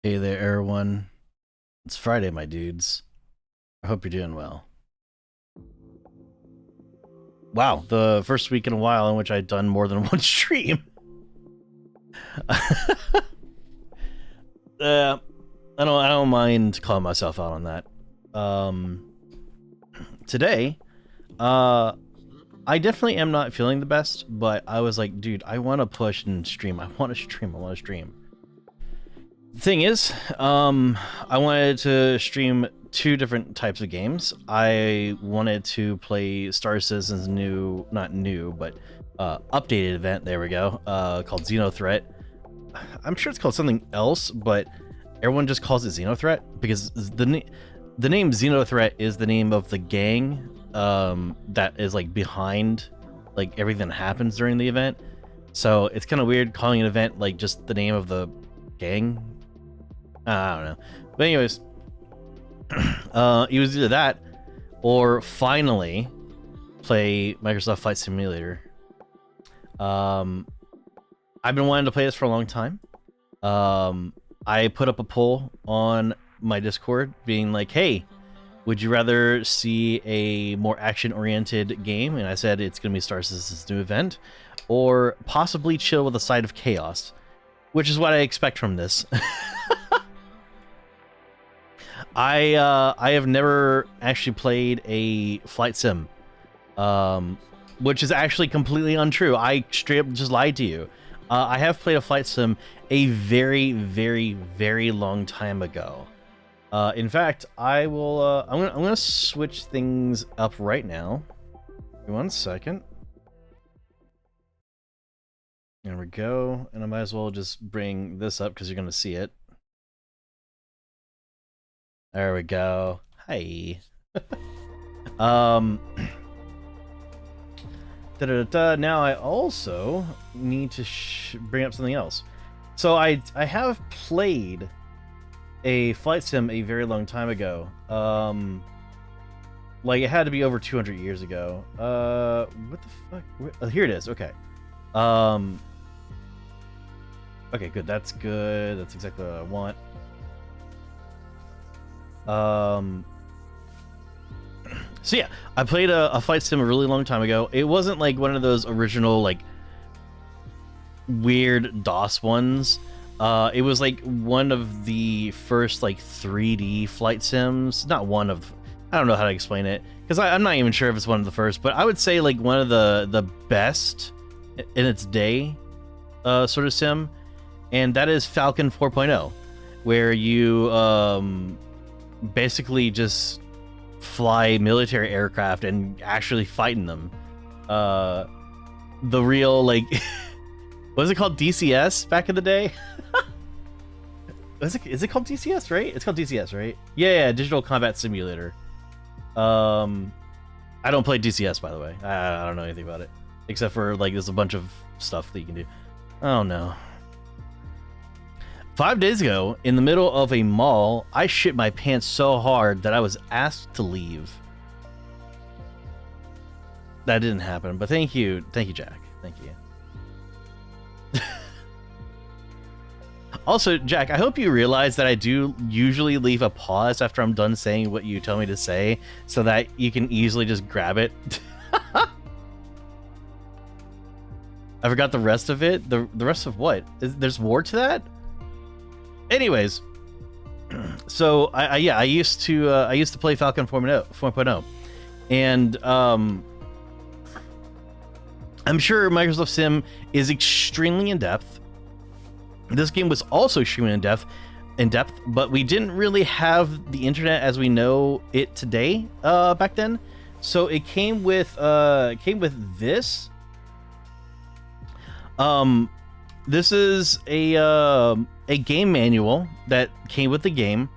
Hey there, everyone. It's Friday, my dudes. I hope you're doing well. Wow, the first week in a while in which I've done more than one stream. I don't mind calling myself out on that. Today, I definitely am not feeling the best, but I was like, dude, I want to push and stream. I want to stream. The thing is, I wanted to stream two different types of games. I wanted to play Star Citizen's not new, but updated event, there we go, called Xenothreat. I'm sure it's called something else, but everyone just calls it Xenothreat because the name Xenothreat is the name of the gang that is like behind like everything that happens during the event. So it's kind of weird calling an event like just the name of the gang. I don't know. But anyways, it was either that or finally play Microsoft Flight Simulator. I've been wanting to play this for a long time. I put up a poll on my Discord being like, hey, would you rather see a more action-oriented game? And I said it's going to be Star Citizen's new event, or possibly chill with a side of chaos, which is what I expect from this. I have never actually played a flight sim, which is actually completely untrue. I straight up just lied to you. I have played a flight sim a very, very, very long time ago. In fact, I will. I'm gonna switch things up right now. Give me 1 second. There we go, and I might as well just bring this up because you're gonna see it. There we go. Hi. Now I also need to bring up something else. So I have played a flight sim a very long time ago. Like it had to be over 200 years ago. What the fuck? Here it is. Okay. Okay, good. That's good. That's exactly what I want. So yeah, I played a flight sim a really long time ago. It wasn't like one of those original like weird DOS ones. It was like one of the first like 3D flight sims. Not one of, I don't know how to explain it because I'm not even sure if it's one of the first, but I would say like one of the best in its day sort of sim, and that is Falcon 4.0, where you basically just fly military aircraft and actually fight in them. The real like what was it called, DCS back in the day? Is it called DCS, right? It's called DCS, right? Yeah, Digital Combat Simulator. I don't play DCS, by the way. I don't know anything about it except for like there's a bunch of stuff that you can do. Oh no. 5 days ago, in the middle of a mall, I shit my pants so hard that I was asked to leave. That didn't happen, but thank you, Jack. Thank you. Also, Jack, I hope you realize that I do usually leave a pause after I'm done saying what you tell me to say, so that you can easily just grab it. I forgot the rest of it. The rest of what? There's more to that? Anyways, so I used to play Falcon 4.0, and I'm sure Microsoft Sim is extremely in depth. This game was also extremely in depth, but we didn't really have the internet as we know it today back then. So it came with this. This is a game manual that came with the game,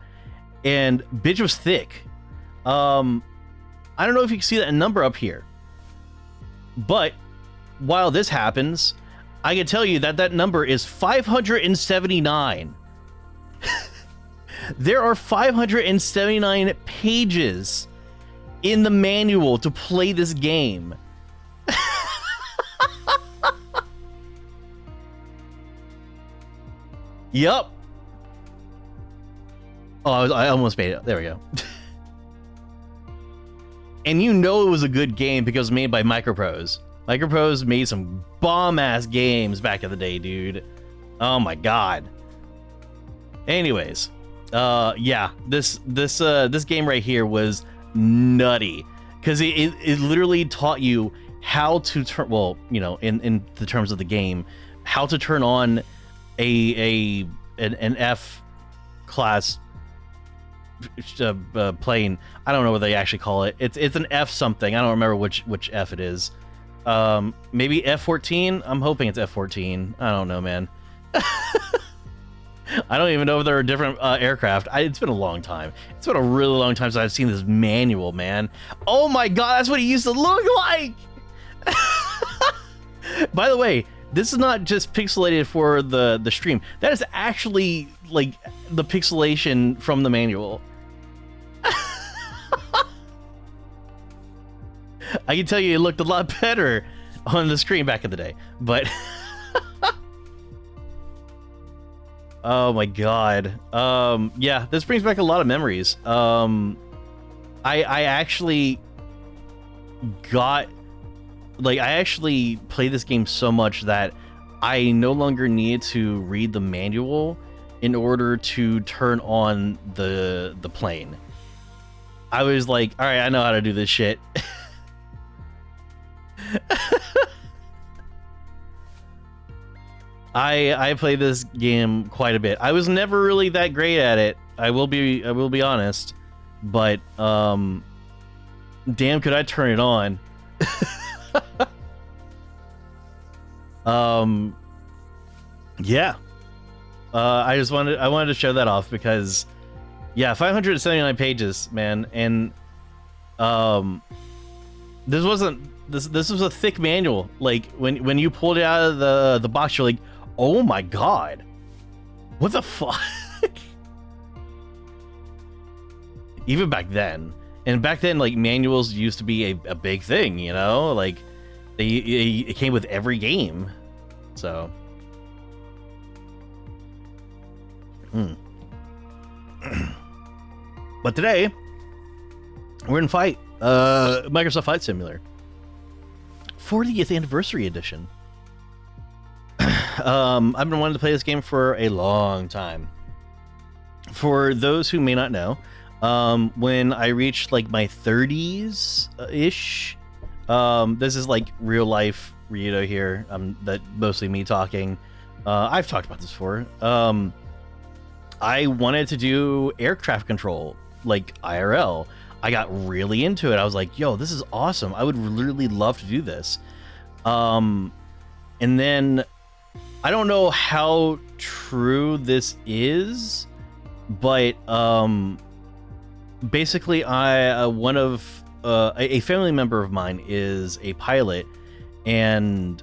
and bitch was thick. I don't know if you can see that number up here, but while this happens, I can tell you that number is 579. There are 579 pages in the manual to play this game. Yup. Oh, I almost made it. There we go. And you know it was a good game because it was made by Microprose. Microprose made some bomb-ass games back in the day, dude. Oh my god. Anyways, yeah, this game right here was nutty because it literally taught you how to turn, well, you know, in the terms of the game, how to turn on an F class plane. I don't know what they actually call it. It's an F something. I don't remember which F it is. Maybe F-14. I'm hoping it's F-14. I don't know, man. I don't even know if there are different aircraft. It's been a long time. It's been a really long time since I've seen this manual, man. Oh my god, that's what it used to look like! By the way, this is not just pixelated for the stream. That is actually, like, the pixelation from the manual. I can tell you it looked a lot better on the screen back in the day, but... Oh my god. Yeah, this brings back a lot of memories. I actually got, like, I actually played this game so much that I no longer needed to read the manual in order to turn on the plane. I was like, all right, I know how to do this shit. I played this game quite a bit. I was never really that great at it. I will be honest, but damn, could I turn it on? Yeah. I wanted to show that off because, yeah, 579 pages, man, and this was a thick manual. Like when you pulled it out of the box, you're like, oh my god, what the fuck? Even back then, and back then, like, manuals used to be a big thing, you know, like it came with every game. So but today we're in Microsoft Flight Simulator 40th anniversary edition. I've been wanting to play this game for a long time. For those who may not know, when I reached like my 30s ish, this is like real life Ryudo here. That mostly me talking. I've talked about this before. I wanted to do aircraft control, like IRL. I got really into it. I was like, yo, this is awesome. I would really love to do this. And then I don't know how true this is, but basically a family member of mine is a pilot, and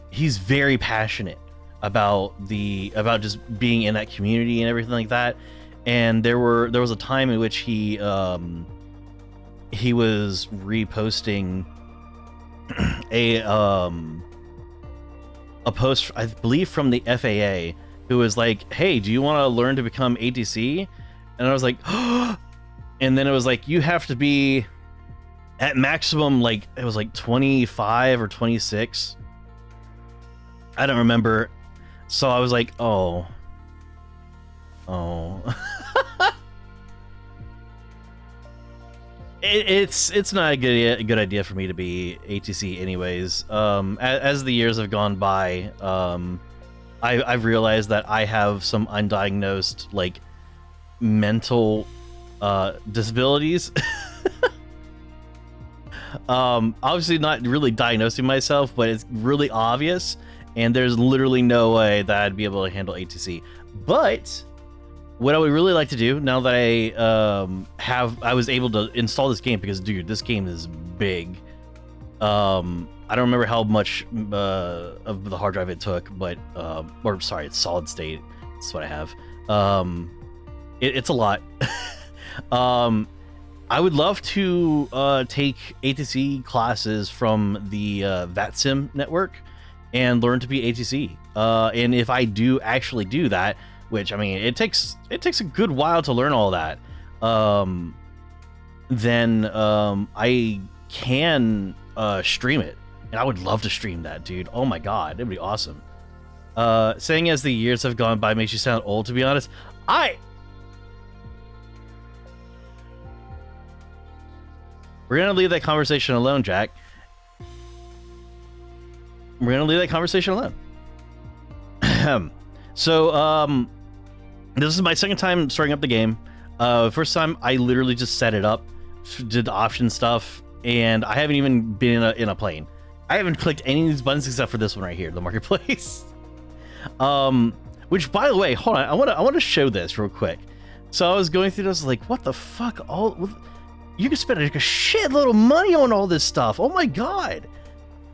he's very passionate about just being in that community and everything like that. And there was a time in which he was reposting a post, I believe, from the FAA, who was like, hey, do you want to learn to become ATC? And I was like, oh. And then it was like, you have to be at maximum, like, it was like 25 or 26. I don't remember. So I was like, oh. It's not a good idea for me to be ATC anyways. As the years have gone by, I've realized that I have some undiagnosed, like, mental disabilities. Obviously not really diagnosing myself, but it's really obvious, and there's literally no way that I'd be able to handle ATC. But what I would really like to do, now that I was able to install this game, because dude, this game is big. I don't remember how much of the hard drive it took, but or sorry, it's solid state. That's what I have. It's a lot. I would love to take ATC classes from the VATSIM network and learn to be ATC. And if I do actually do that, which I mean it takes a good while to learn all that, then I can stream it, and I would love to stream that, dude. Oh my god, it'd be awesome. Saying as the years have gone by makes you sound old, to be honest. We're gonna leave that conversation alone, Jack. We're gonna leave that conversation alone. So, this is my second time starting up the game. First time I literally just set it up, did the option stuff, and I haven't even been in a plane. I haven't clicked any of these buttons except for this one right here, the marketplace. Which, by the way, hold on, I want to show this real quick. So I was going through this, like, what the fuck? You can spend like a shitload of money on all this stuff. Oh my god,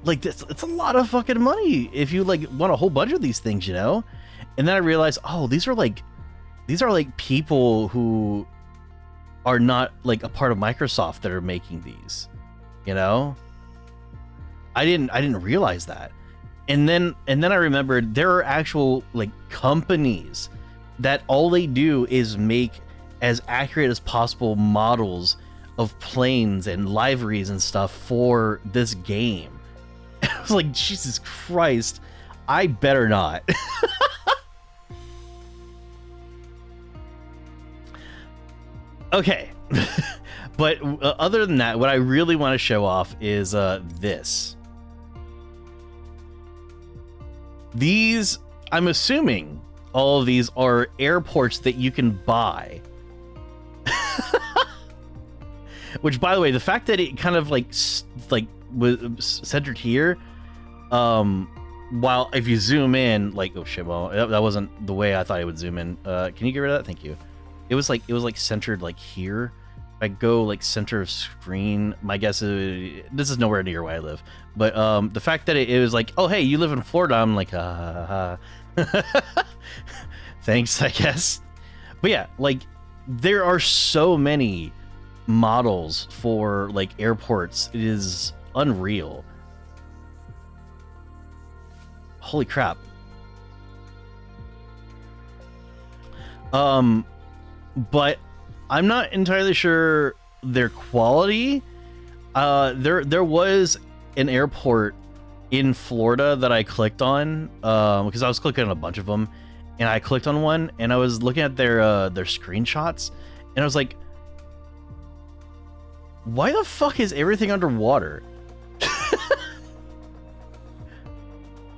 like it's a lot of fucking money if you like want a whole bunch of these things, you know. And then I realized, oh, these are like people who are not like a part of Microsoft that are making these, you know. I didn't realize that. And then I remembered there are actual like companies that all they do is make as accurate as possible models of planes and liveries and stuff for this game. I was like, Jesus Christ, I better not. Okay. But other than that, what I really want to show off is this. These, I'm assuming all of these are airports that you can buy. Which, by the way, the fact that it kind of like was centered here, while if you zoom in, like, oh shit, well, that wasn't the way I thought it would zoom in. Can you get rid of that? Thank you. It was like centered like here. If I go like center of screen, my guess is this is nowhere near where I live. But the fact that it was like, oh hey, you live in Florida, I'm like, thanks, I guess. But yeah, like there are so many models for like airports. It is unreal. Holy crap. But I'm not entirely sure their quality. There was an airport in Florida that I clicked on because I was clicking on a bunch of them, and I clicked on one and I was looking at their screenshots, and I was like, why the fuck is everything underwater?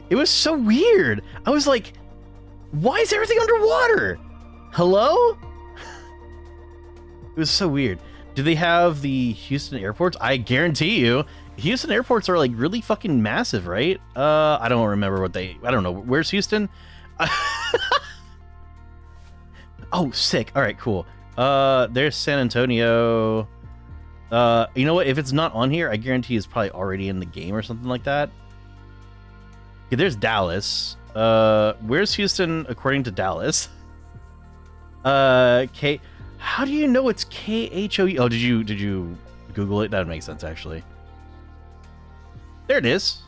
It was so weird. I was like, why is everything underwater? Hello? It was so weird. Do they have the Houston airports? I guarantee you, Houston airports are like really fucking massive, right? I don't remember I don't know. Where's Houston? Oh, sick. All right, cool. There's San Antonio. You know what? If it's not on here, I guarantee it's probably already in the game or something like that. Okay, there's Dallas. Where's Houston according to Dallas? K. How do you know it's KHOE? Oh, did you Google it? That would make sense, actually. There it is.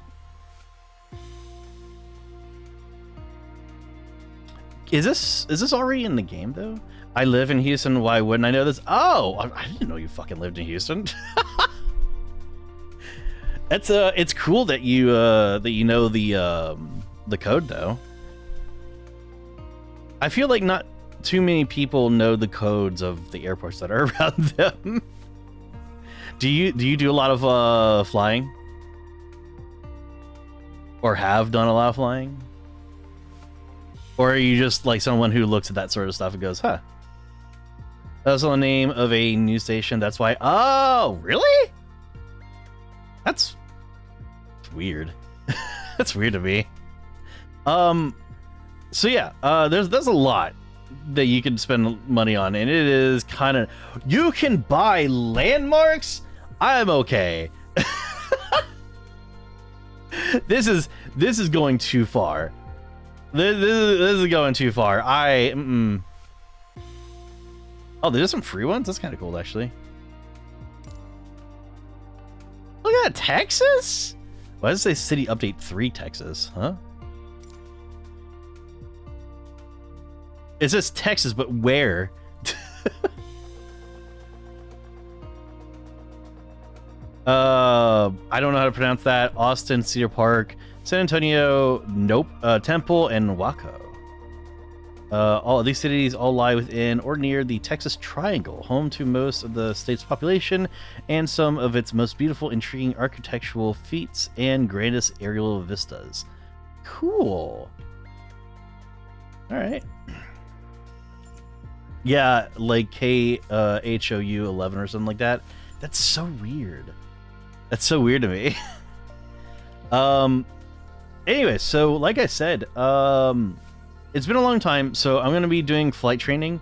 Is this already in the game though? I live in Houston. Why wouldn't I know this? Oh, I didn't know you fucking lived in Houston. That's it's cool that you know the code though. I feel like not too many people know the codes of the airports that are around them. Do you do a lot of flying? Or have done a lot of flying? Or are you just like someone who looks at that sort of stuff and goes, huh? That's the name of a news station, that's why. Oh, really? That's weird. That's weird to me. So yeah, there's a lot that you can spend money on, and it is kind of, you can buy landmarks. I'm okay. This is going too far. This is going too far. Oh, there's some free ones. That's kind of cool, actually. Look at that, Texas. Why does it say City Update 3 Texas? Huh? It says Texas, but where? I don't know how to pronounce that. Austin, Cedar Park, San Antonio, nope. Temple, and Waco. All of these cities all lie within or near the Texas Triangle, home to most of the state's population and some of its most beautiful, intriguing architectural feats and grandest aerial vistas. Cool. All right. Yeah, like KHOU 11 or something like that. That's so weird. That's so weird to me. Anyway, so like I said, it's been a long time, so I'm gonna be doing flight training,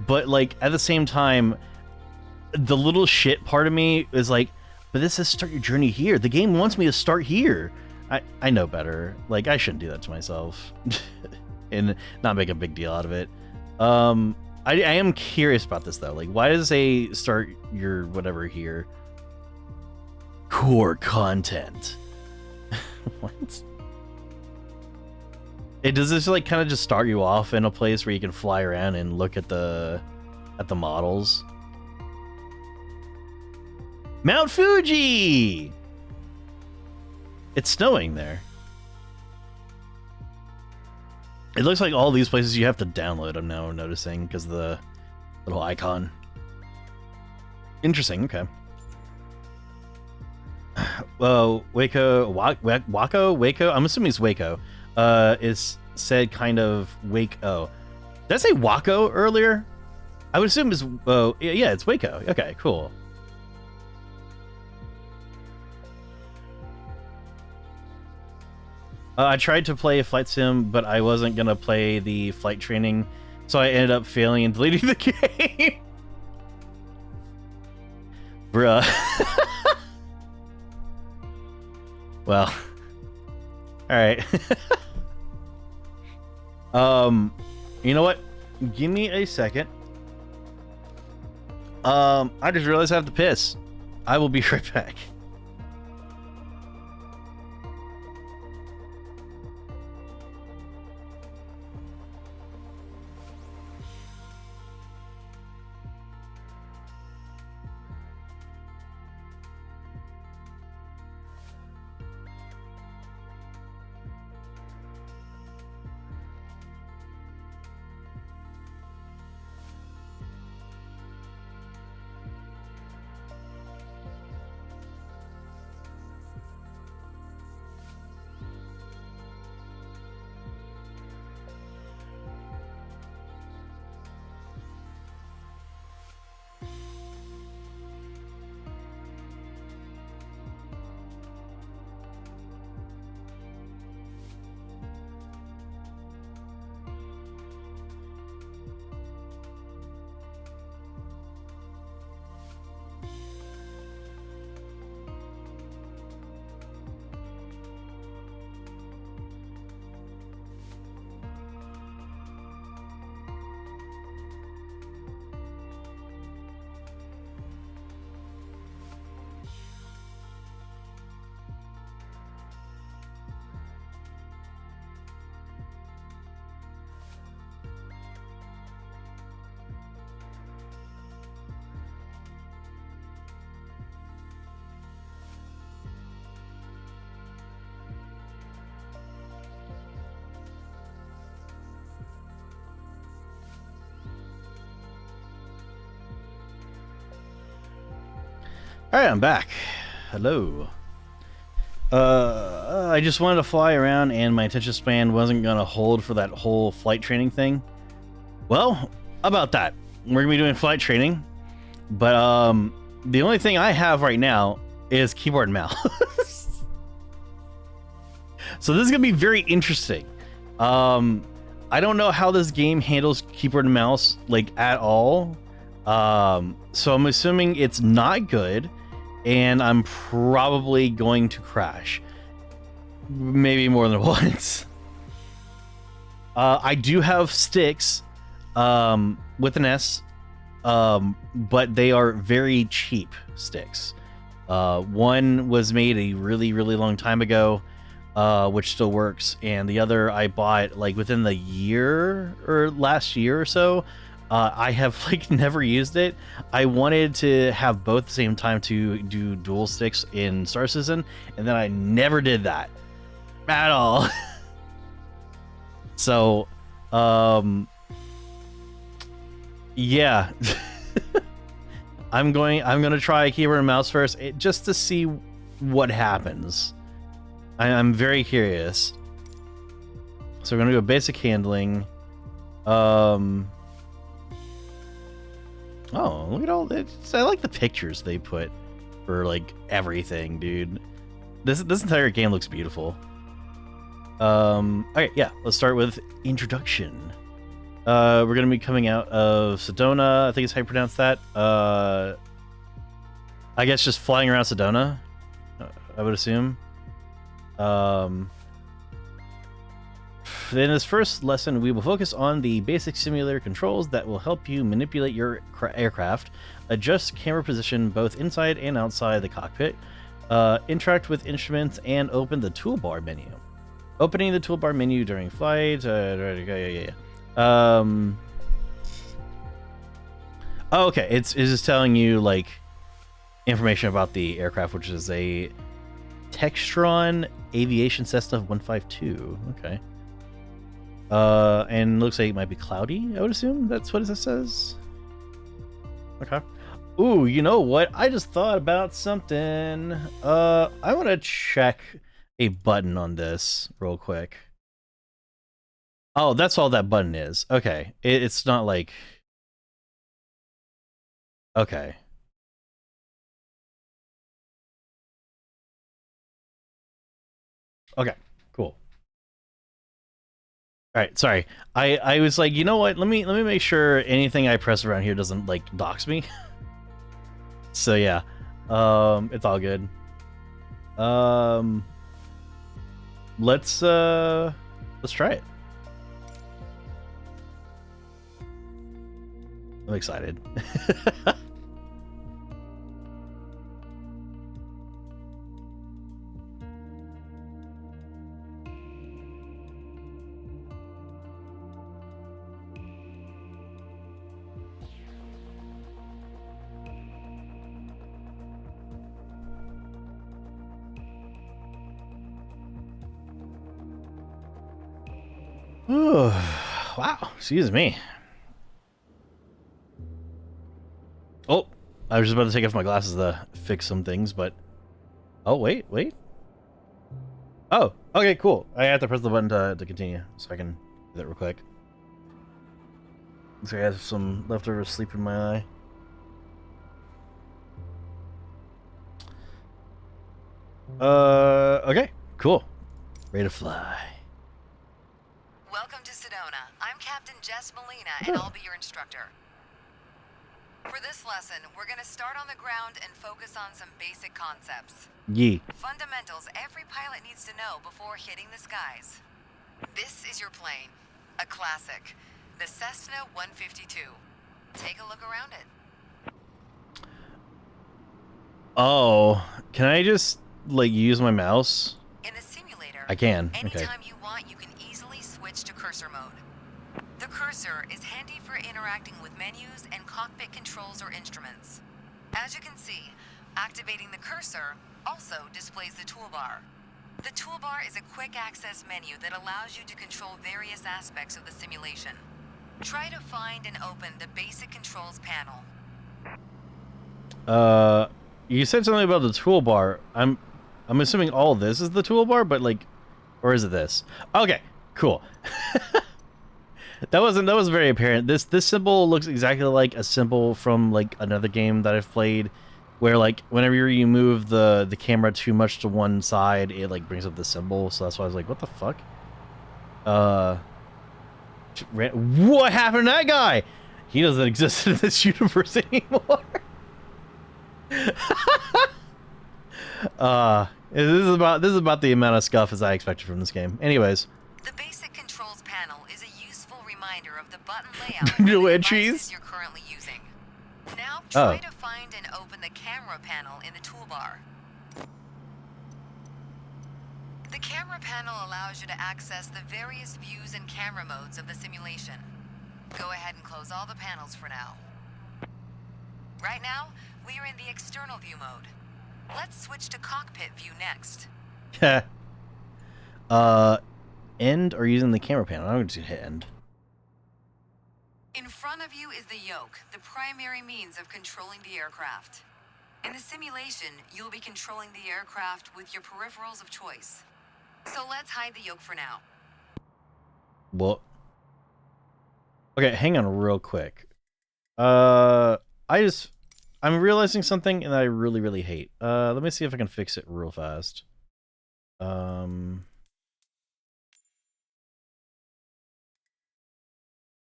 but like at the same time, the little shit part of me is like, but this says start your journey here. The game wants me to start here. I know better. Like I shouldn't do that to myself and not make a big deal out of it. I am curious about this though. Like, why does it say start your whatever here? Core content. What? Does this like kind of just start you off in a place where you can fly around and look at the models? Mount Fuji. It's snowing there. It looks like all these places you have to download. I'm now noticing because of the little icon. Interesting. Okay. Well, Waco. I'm assuming it's Waco. Is said kind of Waco. Did I say Waco earlier? I would assume it's yeah, it's Waco. Okay, cool. I tried to play a flight sim, but I wasn't gonna play the flight training, so I ended up failing and deleting the game. Bruh. Well, all right. You know what? Give me a second. I just realized I have to piss. I will be right back. All right, I'm back. Hello. I just wanted to fly around and my attention span wasn't gonna hold for that whole flight training thing. Well, about that. We're gonna be doing flight training, but the only thing I have right now is keyboard and mouse. So this is gonna be very interesting. I don't know how this game handles keyboard and mouse like at all. So I'm assuming it's not good, and I'm probably going to crash. Maybe more than once. I do have sticks with an S, but they are very cheap sticks. One was made a really, really long time ago. which still works, and the other I bought like within the year or last year or so. I have like never used it. I wanted to have both at the same time to do dual sticks in Star Citizen, and then I never did that at all. So, yeah. I'm gonna try keyboard and mouse first, just to see what happens. I'm very curious. So we're gonna do a basic handling. Oh, look at all this! I like the pictures they put for like everything, dude. This entire game looks beautiful. Okay, yeah. Let's start with introduction. We're gonna be coming out of Sedona. I think is how you pronounce that. I guess just flying around Sedona, I would assume. In this first lesson, we will focus on the basic simulator controls that will help you manipulate your aircraft, adjust camera position both inside and outside the cockpit, interact with instruments, and open the toolbar menu. Opening the toolbar menu during flight. Oh, okay. It's just telling you like information about the aircraft, which is a Textron Aviation Cessna 152. Okay. And looks like it might be cloudy, I would assume. That's what it says. Okay. Ooh, you know what? I just thought about something. I want to check a button on this real quick. Oh, that's all that button is. Okay. It's not like... Okay. Okay, cool. All right, sorry. I was like, you know what? Let me make sure anything I press around here doesn't like dox me. So yeah, it's all good. Let's try it. I'm excited. Ooh, wow, excuse me. Oh, I was just about to take off my glasses to fix some things, but... Oh, wait. Oh, okay, cool. I have to press the button to continue, so I can do that real quick. So I have some leftover sleep in my eye. Okay, cool. Ready to fly. Welcome to Sedona. I'm Captain Jess Molina, and I'll be your instructor. For this lesson, we're going to start on the ground and focus on some basic concepts. Yee. Fundamentals every pilot needs to know before hitting the skies. This is your plane. A classic. The Cessna 152. Take a look around it. Oh, can I just, like, use my mouse? In the simulator, I can. anytime you want, you can easily switch to cursor mode. The cursor is handy for interacting with menus and cockpit controls or instruments. As you can see, activating the cursor also displays the toolbar. The toolbar is a quick access menu that allows you to control various aspects of the simulation. Try to find and open the basic controls panel. You said something about the toolbar. I'm assuming all of this is the toolbar, but like, or is it this? Okay, cool. That wasn't very apparent. This symbol looks exactly like a symbol from like another game that I've played, where like whenever you move the camera too much to one side, it like brings up the symbol. So that's why I was like, what the fuck? What happened to that guy? He doesn't exist in this universe anymore. This is about the amount of scuff as I expected from this game. Anyways. The basic controls panel is a useful reminder of the button layout No of the entries devices you're currently using. Now try to find and open the camera panel in the toolbar. The camera panel allows you to access the various views and camera modes of the simulation. Go ahead and close all the panels for now. Right now, we are in the external view mode. Let's switch to cockpit view next. End or using the camera panel? I'm going to hit end. In front of you is the yoke, the primary means of controlling the aircraft. In the simulation, you'll be controlling the aircraft with your peripherals of choice. So let's hide the yoke for now. What? Okay, hang on real quick. I'm realizing something and I really, really hate. Let me see if I can fix it real fast.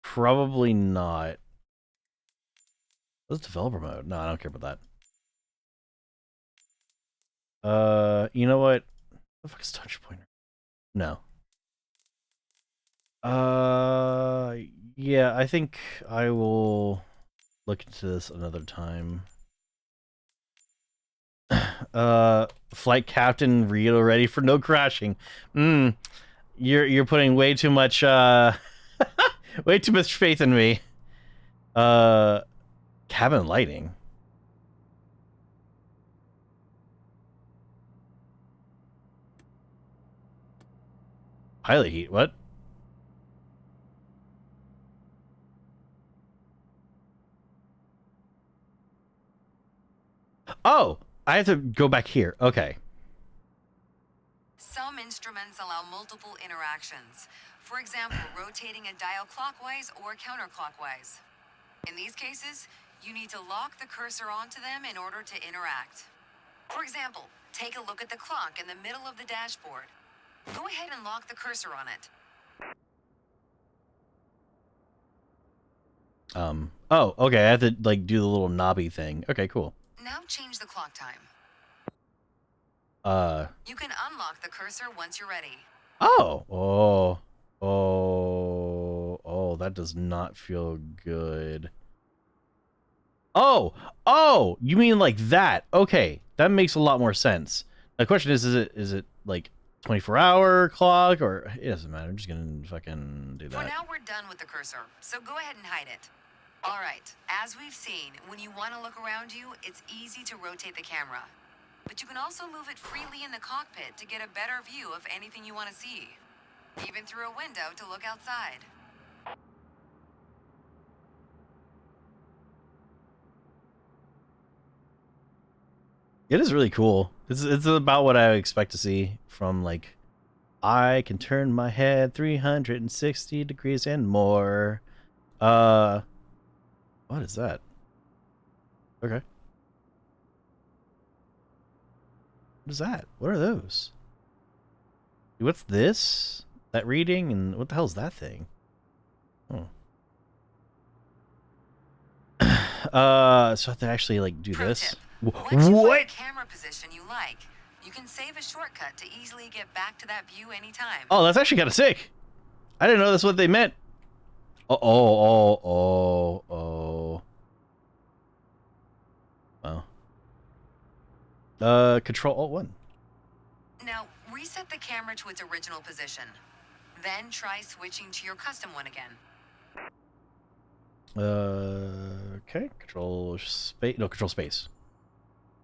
Probably not. What's developer mode? No, I don't care about that. You know what? The fuck is touch pointer? No. Yeah, I think I will look into this another time. Flight captain Rio ready for no crashing. You're putting way too much way too much faith in me. Cabin lighting. Pilot heat, what? Oh, I have to go back here. Okay. Some instruments allow multiple interactions. For example, rotating a dial clockwise or counterclockwise. In these cases, you need to lock the cursor onto them in order to interact. For example, take a look at the clock in the middle of the dashboard. Go ahead and lock the cursor on it. Oh, okay, I have to, like, do the little knobby thing. Okay, cool. Now change the clock time. You can unlock the cursor once you're ready. Oh, that does not feel good. Oh, you mean like that? Okay, that makes a lot more sense. The question is it like 24-hour clock, or it doesn't matter. I'm just gonna fucking do that. For now, we're done with the cursor, so go ahead and hide it. All right, as we've seen, when you want to look around you, it's easy to rotate the camera. But you can also move it freely in the cockpit to get a better view of anything you want to see. Even through a window to look outside. It is really cool. It's about what I would expect to see from, like, I can turn my head 360 degrees and more. What is that? Okay. What is that? What are those? What's this? That reading? And what the hell is that thing? Oh. So I have to actually, like, do Pro this? tip. Once you find a camera position you like, you can save a shortcut to easily get back to that view anytime. Oh, that's actually kind of sick. I didn't know that's what they meant. Oh. Control Alt-1. Now, reset the camera to its original position. Then try switching to your custom one again. Okay. Control space. No, Control space.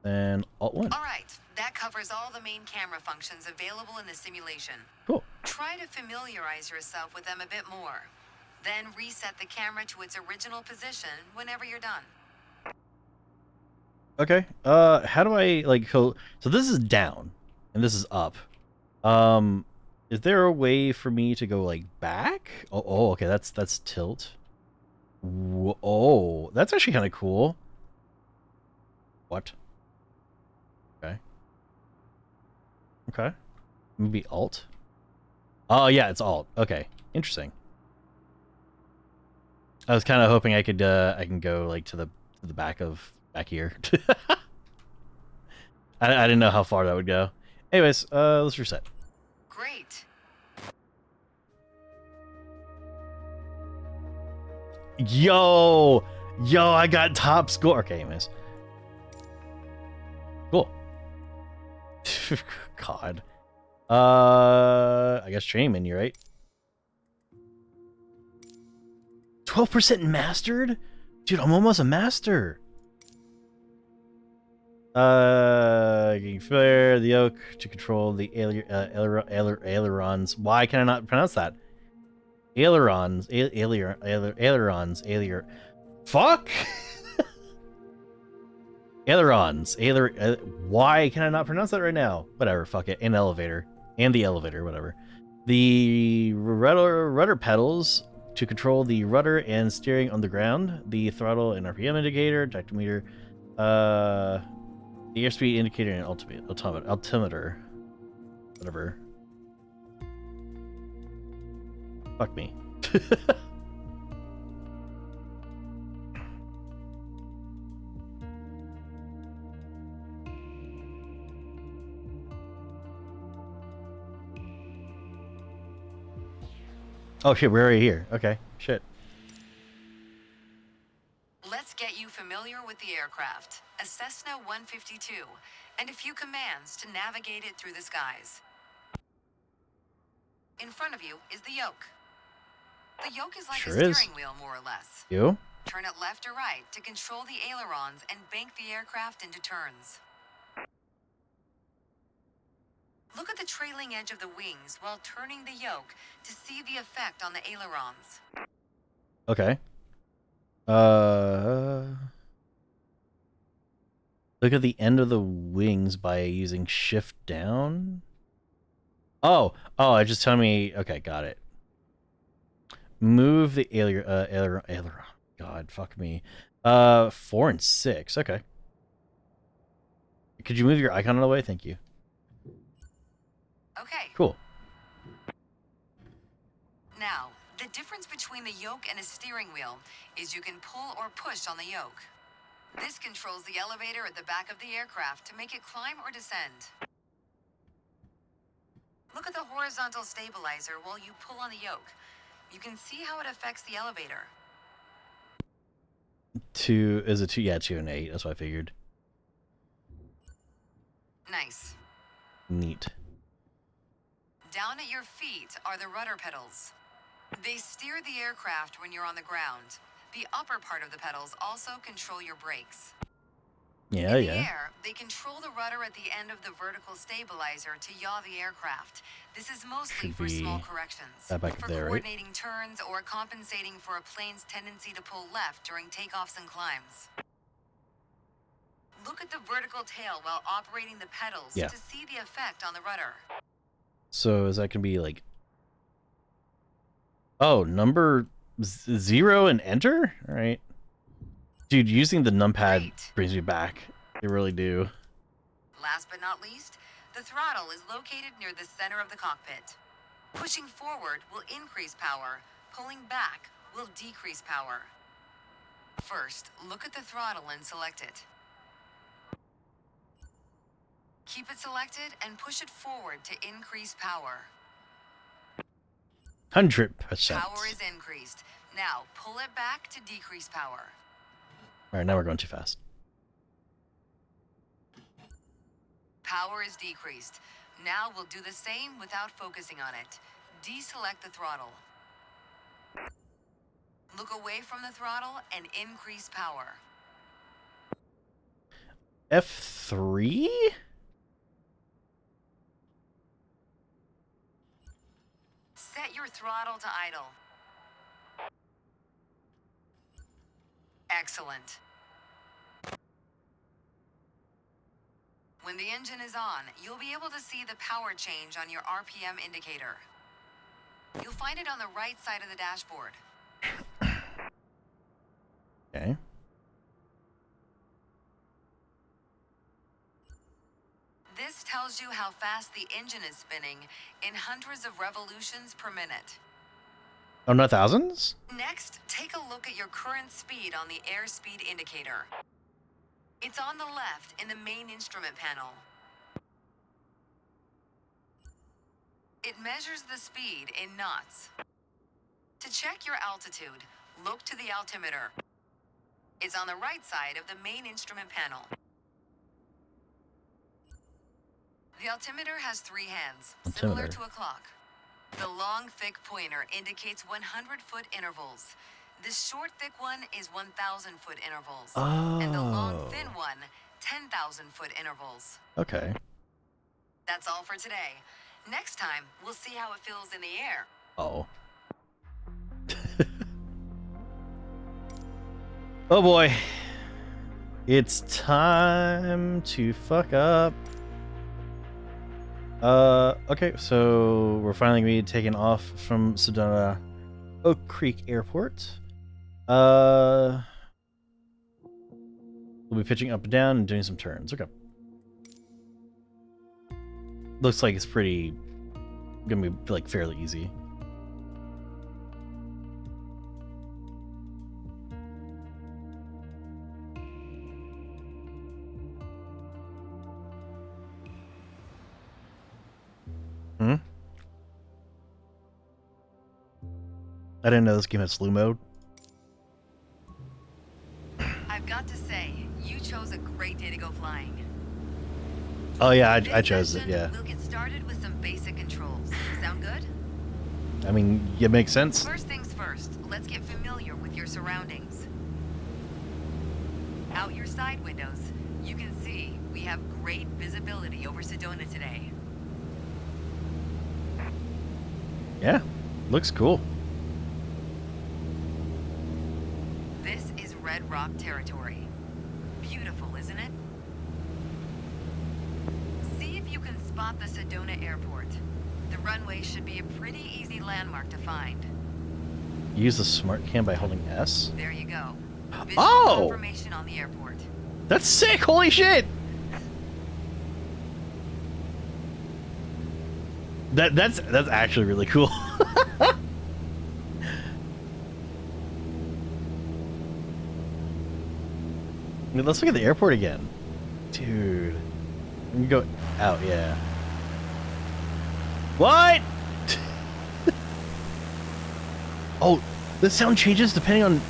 And Alt-1. All right, that covers all the main camera functions available in the simulation. Cool. Try to familiarize yourself with them a bit more. Then reset the camera to its original position whenever you're done. Okay. How do I, like, go? So this is down, and this is up. Is there a way for me to go, like, back? Oh, okay. That's tilt. Oh, that's actually kind of cool. What? Okay. Maybe Alt? Oh, yeah, it's Alt. Okay. Interesting. I was kind of hoping I can go, like, to the back here. I didn't know how far that would go. Anyways, let's reset. Great. Yo, I got top score. Okay, anyways. Cool. God. I guess training menu, right? 12% mastered? Dude, I'm almost a master. Getting familiar, the yoke to control the ailerons. Why can I not pronounce that? Ailerons. Ailerons. Fuck! Ailerons. Why can I not pronounce that right now? Whatever, fuck it. An elevator. And the elevator, whatever. The rudder pedals to control the rudder and steering on the ground. The throttle and RPM indicator, tactometer, the airspeed indicator and altimeter. Whatever. Fuck me. Oh shit, we're already here. Okay, shit. Let's get you familiar with the aircraft, a Cessna 152, and a few commands to navigate it through the skies. In front of you is the yoke. The yoke is like a steering wheel, more or less. You? Turn it left or right to control the ailerons and bank the aircraft into turns. Look at the trailing edge of the wings while turning the yoke to see the effect on the ailerons. Okay. Look at the end of the wings by using shift down. Oh, it just told me. Okay, got it. Move the aileron. God, fuck me. 4 and 6. Okay. Could you move your icon out of the way? Thank you. Okay. Cool. Now, the difference between the yoke and a steering wheel is you can pull or push on the yoke. This controls the elevator at the back of the aircraft to make it climb or descend. Look at the horizontal stabilizer while you pull on the yoke. You can see how it affects the elevator. 2 is a 2. Yeah, 2 and 8. That's what I figured. Nice. Neat. Down at your feet are the rudder pedals. They steer the aircraft when you're on the ground. The upper part of the pedals also control your brakes. Yeah, In the air, they control the rudder at the end of the vertical stabilizer to yaw the aircraft. This is mostly for small corrections, that back for there, right? coordinating turns or compensating for a plane's tendency to pull left during takeoffs and climbs. Look at the vertical tail while operating the pedals to see the effect on the rudder. So is that gonna be like? Oh, number 0 and enter. All right, dude. Using the numpad brings me back. They really do. Last but not least, the throttle is located near the center of the cockpit. Pushing forward will increase power. Pulling back will decrease power. First, look at the throttle and select it. Keep it selected and push it forward to increase power. 100%. Power is increased. Now, pull it back to decrease power. All right, now we're going too fast. Power is decreased. Now we'll do the same without focusing on it. Deselect the throttle. Look away from the throttle and increase power. F3? Set your throttle to idle. Excellent. When the engine is on, you'll be able to see the power change on your RPM indicator. You'll find it on the right side of the dashboard. Okay. This tells you how fast the engine is spinning in hundreds of revolutions per minute. Oh, not thousands? Next, take a look at your current speed on the airspeed indicator. It's on the left in the main instrument panel. It measures the speed in knots. To check your altitude, look to the altimeter. It's on the right side of the main instrument panel. The altimeter has 3 hands, similar Altimeter. to a clock. The long, thick pointer indicates 100-foot intervals. The short, thick one is 1,000-foot intervals. And the long, Oh. thin one, 10,000-foot intervals. Okay. That's all for today. Next time, we'll see how it feels in the air. Oh. Oh boy. It's time to fuck up. Okay, so we're finally gonna be taken off from Sedona Oak Creek Airport. We'll be pitching up and down and doing some turns. Okay. Looks like it's pretty gonna be like fairly easy. I didn't know this game had slew mode. I've got to say, you chose a great day to go flying. Oh yeah, I chose it, yeah. We'll get started with some basic controls. Sound good? I mean, it makes sense. First things first, let's get familiar with your surroundings. Out your side windows, you can see we have great visibility over Sedona today. Yeah, looks cool. This is Red Rock territory. Beautiful, isn't it? See if you can spot the Sedona airport. The runway should be a pretty easy landmark to find. Use the smart cam by holding S. There you go. Visual Oh! confirmation on the airport. That's sick! Holy shit! That's actually really cool. Let's look at the airport again. Dude. We can go out, yeah. What? Oh, the sound changes depending on...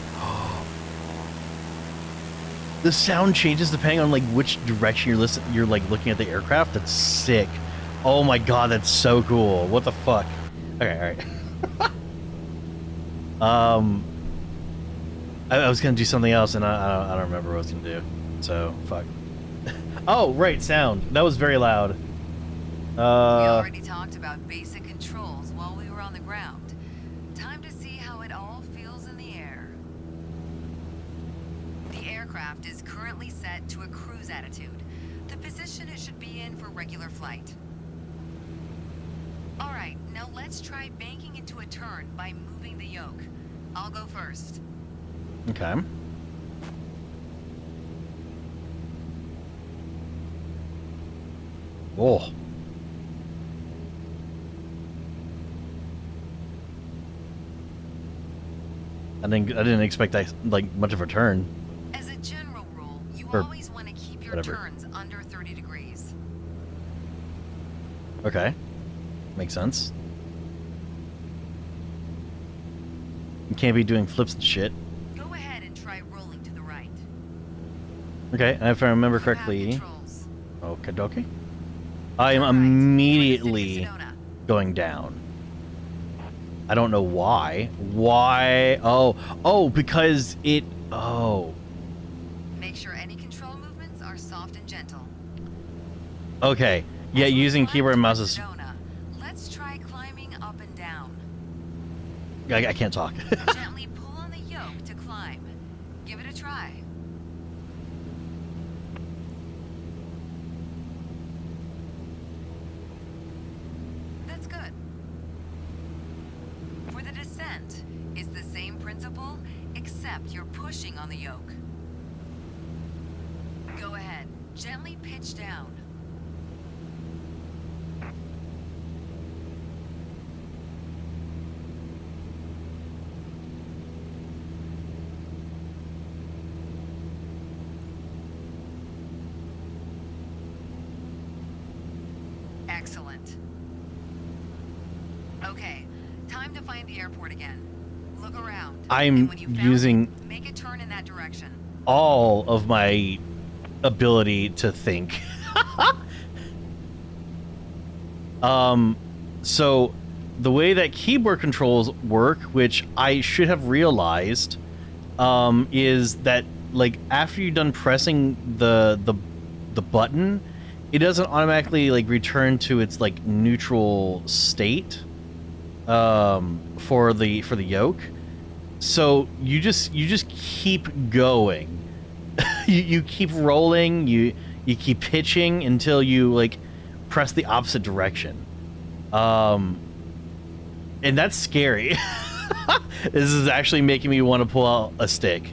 The sound changes depending on like which direction you're like looking at the aircraft. That's sick. Oh my god, that's so cool. What the fuck? Okay, alright. I was gonna do something else and I don't remember what I was gonna do. So, fuck. Oh, right, sound. That was very loud. We already talked about basic controls while we were on the ground. Time to see how it all feels in the air. The aircraft is currently set to a cruise attitude, the position it should be in for regular flight. Alright, now let's try banking into a turn by moving the yoke. I'll go first. Okay. Oh. I didn't expect that like much of a turn. As a general rule, you Or always want to keep your whatever. turns under 30 degrees. Okay. Makes sense. You can't be doing flips and shit. Go ahead and try rolling to the right. Okay, and if I remember You have correctly... controls. Okay, dokie. I am Turn right. immediately Join the city of Sedona. going down. I don't know why. Why? Oh, because it... Oh. Make sure any control movements are soft and gentle. Okay. Yeah, As we using climb keyboard and mouse towards is... Sedona, let's try climbing up and down. I can't talk. Gently pull on the yoke to climb. Give it a try. That's good. For the descent, it's the same principle, except you're pushing on the yoke. Go ahead, gently pitch down. Excellent. Okay, time to find the airport again. Look around. I'm and when you found using- it, make a turn in that direction. All of my ability to think. So the way that keyboard controls work, which I should have realized, is that like after you're done pressing the button, it doesn't automatically like return to its like neutral state for the yoke. So you just keep going. you keep rolling, you keep pitching until you like press the opposite direction. And that's scary. This is actually making me want to pull out a stick,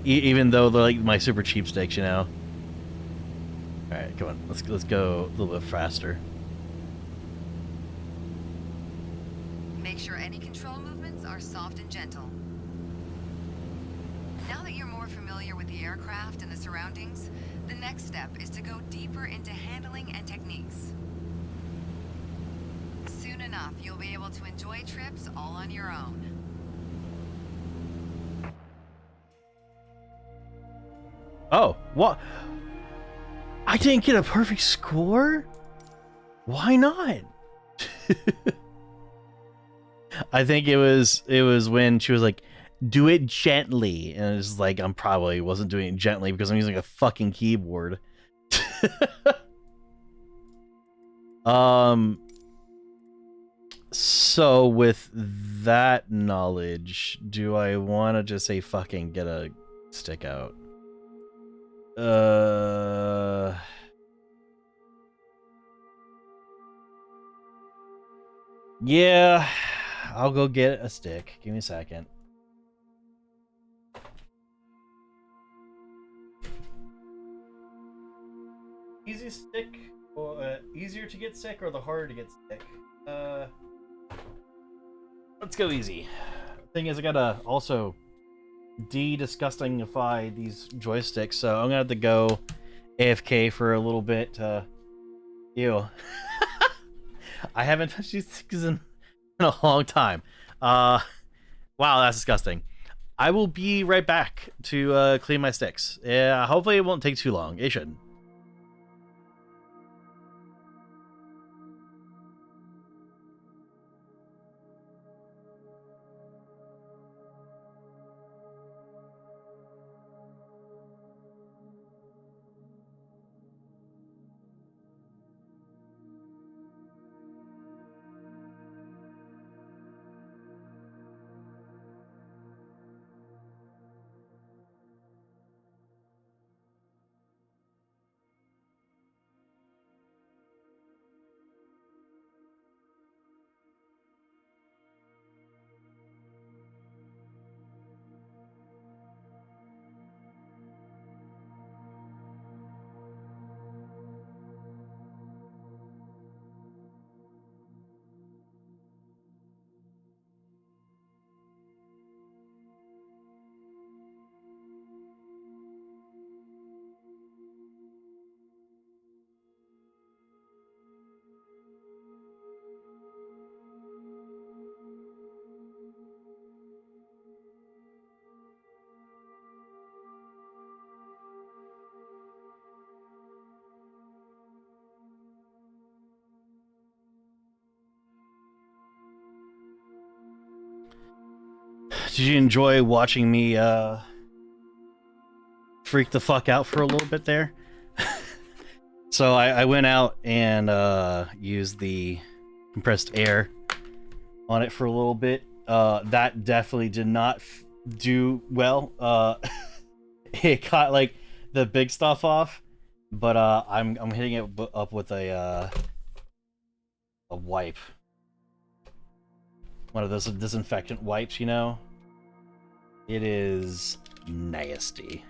even though they're like my super cheap sticks, you know. All right, come on, let's go a little bit faster. Make sure any control movements are soft and gentle. Now that you're more familiar with the aircraft and the surroundings, the next step is to go deeper into handling and techniques. Soon enough, you'll be able to enjoy trips all on your own. Oh, what? I didn't get a perfect score? Why not? I think it was when she was like, do it gently. And it's like, I'm probably wasn't doing it gently because I'm using a fucking keyboard. So with that knowledge, do I want to just say fucking get a stick out? Yeah, I'll go get a stick. Give me a second. Easy stick, or easier to get sick, or the harder to get sick? Let's go easy. Thing is, I gotta also de-disgustingify these joysticks, so I'm gonna have to go AFK for a little bit. Ew. I haven't touched these sticks in a long time. Wow, that's disgusting. I will be right back to clean my sticks. Yeah, hopefully it won't take too long. It shouldn't. Did you enjoy watching me freak the fuck out for a little bit there? So I went out and used the compressed air on it for a little bit. That definitely did not do well. It caught like the big stuff off, but I'm hitting it up with a wipe, one of those disinfectant wipes, you know. It is nasty.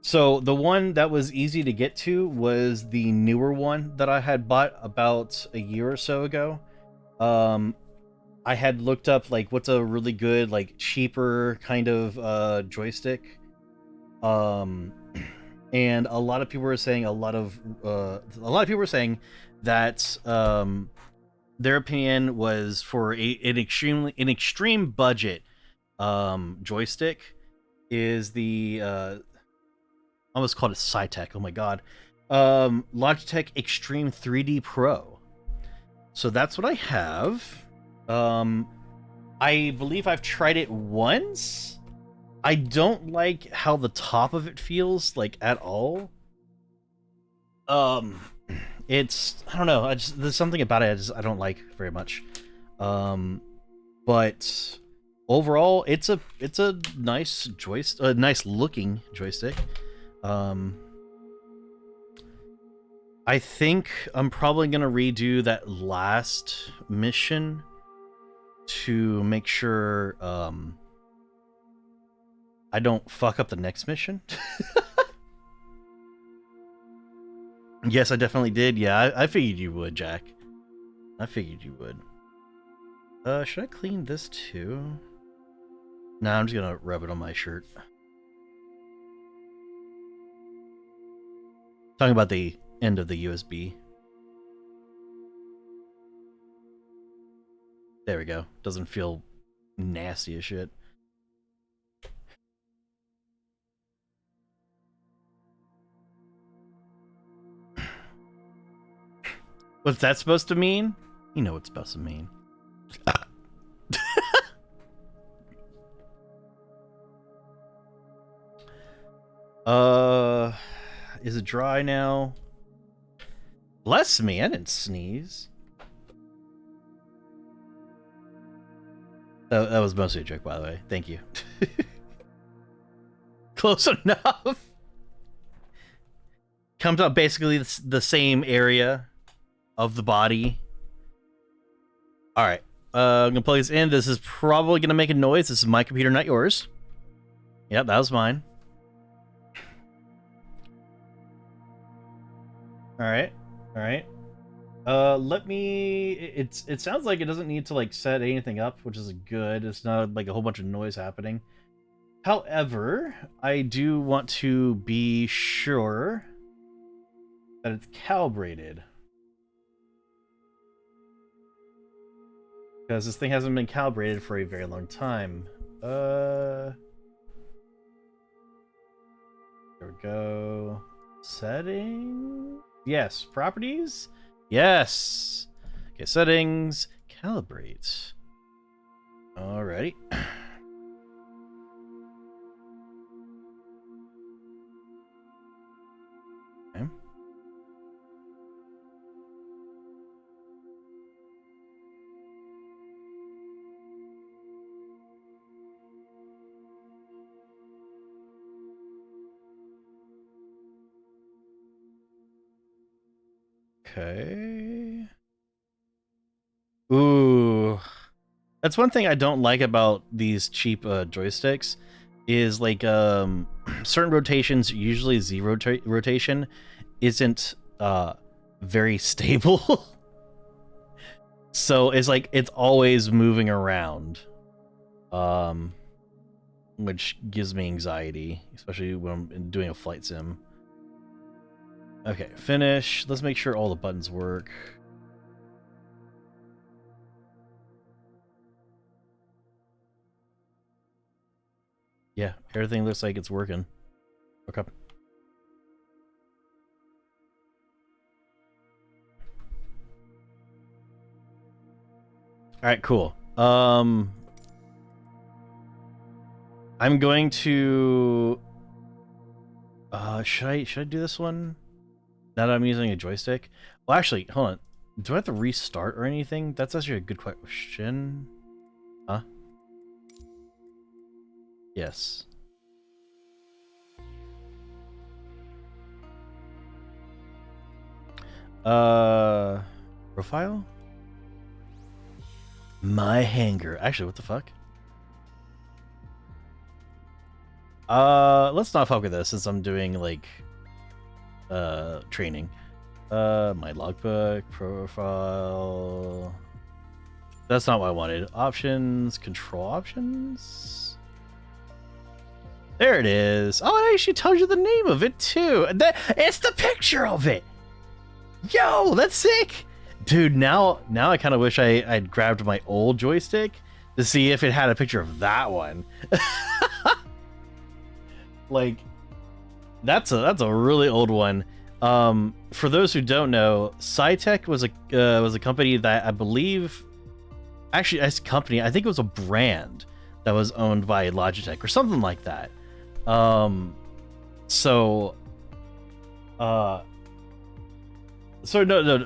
So the one that was easy to get to was the newer one that I had bought about a year or so ago. I had looked up like what's a really good, like cheaper kind of joystick. And a lot of people were saying a lot of people were saying that their opinion was for an extreme budget joystick is the I almost called it Cytec. Oh my god. Logitech Extreme 3D Pro. So that's what I have. I believe I've tried it once. I don't like how the top of it feels, like, at all. It's, I don't know, there's something about it I don't like very much. But overall, it's a nice joystick, a nice looking joystick. I think I'm probably gonna redo that last mission to make sure I don't fuck up the next mission. Yes, I definitely did. Yeah, I figured you would, Jack. I figured you would. Should I clean this too? Nah, I'm just gonna rub it on my shirt. Talking about the end of the USB. There we go. Doesn't feel nasty as shit. What's that supposed to mean? You know what's supposed to mean. Is it dry now? Bless me, I didn't sneeze. That was mostly a joke, by the way. Thank you. Close enough. Comes out basically the same area of the body. All right. I'm gonna plug this in. This is probably gonna make a noise. This is my computer, not yours. Yep, that was mine. All right. Let me. It sounds like it doesn't need to like set anything up, which is good. It's not like a whole bunch of noise happening. However, I do want to be sure that it's calibrated, because this thing hasn't been calibrated for a very long time. There we go. Settings. Yes. Properties. Yes. Okay. Settings. Calibrate. Alrighty. Okay. Okay. Ooh. That's one thing I don't like about these cheap joysticks is like certain rotations, usually zero rotation, isn't very stable. So it's like it's always moving around. Which gives me anxiety, especially when I'm doing a flight sim. Okay, finish. Let's make sure all the buttons work. Yeah, everything looks like it's working. Okay. All right, cool. I'm going to should I do this one now that I'm using a joystick? Well, actually, hold on. Do I have to restart or anything? That's actually a good question. Huh? Yes. Profile? My hanger. Actually, what the fuck? Let's not fuck with this since I'm doing like training. My logbook, profile. That's not what I wanted. Options, control options. There it is. Oh, it actually tells you the name of it too. It's the picture of it. Yo, that's sick. Dude, now I kind of wish I'd grabbed my old joystick to see if it had a picture of that one. Like, that's a really old one. For those who don't know, SciTech was a company that I believe, actually, as a company, I think it was a brand that was owned by Logitech or something like that. So no.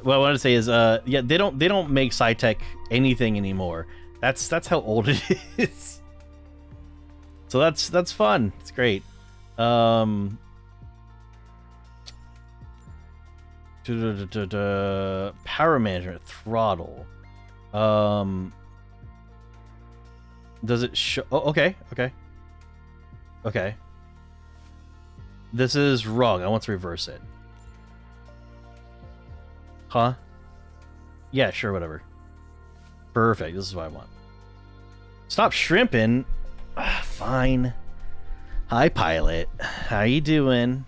What I wanted to say is, yeah, they don't make SciTech anything anymore. That's how old it is. So that's fun. It's great. Power management throttle. Does it show? Oh, okay. This is wrong. I want to reverse it. Huh? Yeah, sure, whatever. Perfect. This is what I want. Stop shrimping. Fine. Hi, pilot. How you doing?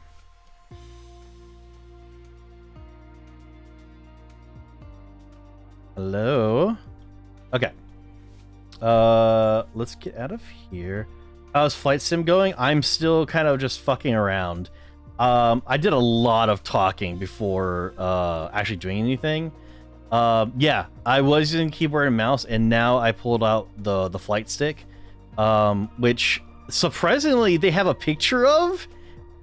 Hello? Okay. Let's get out of here. How's Flight Sim going? I'm still kind of just fucking around. I did a lot of talking before actually doing anything. Yeah, I was using keyboard and mouse, and now I pulled out the flight stick, which surprisingly they have a picture of.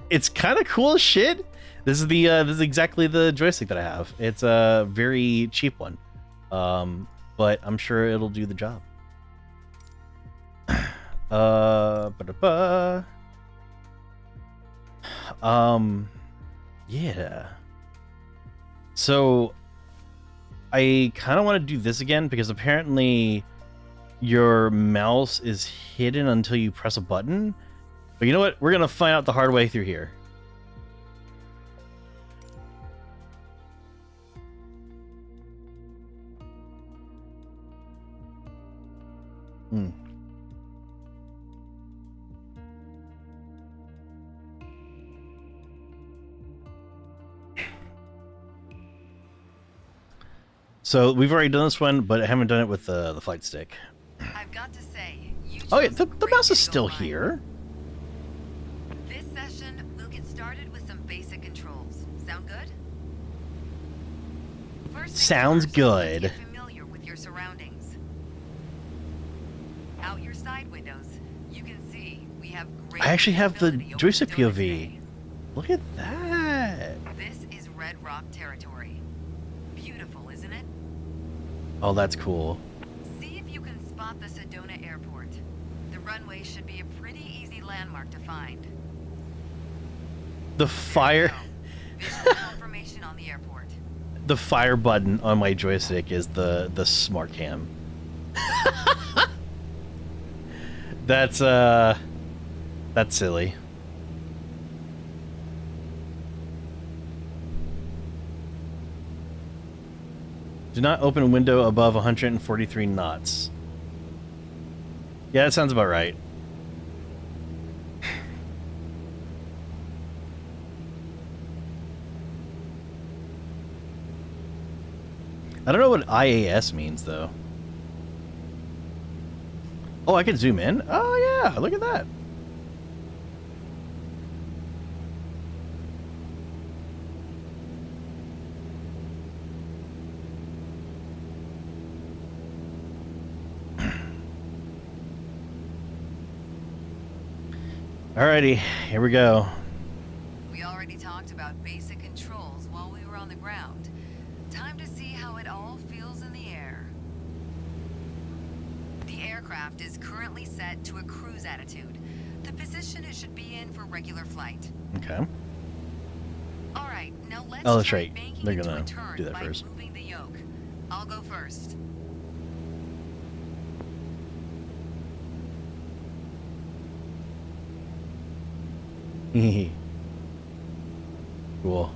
It's kind of cool as shit. This is exactly the joystick that I have. It's a very cheap one, but I'm sure it'll do the job. Yeah. So I kind of want to do this again because apparently your mouse is hidden until you press a button. But you know what? We're gonna find out the hard way through here. So we've already done this one, but I haven't done it with the flight stick. I've got to say, Oh yeah, the mouse is still here. This session, we'll get started with some basic controls. Sound good? Sounds good. Get familiar with your surroundings. Out your side windows, you can see we have great I actually have the visibility over joystick Sedona POV. today. Look at that. This is Red Rock territory. Beautiful, isn't it? Oh, that's cool. See if you can spot the Sedona airport. The runway should be a pretty easy landmark to find. The fire. Visual confirmation on the airport. The fire button on my joystick is the smart cam. That's silly. Do not open window above 143 knots. Yeah, that sounds about right. I don't know what IAS means, though. Oh, I can zoom in? Oh, yeah, look at that. Alrighty, here we go. We already talked about basic controls while we were on the ground. Time to see how it all feels in the air. The aircraft is currently set to a cruise attitude, the position it should be in for regular flight. Okay. All right, now let's Oh, that's try right. banking They're into gonna a turn do that by first. moving the yoke. I'll go first. Cool.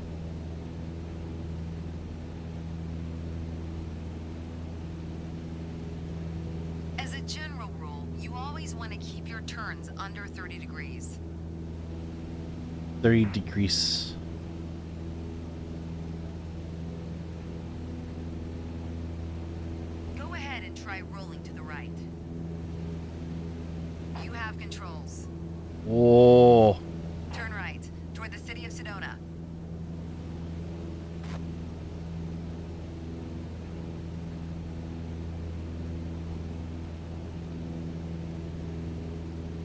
As a general rule, you always want to keep your turns under 30 degrees. 30 degrees. Go ahead and try rolling to the right. You have controls. Whoa. Turn right, toward the city of Sedona.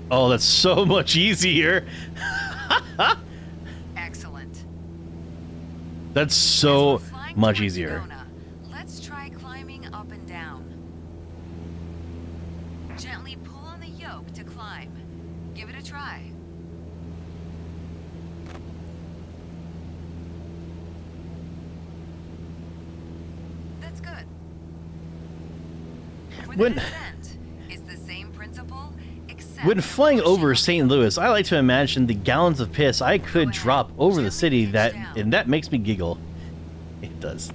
Oh, that's so much easier. Excellent. That's so much towards easier. Sedona, let's try climbing up and down. Gently pull on the yoke to climb. Give it a try. That's good. For the descent, it's the same principle, except When flying pushing over up St. Louis, I like to imagine the gallons of piss I could drop over the city and that makes me giggle. It does.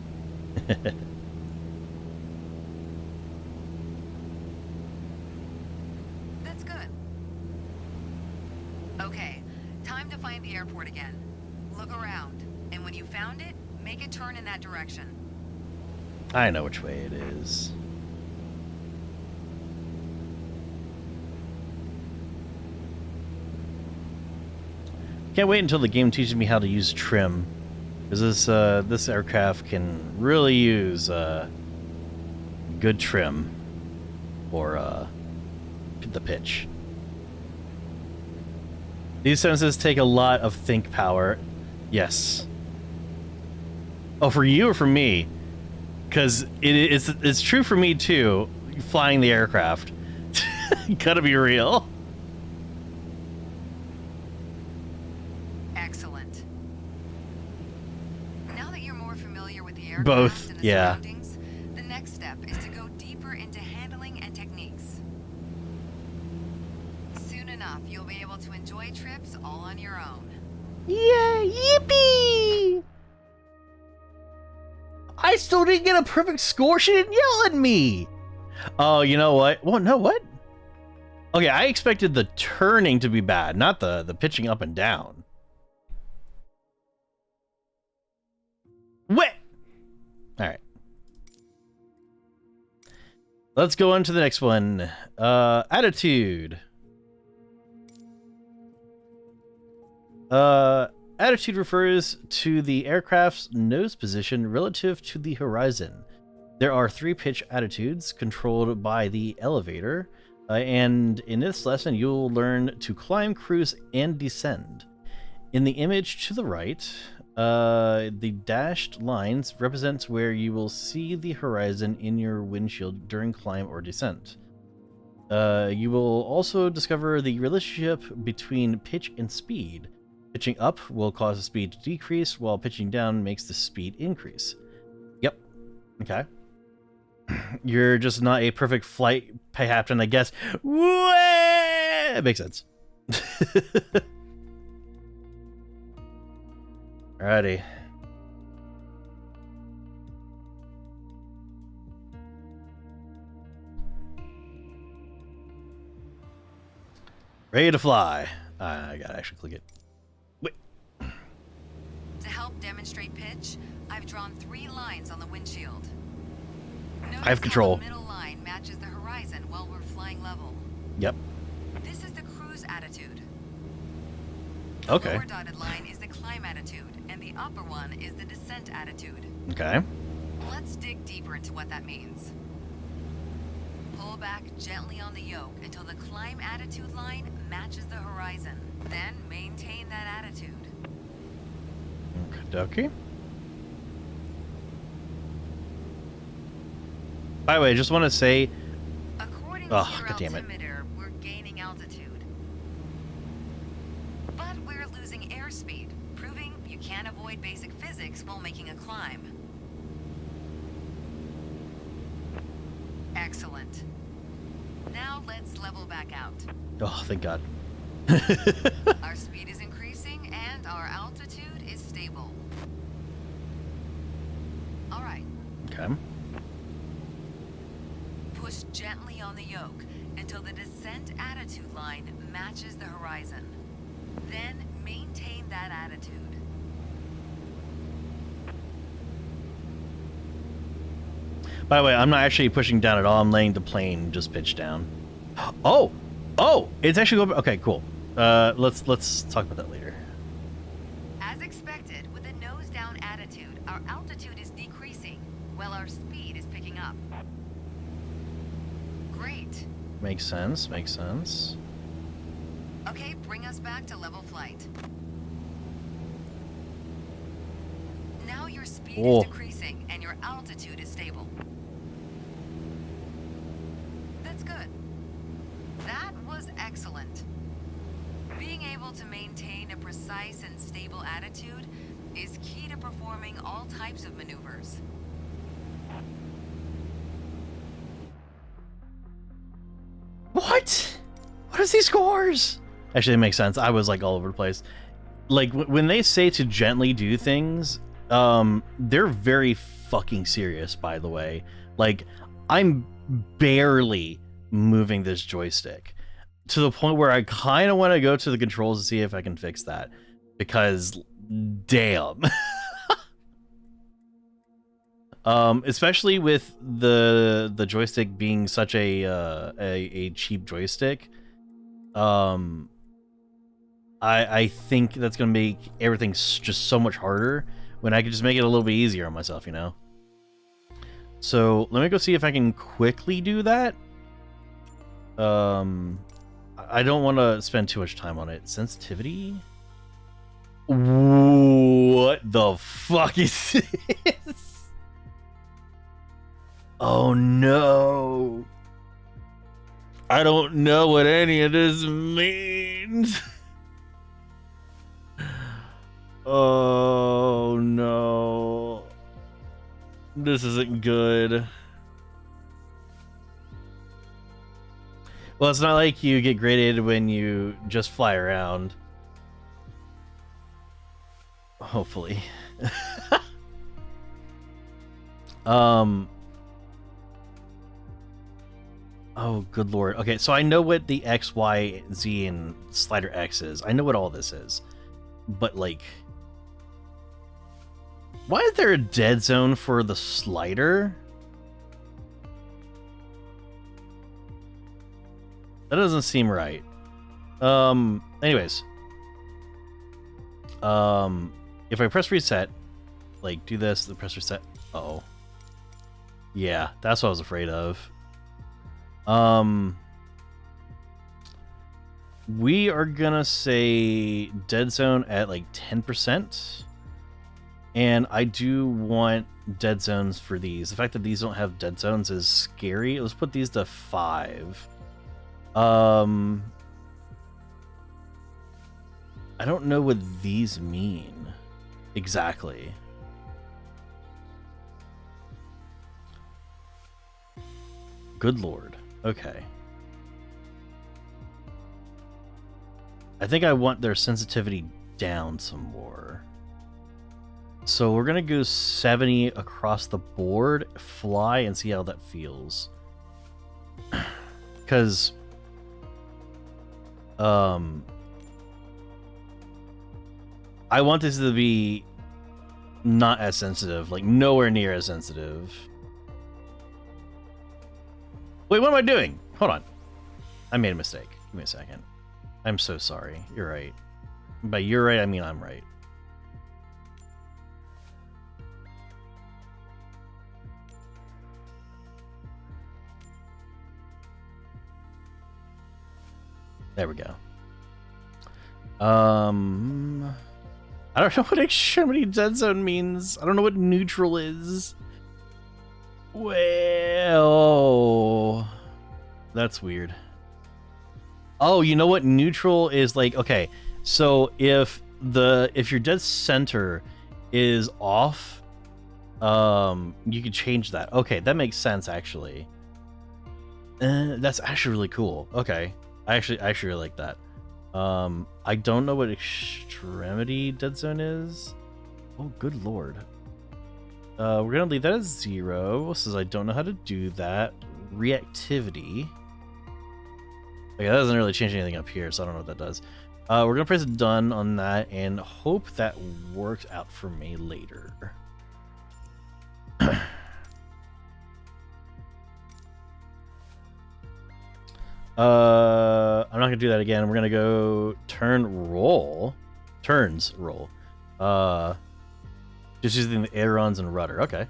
That's good. Okay, time to find the airport again. Look around, and when you found it, make a turn in that direction. I know which way it is. Can't wait until the game teaches me how to use trim, because this aircraft can really use good trim for the pitch. These sentences take a lot of think power. Yes. Oh, for you or for me? Because it's true for me too. Flying the aircraft, gotta be real. Excellent. Now that you're more familiar with the aircraft Both, and the yeah. surroundings, the next step is to go deeper into handling and techniques. Soon enough, you'll be able to enjoy trips all on your own. Yeah, yippee! I still didn't get a perfect score. She didn't yell at me. Oh, you know what? Well, no, what? Okay, I expected the turning to be bad, not the pitching up and down. What? All right. Let's go on to the next one. Attitude. Attitude refers to the aircraft's nose position relative to the horizon. There are 3 pitch attitudes controlled by the elevator, and in this lesson you'll learn to climb, cruise, and descend. In the image to the right, the dashed lines represent where you will see the horizon in your windshield during climb or descent. You will also discover the relationship between pitch and speed. Pitching up will cause the speed to decrease, while pitching down makes the speed increase. Yep. Okay. You're just not a perfect flight captain, I guess. It makes sense. Alrighty. Ready to fly. I gotta actually click it. Wait. To help demonstrate pitch, I've drawn 3 lines on the windshield. Notice I have control. How the middle line matches the horizon while we're flying level. Yep. This is the cruise attitude. Okay. The lower dotted line is the climb attitude, and the upper one is the descent attitude. Okay. Let's dig deeper into what that means. Pull back gently on the yoke until the climb attitude line matches the horizon. Then maintain that attitude. Okay. By the way, I just want to say... According to your altimeter, we're gaining altitude. But we're losing airspeed, proving you can't avoid basic physics while making a climb. Excellent. Now let's level back out. Oh, thank God. Our speed is increasing and our altitude is stable. All right. Okay. Push gently on the yoke until the descent attitude line matches the horizon. Then maintain that attitude. By the way, I'm not actually pushing down at all. I'm letting the plane just pitch down. Oh! Oh! It's actually going... Okay, cool. Let's talk about that later. As expected, with a nose-down attitude, our altitude is decreasing, while our speed is picking up. Great. Makes sense, makes sense. Okay, bring us back to level flight. Now your speed is decreasing and your altitude is stable. That's good. That was excellent. Being able to maintain a precise and stable attitude is key to performing all types of maneuvers. What? What is these scores? Actually, it makes sense. I was like all over the place. Like when they say to gently do things, they're very fucking serious, by the way. Like, I'm barely moving this joystick to the point where I kind of want to go to the controls to see if I can fix that, because damn. Especially with the joystick being such a cheap joystick, I think that's gonna make everything just so much harder when I could just make it a little bit easier on myself, you know? So let me go see if I can quickly do that. I don't want to spend too much time on it. Sensitivity? What the fuck is this? Oh no. I don't know what any of this means. Oh no. This isn't good. Well, it's not like you get graded when you just fly around. Hopefully. Oh, good lord. Okay, so I know what the X, Y, Z, and slider X is. I know what all this is. But, like... why is there a dead zone for the slider? That doesn't seem right. Anyways. If I press reset, like, do this, then press reset. Uh-oh. Yeah, that's what I was afraid of. We are gonna say dead zone at like 10%. And I do want dead zones for these. The fact that these don't have dead zones is scary. Let's put these to 5. I don't know what these mean exactly. Good lord. Okay. I think I want their sensitivity down some more. So we're gonna go 70 across the board, fly, and see how that feels. Because I want this to be not as sensitive, like nowhere near as sensitive. Wait, what am I doing? Hold on. I made a mistake. Give me a second. I'm so sorry. You're right. By you're right, I mean I'm right. There we go. I don't know what extremity dead zone means. I don't know what neutral is. Well, that's weird. Oh, you know what neutral is like? Okay, so if your dead center is off, you can change that. Okay, that makes sense actually. That's actually really cool. Okay, I actually really like that. I don't know what extremity dead zone is. Oh, good lord. We're gonna leave that as 0 since I don't know how to do that. Reactivity. Okay, that doesn't really change anything up here, so I don't know what that does. We're gonna press done on that and hope that works out for me later. I'm not gonna do that again. We're gonna go turns roll. Just using the ailerons and rudder. Okay.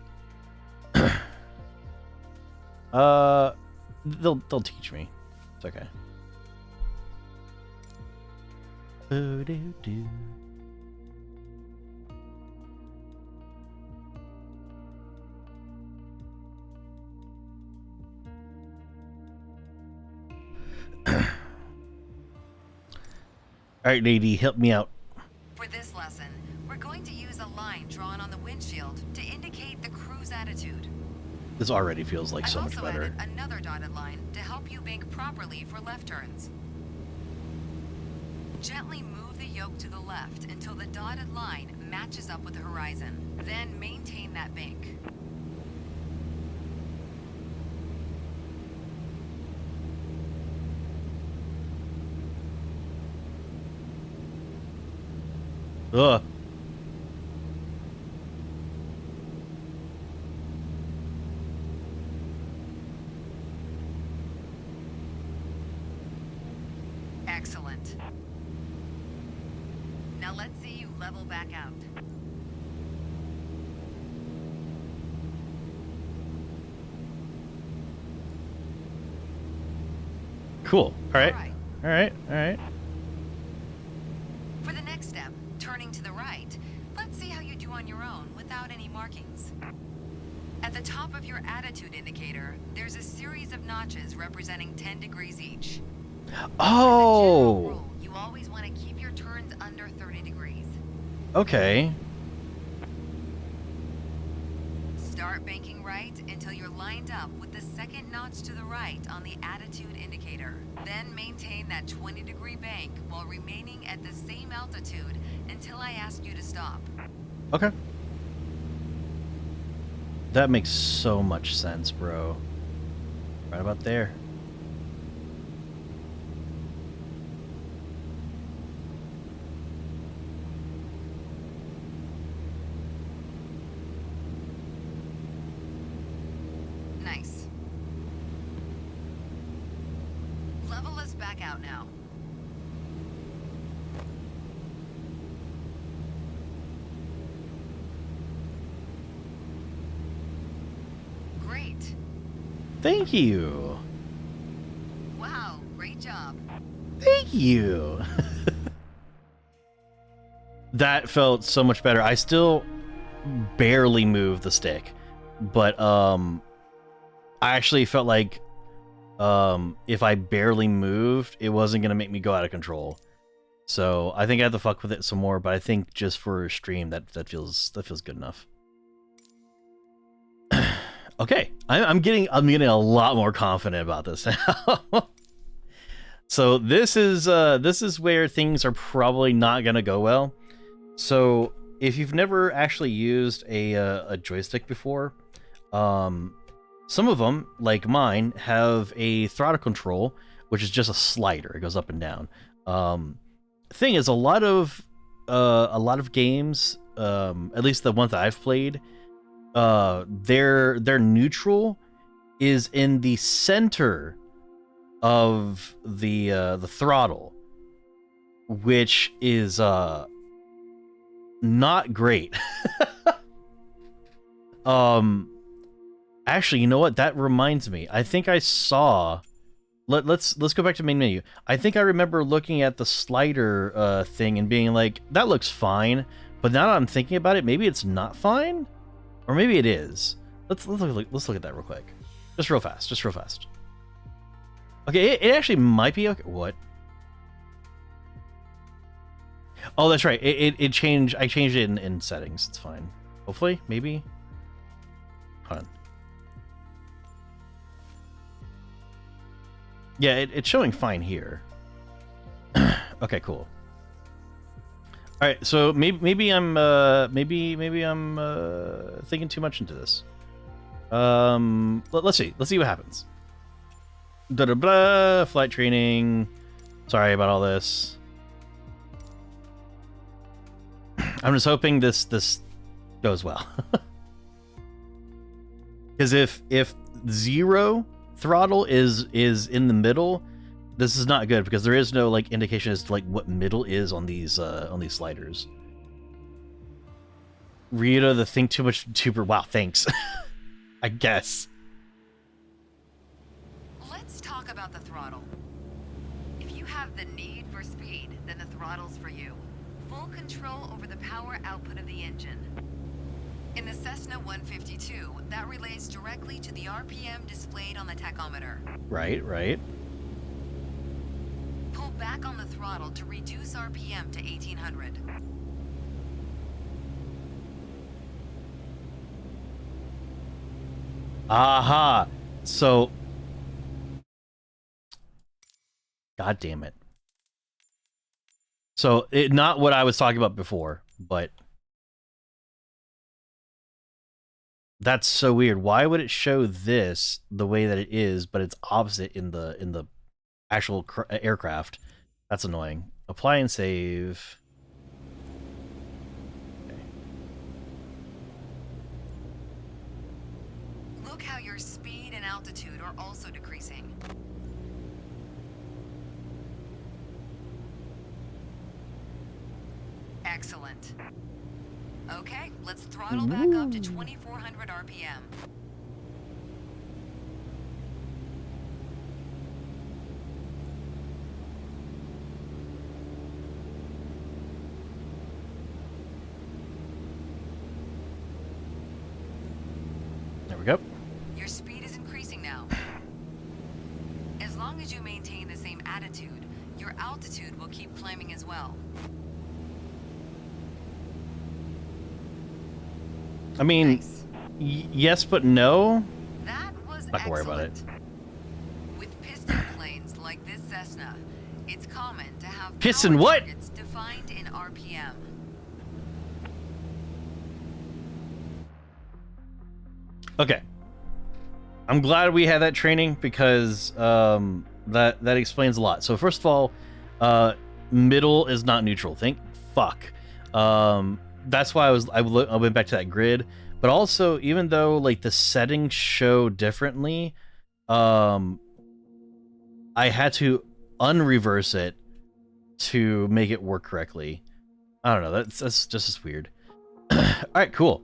They'll teach me. It's okay. Ba-do-do. Alright, lady, help me out. For this lesson, we're going to use a line drawn on the windshield to indicate the crew's attitude. This already feels like I've so much also better. added another dotted line to help you bank properly for left turns. Gently move the yoke to the left until the dotted line matches up with the horizon. Then maintain that bank. Ugh. Excellent. Now let's see you level back out. Cool. Alright. Alright, alright. For the next step, turning to the right, let's see how you do on your own without any markings. At the top of your attitude indicator, there's a series of notches representing 10 degrees each. Oh! Rule, you always want to keep your turns under 30 degrees. Okay. Start banking right until you're lined up with the second notch to the right on the attitude indicator. Then maintain that 20-degree bank while remaining at the same altitude until I ask you to stop. Okay. That makes so much sense, bro. Right about there. Nice. Level us back out now. Great. Thank you. Wow, great job. Thank you. That felt so much better. I still barely moved the stick, but I actually felt like if I barely moved, it wasn't gonna make me go out of control. So I think I have to fuck with it some more, but I think just for a stream that feels good enough. Okay, I'm getting a lot more confident about this now. So this is where things are probably not gonna go well. So if you've never actually used a joystick before, some of them, like mine, have a throttle control, which is just a slider. It goes up and down. Thing is, a lot of games, at least the ones that I've played, their neutral is in the center of the throttle, which is not great. Actually, you know what? That reminds me. I think I saw. Let's go back to main menu. I think I remember looking at the slider thing and being like, "That looks fine," but now that I'm thinking about it, maybe it's not fine, or maybe it is. Let's look at that real quick, just real fast. Okay, it actually might be okay. What? Oh, that's right. It changed. I changed it in settings. It's fine. Hopefully, maybe. Hold on. Yeah, it's showing fine here. Okay, cool. All right, so maybe I'm thinking too much into this. Let's see what happens. Blah, flight training. Sorry about all this. I'm just hoping this goes well. Because if 0 throttle is in the middle, this is not good, because there is no like indication as to like what middle is on these sliders. Rita, the think too much tuber. Wow, thanks. I guess. Let's talk about the throttle. If you have the need for speed, then the throttle's for you. Full control over the power output of the engine. In the Cessna 152, that relates directly to the RPM displayed on the tachometer. Right, right. Pull back on the throttle to reduce RPM to 1800. Aha! So... God damn it. So, not what I was talking about before, but... That's so weird. Why would it show this the way that it is, but it's opposite in the actual aircraft? That's annoying. Apply and save. Okay. Look how your speed and altitude are also decreasing. Excellent. Okay, let's throttle back up to 2400 RPM. There we go. Your speed is increasing now. As long as you maintain the same attitude, your altitude will keep climbing as well. I mean, Nice. Yes, but no. That was Not gonna worry about it. excellent. With piston planes like this Cessna, it's common to have Piston power what? targets defined in RPM. Okay. I'm glad we had that training because that explains a lot. So first of all, middle is not neutral. Thank fuck. That's why I went back to that grid. But also, even though like the settings show differently, I had to unreverse it to make it work correctly. I don't know. That's just as weird. All right, cool.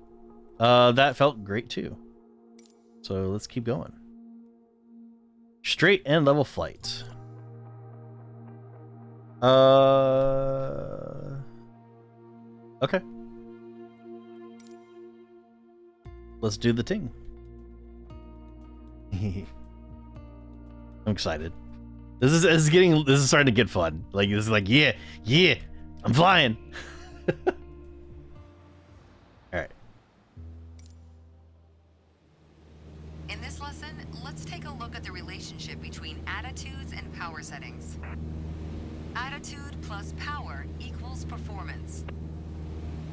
That felt great too. So let's keep going. Straight and level flight. Okay. Let's do the thing. I'm excited. This is starting to get fun. Like this is like yeah, I'm flying. All right. In this lesson, let's take a look at the relationship between attitudes and power settings. Attitude plus power equals performance.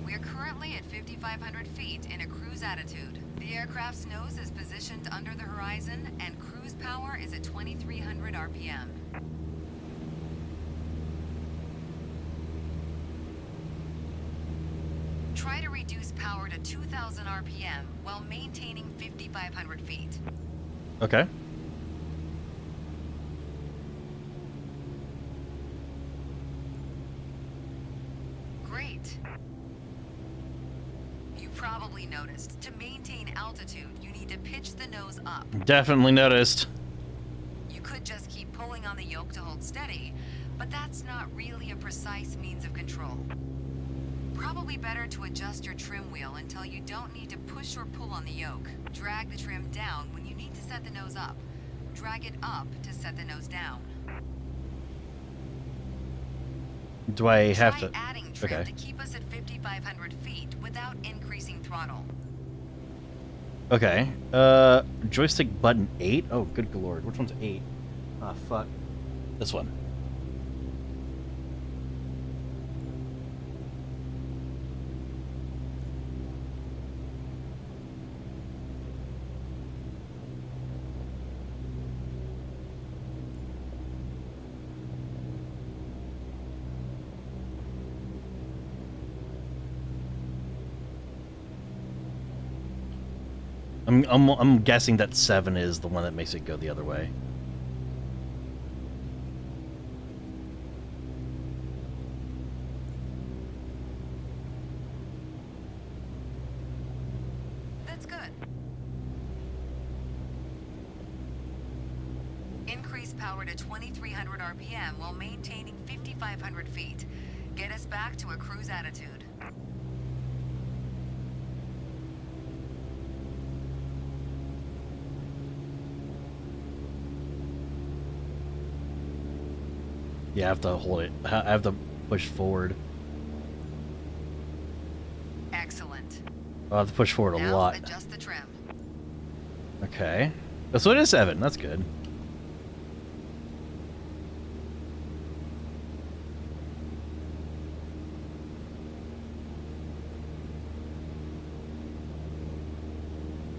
We are currently at 5,500 feet in a cruise attitude. The aircraft's nose is positioned under the horizon, and cruise power is at 2,300 RPM. Try to reduce power to 2,000 RPM while maintaining 5,500 feet. Okay. Great. You probably noticed, to maintain altitude, you need to pitch the nose up. Definitely noticed. You could just keep pulling on the yoke to hold steady, but that's not really a precise means of control. Probably better to adjust your trim wheel until you don't need to push or pull on the yoke. Drag the trim down when you need to set the nose up. Drag it up to set the nose down. Do I have Try to? adding trim Okay. to keep us at 5,500 feet without increasing throttle. Okay. Joystick button 8? Oh, good lord. Which one's 8? Ah, fuck. This one. I'm guessing that 7 is the one that makes it go the other way. That's good. Increase power to 2,300 RPM while maintaining 5,500 feet. Get us back to a cruise attitude. Yeah, I have to hold it. I have to push forward. Excellent. I'll have to push forward a lot. Adjust the trim. Okay. So it is 7. That's good.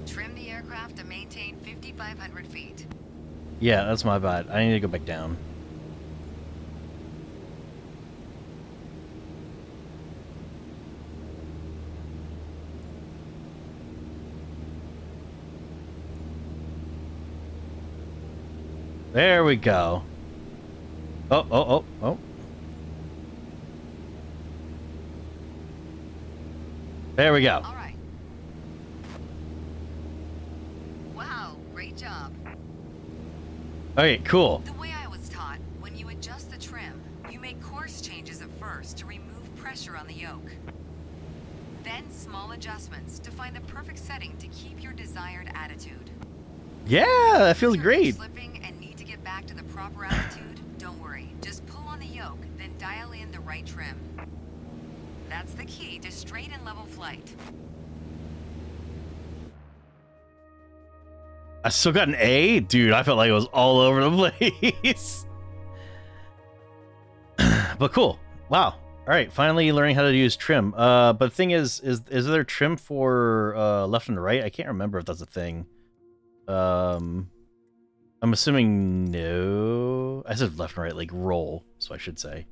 Trim the aircraft to maintain 5,500 feet. Yeah, that's my bad. I need to go back down. There we go. Oh. There we go. All right. Wow, great job. Okay, cool. The way I was taught, when you adjust the trim, you make course changes at first to remove pressure on the yoke. Then small adjustments to find the perfect setting to keep your desired attitude. Yeah, that feels If you're great. slipping and need to get back to the proper attitude, don't worry. Just pull on the yoke, then dial in the right trim. That's the key to straight and level flight. I still got an A? Dude, I felt like it was all over the place. But cool. Wow. All right, finally learning how to use trim. But the thing is there trim for left and right? I can't remember if that's a thing. I'm assuming no. I said left and right, like roll, so I should say.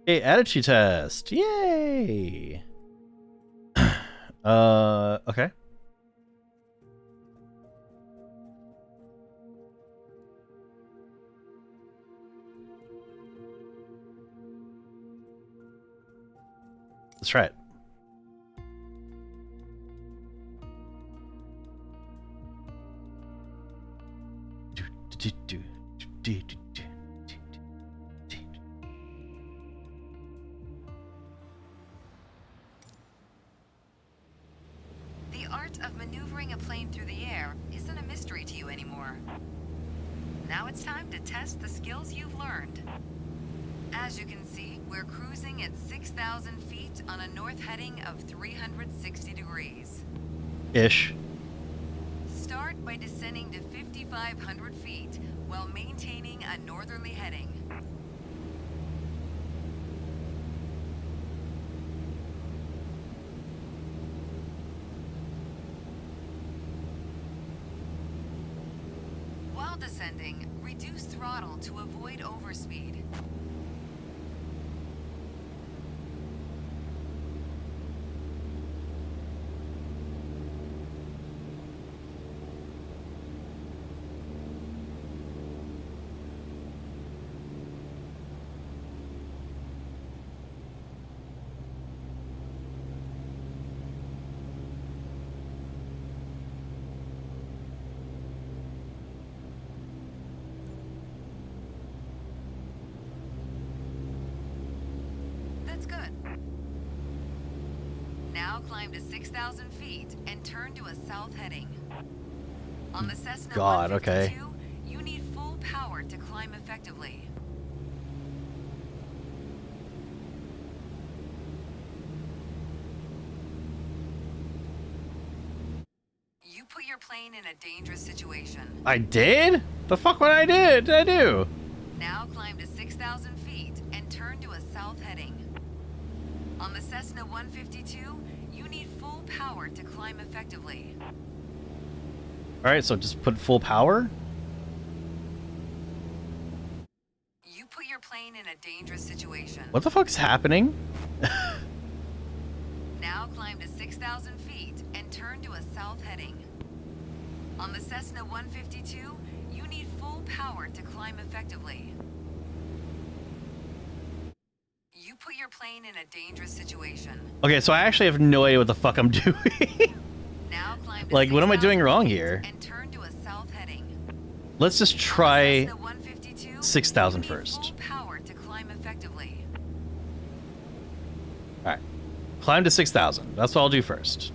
Hey, attitude test. Yay. Okay. Let's try it. The art of maneuvering a plane through the air isn't a mystery to you anymore. Now it's time to test the skills you've learned. As you can see, we're cruising at 6,000 feet on a north heading of 360 degrees. Ish. Start by descending to 5,500 feet while maintaining a northerly heading. While descending, reduce throttle to avoid overspeed. That's good. Now climb to 6,000 feet and turn to a south heading. On the Cessna God, 152, okay. you need full power to climb effectively. You put your plane in a dangerous situation. I did? The fuck what I did? Did I do? Now climb to 6,000 feet and turn to a south heading. On the Cessna 152, you need full power to climb effectively. Alright, so just put full power? You put your plane in a dangerous situation. What the fuck's happening? Now climb to 6,000 feet and turn to a south heading. On the Cessna 152, you need full power to climb effectively. You put your plane in a dangerous situation. Okay, so I actually have no idea what the fuck I'm doing. Now climb to Like, what am I doing 6,000 wrong feet here? and turn to a south heading. Let's just try Cessna 152, 6,000 you need first. full power to climb effectively. All right. Climb to 6,000. That's what I'll do first.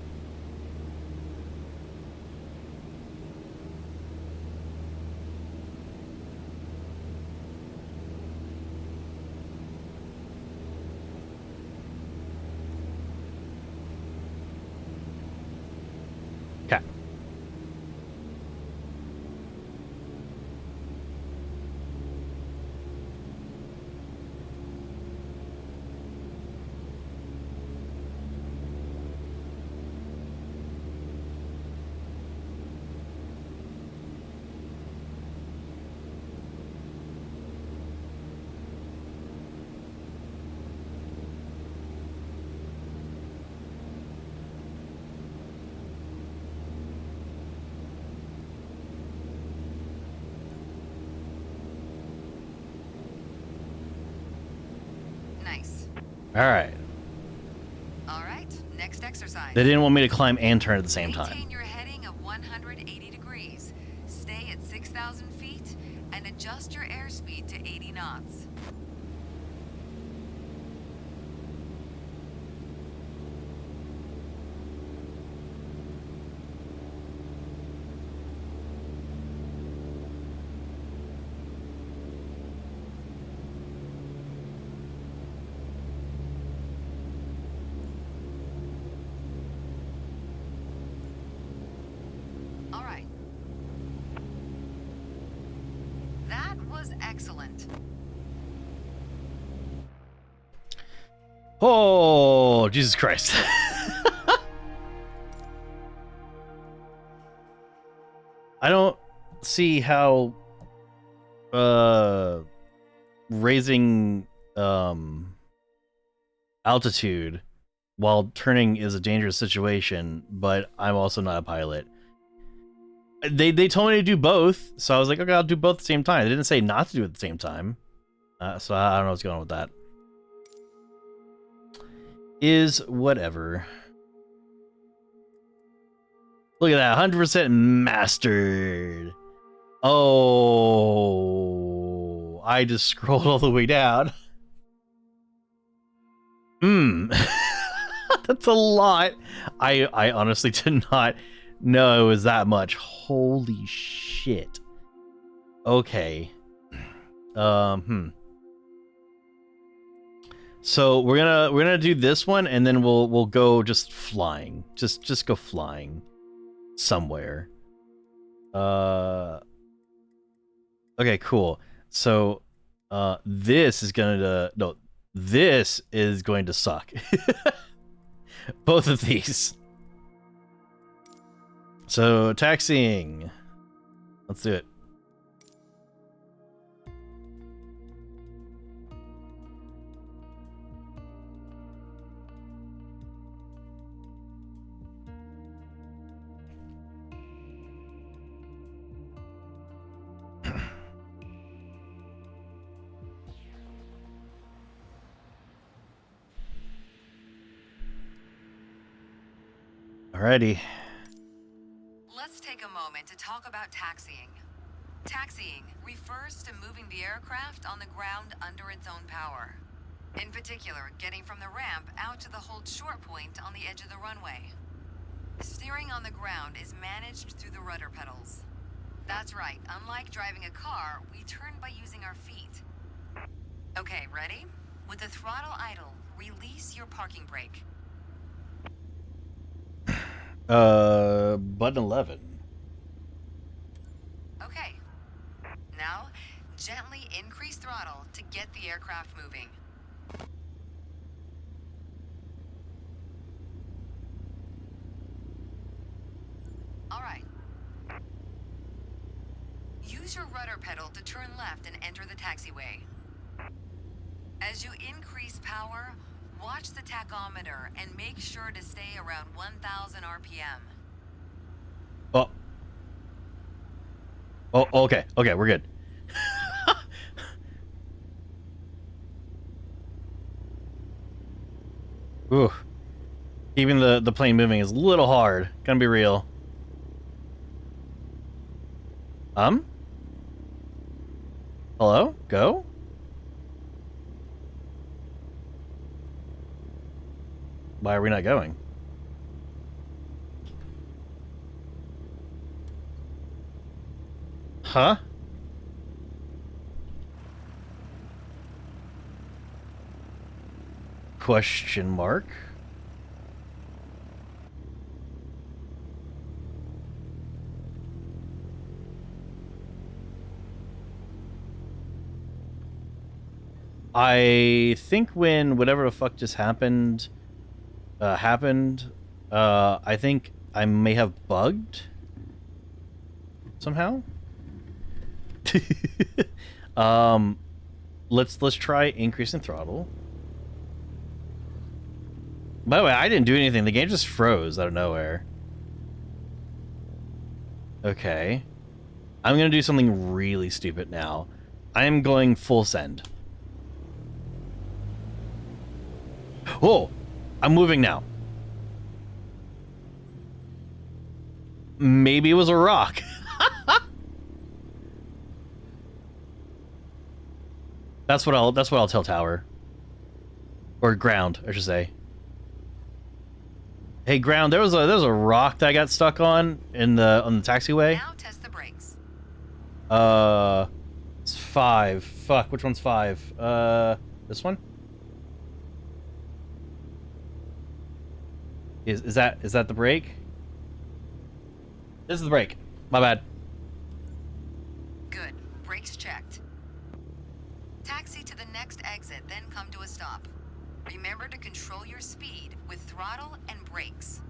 Okay. Nice. All right. All right, next exercise. They didn't want me to climb and turn at the same Maintain time. your heading of 180 degrees. Stay at 6,000 feet and adjust your airspeed to 80 knots. All right. That was excellent. Oh, Jesus Christ. I don't see how raising altitude while turning is a dangerous situation, but I'm also not a pilot. They told me to do both, so I was like, okay, I'll do both at the same time. They didn't say not to do it at the same time. So I don't know what's going on with that. Is whatever. Look at that, 100% mastered. Oh, I just scrolled all the way down. That's a lot. I honestly did not know it was that much. Holy shit. Okay. So we're gonna do this one, and then we'll go just flying. Just go flying somewhere. Okay, cool. So this is gonna no, this is going to suck. Both of these. So taxiing. Let's do it. Alrighty. Let's take a moment to talk about taxiing. Taxiing refers to moving the aircraft on the ground under its own power. In particular, getting from the ramp out to the hold short point on the edge of the runway. Steering on the ground is managed through the rudder pedals. That's right, unlike driving a car, we turn by using our feet. Okay, ready? With the throttle idle, release your parking brake. Button 11. Okay. Now, gently increase throttle to get the aircraft moving. All right. Use your rudder pedal to turn left and enter the taxiway. As you increase power, watch the tachometer and make sure to stay around 1,000 RPM. Oh. Oh, okay. Okay, we're good. Ooh. Keeping the plane moving is a little hard. Gonna be real. Hello? Go? Why are we not going? Huh? Question mark? I think when whatever the fuck just happened, I think I may have bugged somehow. um, let's try increasing throttle. By the way, I didn't do anything. The game just froze out of nowhere. Okay. I'm gonna do something really stupid now. I am going full send. Oh! I'm moving now. Maybe it was a rock. That's what I'll tell tower. Or ground, I should say. Hey ground, there was a rock that I got stuck on the taxiway. Now test the brakes. It's 5. Fuck, which one's 5? This one? Is that the brake? This is the brake. My bad. Good. Brakes checked. Taxi to the next exit, then come to a stop. Remember to control your speed with throttle and brakes.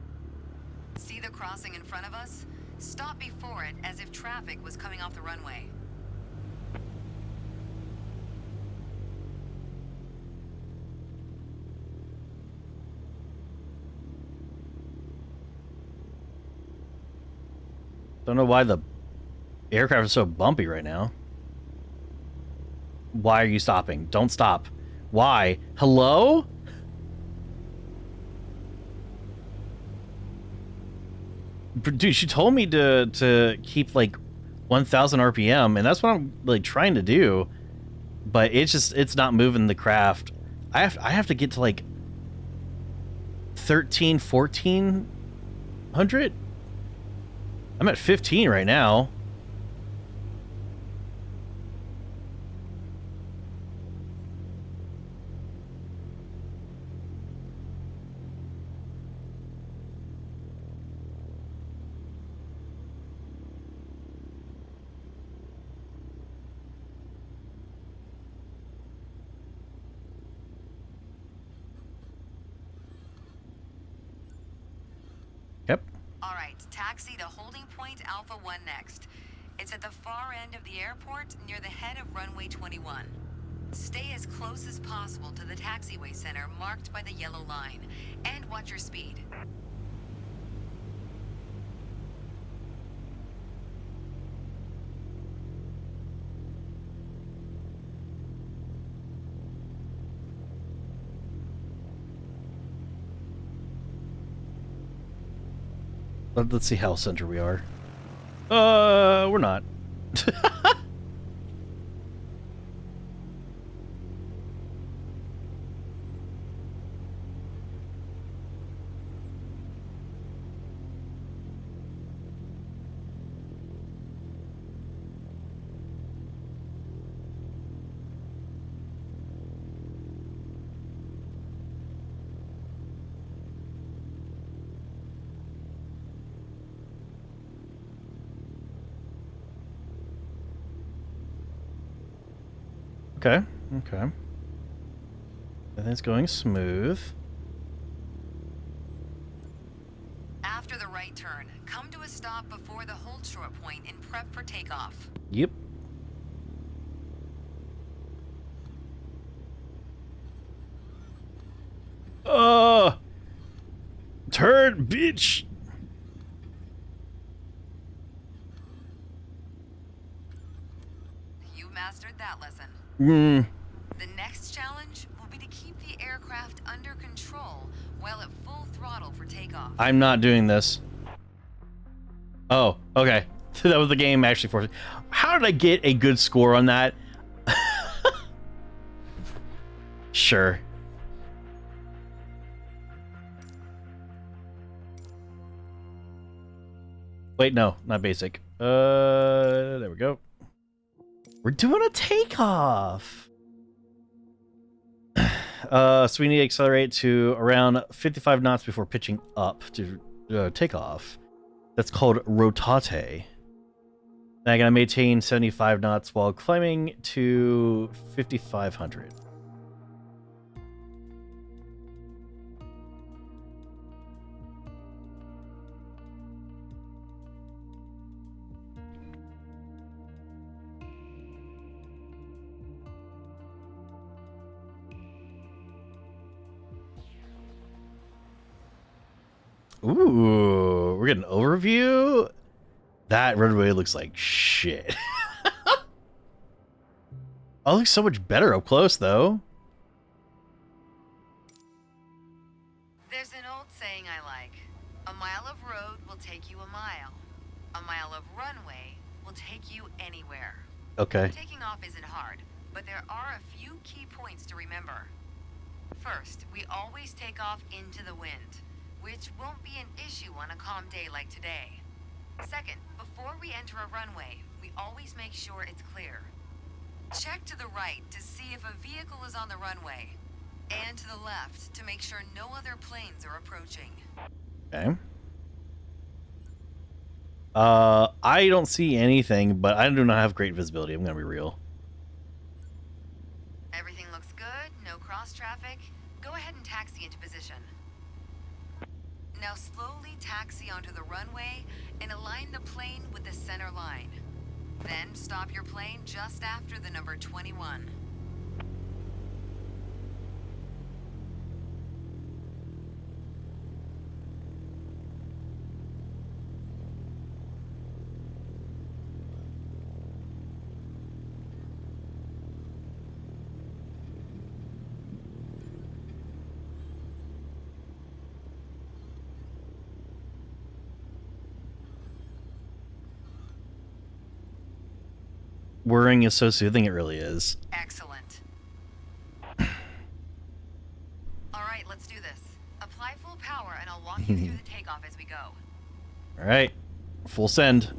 See the crossing in front of us? Stop before it as if traffic was coming off the runway. Don't know why the aircraft is so bumpy right now. Why are you stopping? Don't stop. Why? Hello? Dude, she told me to keep like 1,000 RPM, and that's what I'm like trying to do. But it's not moving the craft. I have to get to like 1,400. I'm at 15 right now. Yep. All right, taxi to holding point Alpha 1 next. It's at the far end of the airport near the head of runway 21. Stay as close as possible to the taxiway center marked by the yellow line, and watch your speed. Let's see how center we are. We're not. Okay, okay. Everything's going smooth. After the right turn, come to a stop before the hold short point and prep for takeoff. Yep. Turn, bitch! You mastered that lesson. The next challenge will be to keep the aircraft under control while at full throttle for takeoff. I'm not doing this. Oh, okay. That was the game actually for. How did I get a good score on that? Sure. Wait, no, not basic. There we go. We're doing a takeoff. So we need to accelerate to around 55 knots before pitching up to takeoff. That's called rotate. And I gotta maintain 75 knots while climbing to 5,500. Ooh, we're getting an overview. That runway looks like shit. Oh, it looks so much better up close, though. There's an old saying I like. A mile of road will take you a mile. A mile of runway will take you anywhere. Okay. Taking off isn't hard, but there are a few key points to remember. First, we always take off into the wind, which won't be an issue on a calm day like today. Second, before we enter a runway, we always make sure it's clear. Check to the right to see if a vehicle is on the runway, and to the left to make sure no other planes are approaching. Okay. I don't see anything, but I do not have great visibility. I'm gonna be real. Everything looks good, no cross traffic. Go ahead and taxi into position. Now slowly taxi onto the runway and align the plane with the center line. Then stop your plane just after the number 21. Whirring is so soothing, it really is. Excellent. All right, let's do this. Apply full power and I'll walk you through the takeoff as we go. All right, full send.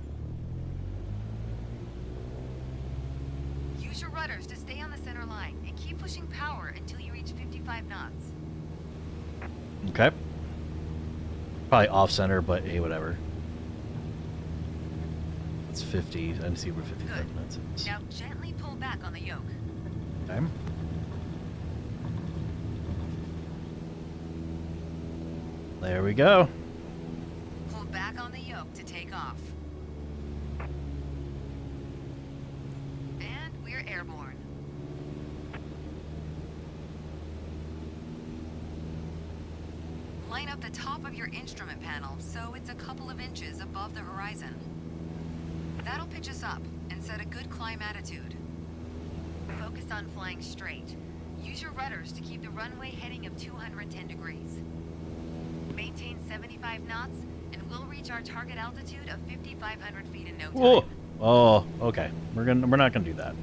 Use your rudders to stay on the center line and keep pushing power until you reach 55 knots. Okay. Probably off center, but hey, whatever. It's 50. I didn't see where 55 knots is. Now gently pull back on the yoke. Okay. There we go. Pull back on the yoke to take off. And we're airborne. Line up the top of your instrument panel so it's a couple of inches above the horizon. That'll pitch us up and set a good climb attitude. Focus on flying straight. Use your rudders to keep the runway heading of 210 degrees. Maintain 75 knots and we'll reach our target altitude of 5,500 feet in no time. Whoa. Oh, okay. We're not gonna do that.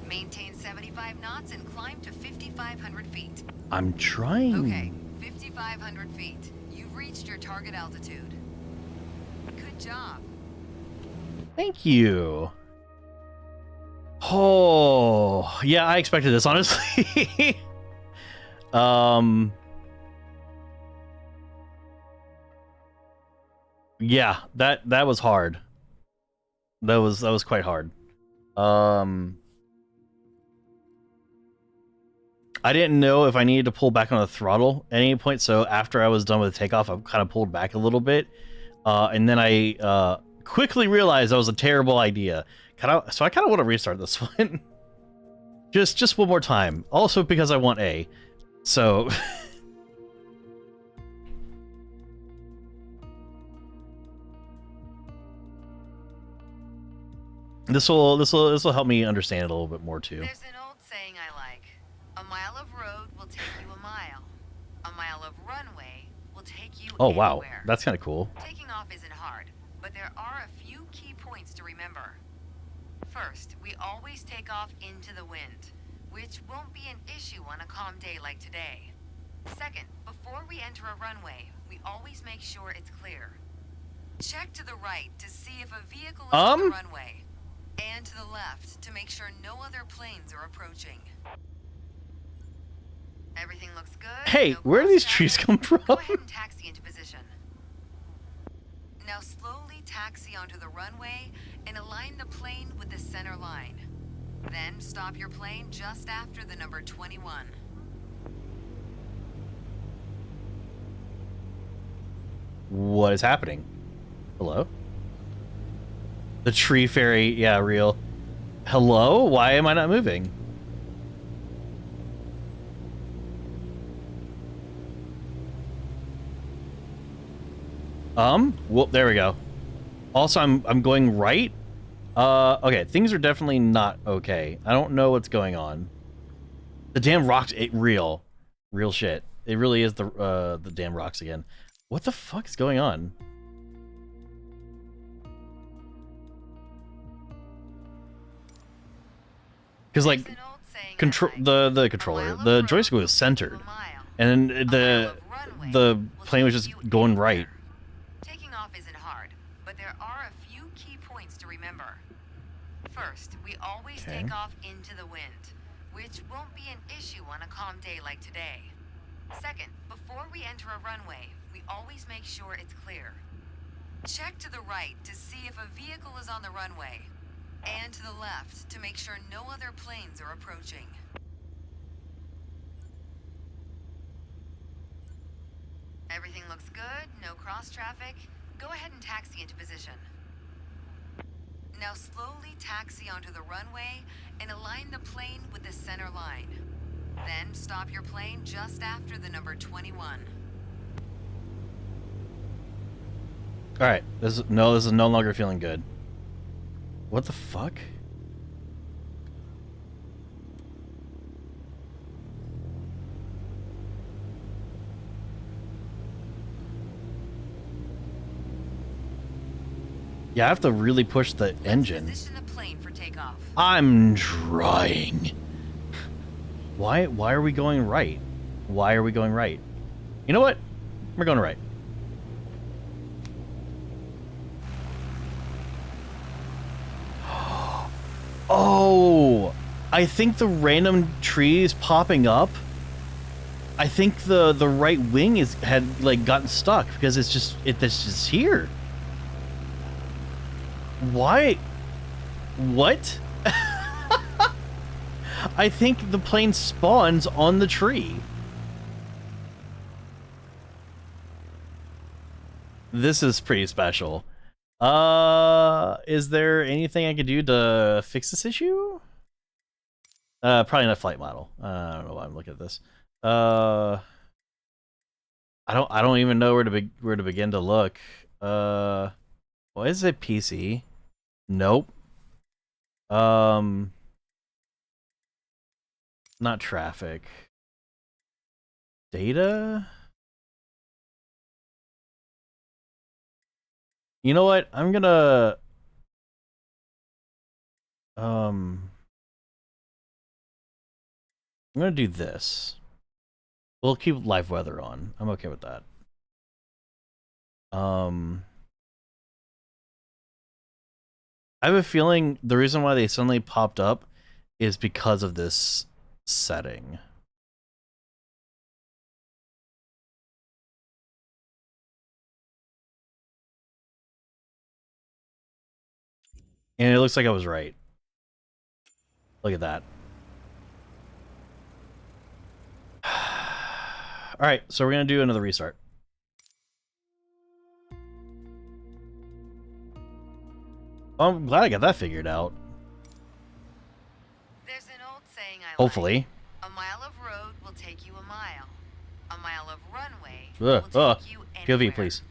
Maintain 75 knots and climb to 5,500 feet. I'm trying. Okay, 5,500 feet. You've reached your target altitude. Good job. Thank you. Oh, yeah, I expected this, honestly. Yeah, that was hard. That was quite hard. I didn't know if I needed to pull back on the throttle at any point, so after I was done with the takeoff, I kind of pulled back a little bit. And then I quickly realized that was a terrible idea, So I kind of want to restart this one. just one more time. Also because I want A. So this will help me understand it a little bit more too. There's an old saying I like. A mile of road will take you a mile. A mile of runway will take you Oh anywhere. wow, that's kind of cool. Taking off isn't hard, but there are a few key points to remember. First, we always take off into the wind, which won't be an issue on a calm day like today. Second, before we enter a runway, we always make sure it's clear. Check to the right to see if a vehicle is on the runway, and to the left to make sure no other planes are approaching. Everything looks good. Hey, where do these trees come from? Go ahead and taxi into position. Now slowly taxi onto the runway and align the plane with the center line. Then stop your plane just after the number 21. What is happening? Hello? The tree fairy, yeah, real. Hello? Why am I not moving? Well, there we go. Also, I'm going right. Okay, things are definitely not okay. I don't know what's going on. The damn rocks, real shit. It really is the damn rocks again. What the fuck is going on? Because like, the controller, the joystick was centered, and the plane was just going right. Taking off isn't hard, but there are a few key points to remember. First, we always take off into the wind, which won't be an issue on a calm day like today. Second, before we enter a runway, we always make sure it's clear. Check to the right to see if a vehicle is on the runway, and to the left to make sure no other planes are approaching. Everything looks good, no cross traffic. Go ahead and taxi into position. Now slowly taxi onto the runway and align the plane with the center line. Then stop your plane just after the number 21. Alright, this is no longer feeling good. What the fuck? Yeah, I have to really push the engine. Position the plane for takeoff. I'm trying. Why are we going right? Why are we going right? You know what? We're going right. Oh, I think the random trees popping up. I think the right wing had like gotten stuck because it's just here. Why? What? I think the plane spawns on the tree. This is pretty special. Is there anything I could do to fix this issue? Probably not flight model. I don't know why I'm looking at this. I don't even know where to begin to look. What is it? PC? Nope. Not traffic. Data? You know what? I'm gonna do this. We'll keep live weather on. I'm okay with that. I have a feeling the reason why they suddenly popped up is because of this setting. And it looks like I was right. Look at that. Alright, so we're going to do another restart. I'm glad I got that figured out. old saying I Hopefully. like. A mile of road will take you a mile. A mile of runway Ugh, will take you anywhere. POV, please.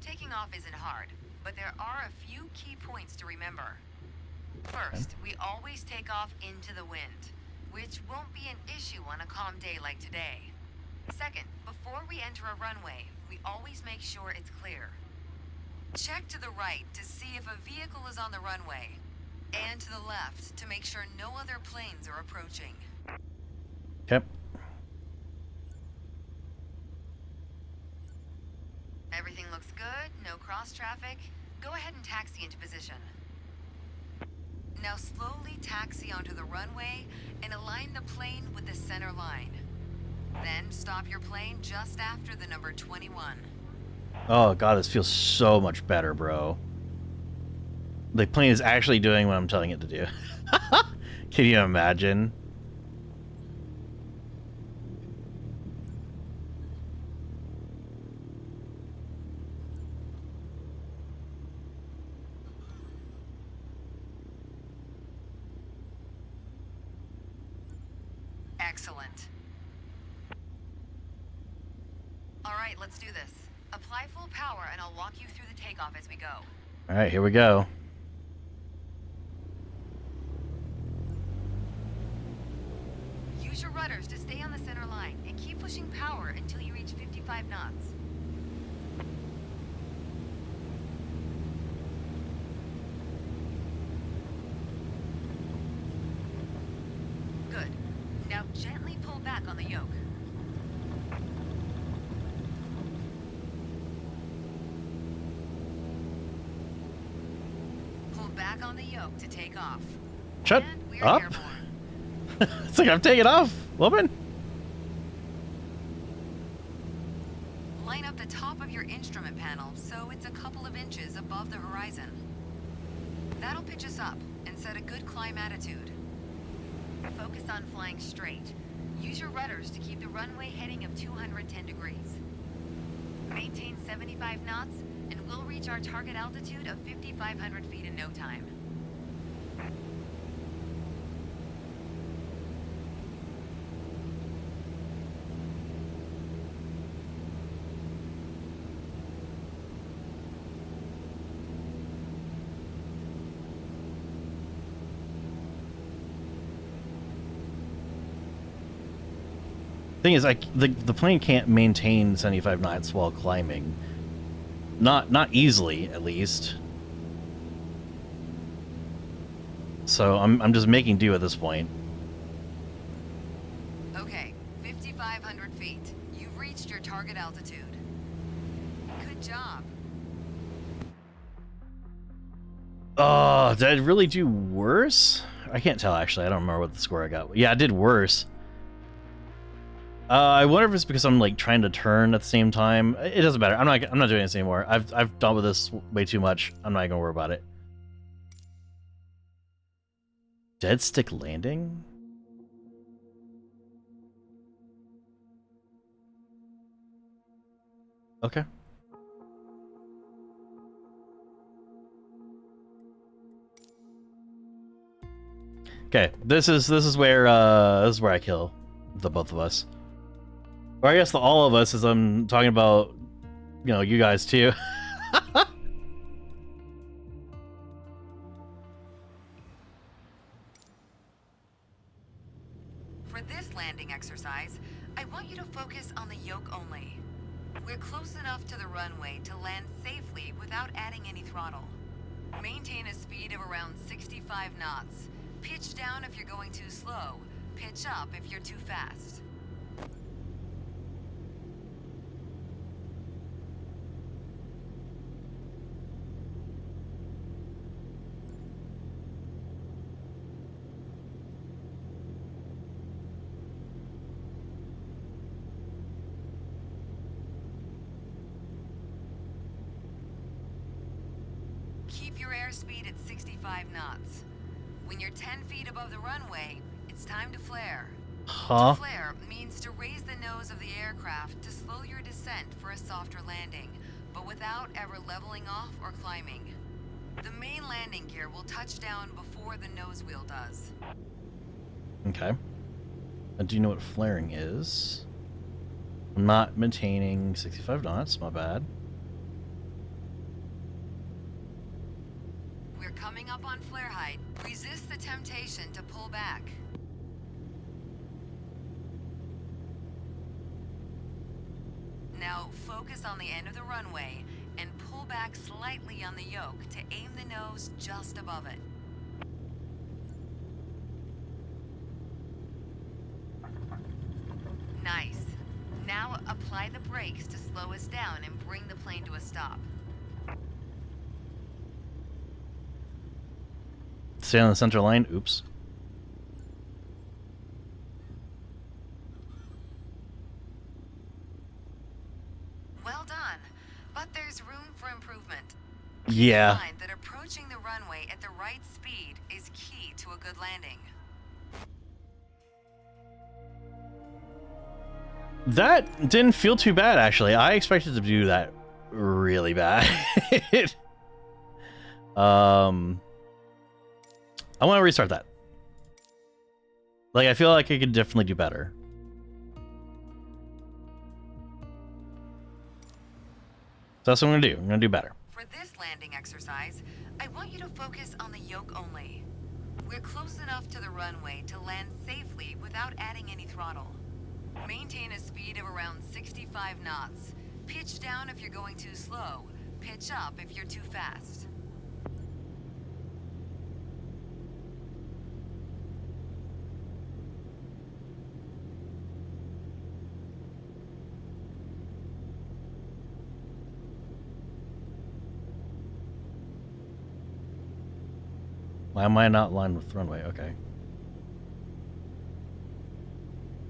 Taking off isn't hard, but there are a few key points to remember. First, we always take off into the wind, which won't be an issue on a calm day like today. Second, before we enter a runway, we always make sure it's clear. Check to the right to see if a vehicle is on the runway, and to the left to make sure no other planes are approaching. Okay. Everything looks good, no cross traffic. Go ahead and taxi into position. Now slowly taxi onto the runway and align the plane with the center line. Then stop your plane just after the number 21. Oh god, this feels so much better, bro. The plane is actually doing what I'm telling it to do. Can you imagine? Excellent. All right, let's do this. Apply full power and I'll walk you through the takeoff as we go. All right, here we go. Use your rudders to stay on the center line and keep pushing power until you reach 55 knots. Good. Now gently pull back on the yoke. Pull back on the yoke to take off. Shut And we're up. airborne. It's like I'm taking off, woman. Line up the top of your instrument panel so it's a couple of inches above the horizon. That'll pitch us up and set a good climb attitude. Focus on flying straight. Use your rudders to keep the runway heading of 210 degrees. Maintain 75 knots and we'll reach our target altitude of 5,500 feet in no time. Thing is, like the plane can't maintain 75 knots while climbing. Not easily, at least. So I'm just making do at this point. Okay, 5,500 feet. You've reached your target altitude. Good job. Oh, did I really do worse? I can't tell, actually. I don't remember what the score I got. Yeah, I did worse. I wonder if it's because I'm like trying to turn at the same time. It doesn't matter. I'm not doing this anymore. I've dealt with this way too much. I'm not gonna worry about it. Dead stick landing? Okay. Okay, this is where I kill the both of us. Or I guess the all of us, as I'm talking about, you know, you guys too. For this landing exercise, I want you to focus on the yoke only. We're close enough to the runway to land safely without adding any throttle. Maintain a speed of around 65 knots. Pitch down if you're going too slow. Pitch up if you're too fast. Keep your airspeed at 65 knots. When you're 10 feet above the runway, it's time to flare. Huh? To flare means to raise the nose of the aircraft to slow your descent for a softer landing, but without ever leveling off or climbing. The main landing gear will touch down before the nose wheel does. Okay. Do you know what flaring is? I'm not maintaining 65 knots, my bad. We're coming up on flare height. Resist the temptation to pull back. Now focus on the end of the runway and pull back slightly on the yoke to aim the nose just above it. Nice. Now apply the brakes to slow us down and bring the plane to a stop. Stay on the center line. Oops. Well done, but there's room for improvement. Yeah. Keep in mind that approaching the runway at the right speed is key to a good landing. That didn't feel too bad, actually. I expected to do that really bad. I want to restart that. Like, I feel like I could definitely do better. So that's what I'm going to do. I'm going to do better. For this landing exercise, I want you to focus on the yoke only. We're close enough to the runway to land safely without adding any throttle. Maintain a speed of around 65 knots. Pitch down if you're going too slow. Pitch up if you're too fast. Why am I not lined with runway? Okay.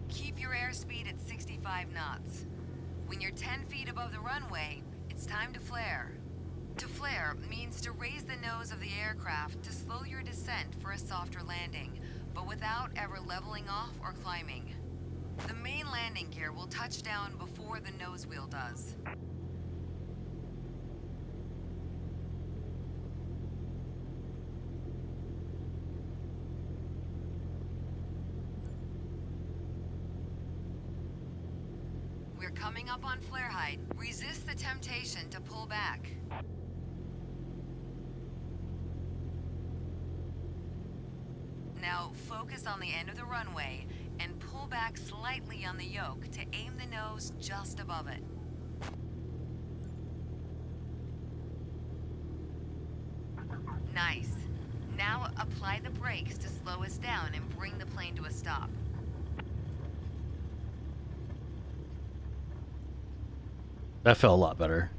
Keep your airspeed at 65 knots. When you're 10 feet above the runway, it's time to flare. To flare means to raise the nose of the aircraft to slow your descent for a softer landing, but without ever leveling off or climbing. The main landing gear will touch down before the nose wheel does. We're coming up on flare height. Resist the temptation to pull back. Now focus on the end of the runway and pull back slightly on the yoke to aim the nose just above it. Nice. Now apply the brakes to slow us down and bring the plane to a stop. That felt a lot better.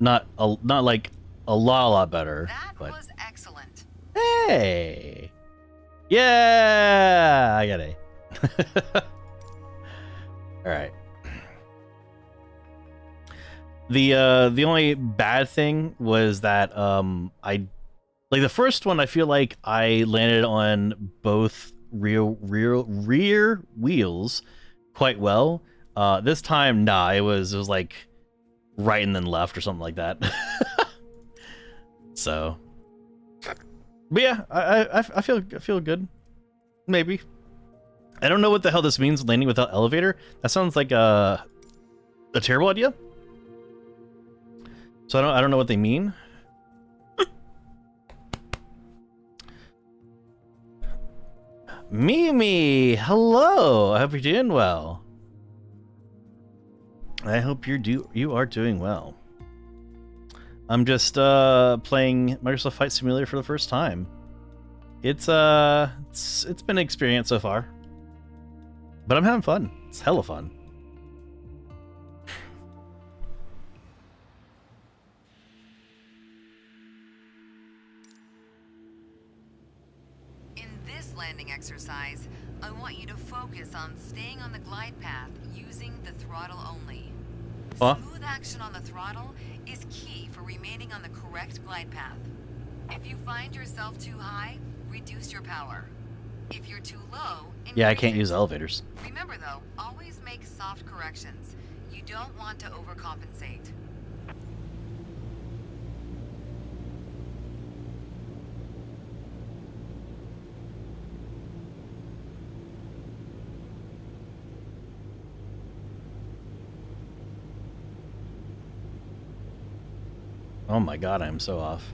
Not like a lot better. That but... was excellent. Hey! Yeah! I got A. Alright. The only bad thing was that I like the first one. I feel like I landed on both rear wheels quite well. This time, nah, it was like right and then left or something like that. So, but yeah, I feel good. Maybe. I don't know what the hell this means, landing without elevator. That sounds like a terrible idea. So I don't know what they mean. Mimi, hello. I hope you're doing well. I hope you are doing well. I'm just playing Microsoft Flight Simulator for the first time. It's been an experience so far. But I'm having fun. It's hella fun. In this landing exercise, I want you to focus on staying on the glide path using the throttle only. Huh? Smooth action on the throttle is key for remaining on the correct glide path. If you find yourself too high, reduce your power. If you're too low, Yeah, I increase can't it. use elevators. Remember though, always make soft corrections. You don't want to overcompensate. Oh my god, I'm so off.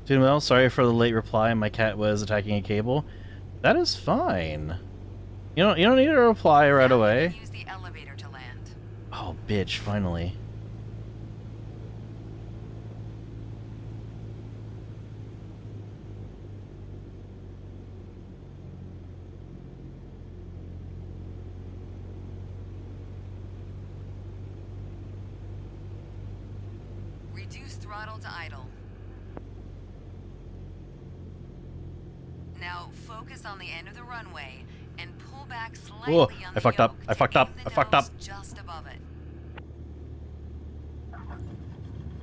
Doing well. Sorry for the late reply. My cat was attacking a cable. That is fine. You don't need to reply right away. Use the elevator to land. Oh, bitch! Finally. Reduce throttle to idle. Now focus on the end of the runway and pull back slightly Whoa, on the I fucked up. yoke I to fucked up. aim the I fucked up. nose just above it.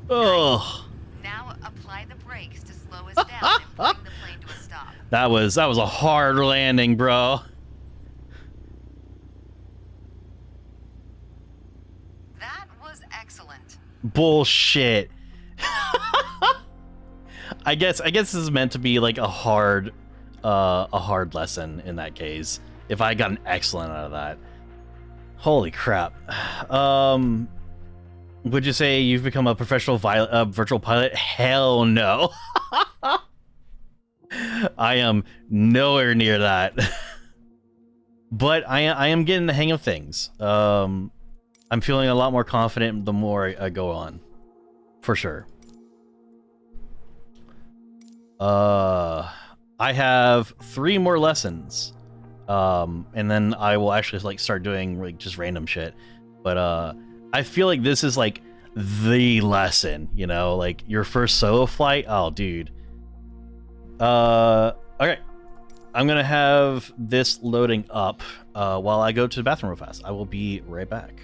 Ugh. Now apply the brakes to slow us down and bring the plane to a stop. That was a hard landing, bro. That was excellent. Bullshit. I guess this is meant to be like a hard lesson in that case. If I got an excellent out of that. Holy crap. Would you say you've become a professional virtual pilot? Hell no. I am nowhere near that. But I am getting the hang of things. I'm feeling a lot more confident the more I go on. For sure. I have 3 more lessons. And then I will actually like start doing like just random shit. But I feel like this is like the lesson, you know, like your first solo flight. Oh, dude. Okay. I'm gonna have this loading up while I go to the bathroom real fast. I will be right back.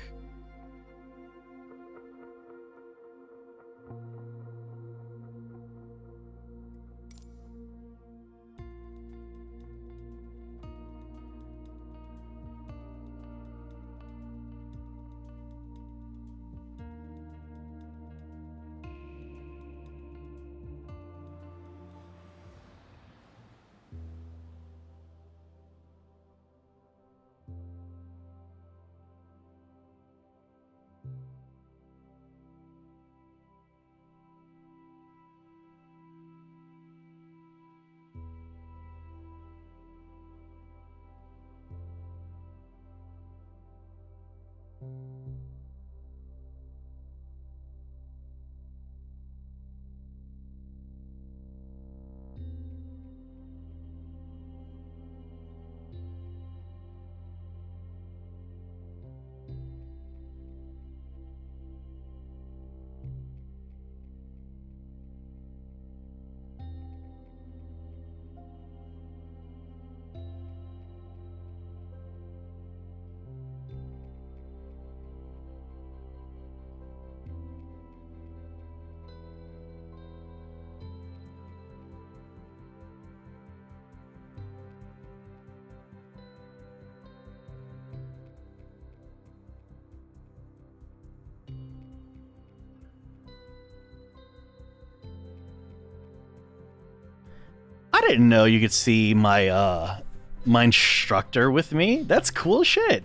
I didn't know you could see my my instructor with me. That's cool shit.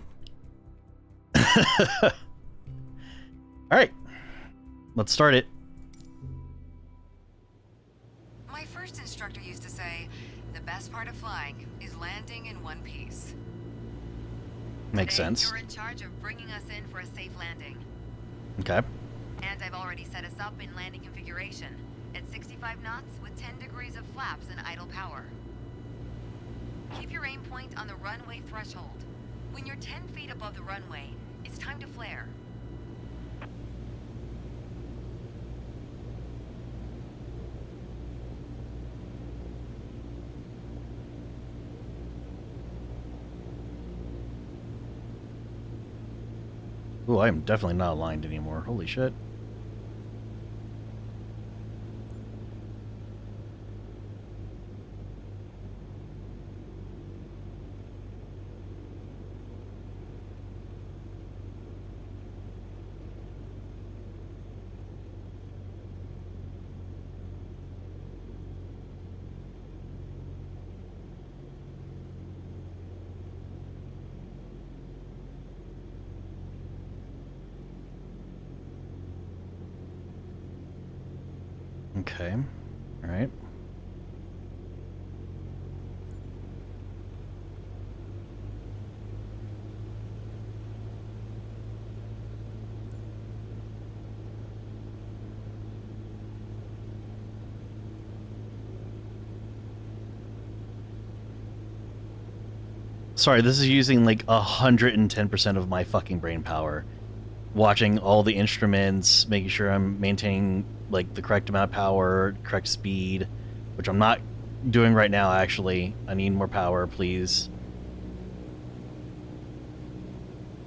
All right, let's start it. My first instructor used to say, the best part of flying is landing in one piece. Makes Today, sense. You're in charge of bringing us in for a safe landing. Okay. And I've already set us up in landing configuration at 65 knots with 10 degrees of flaps and idle power. Keep your aim point on the runway threshold. When you're 10 feet above the runway, it's time to flare. Ooh, I am definitely not aligned anymore. Holy shit. Okay. All right. Sorry, this is using like 110% of my fucking brain power. Watching all the instruments, making sure I'm maintaining like the correct amount of power, correct speed, which I'm not doing right now, actually. I need more power, please.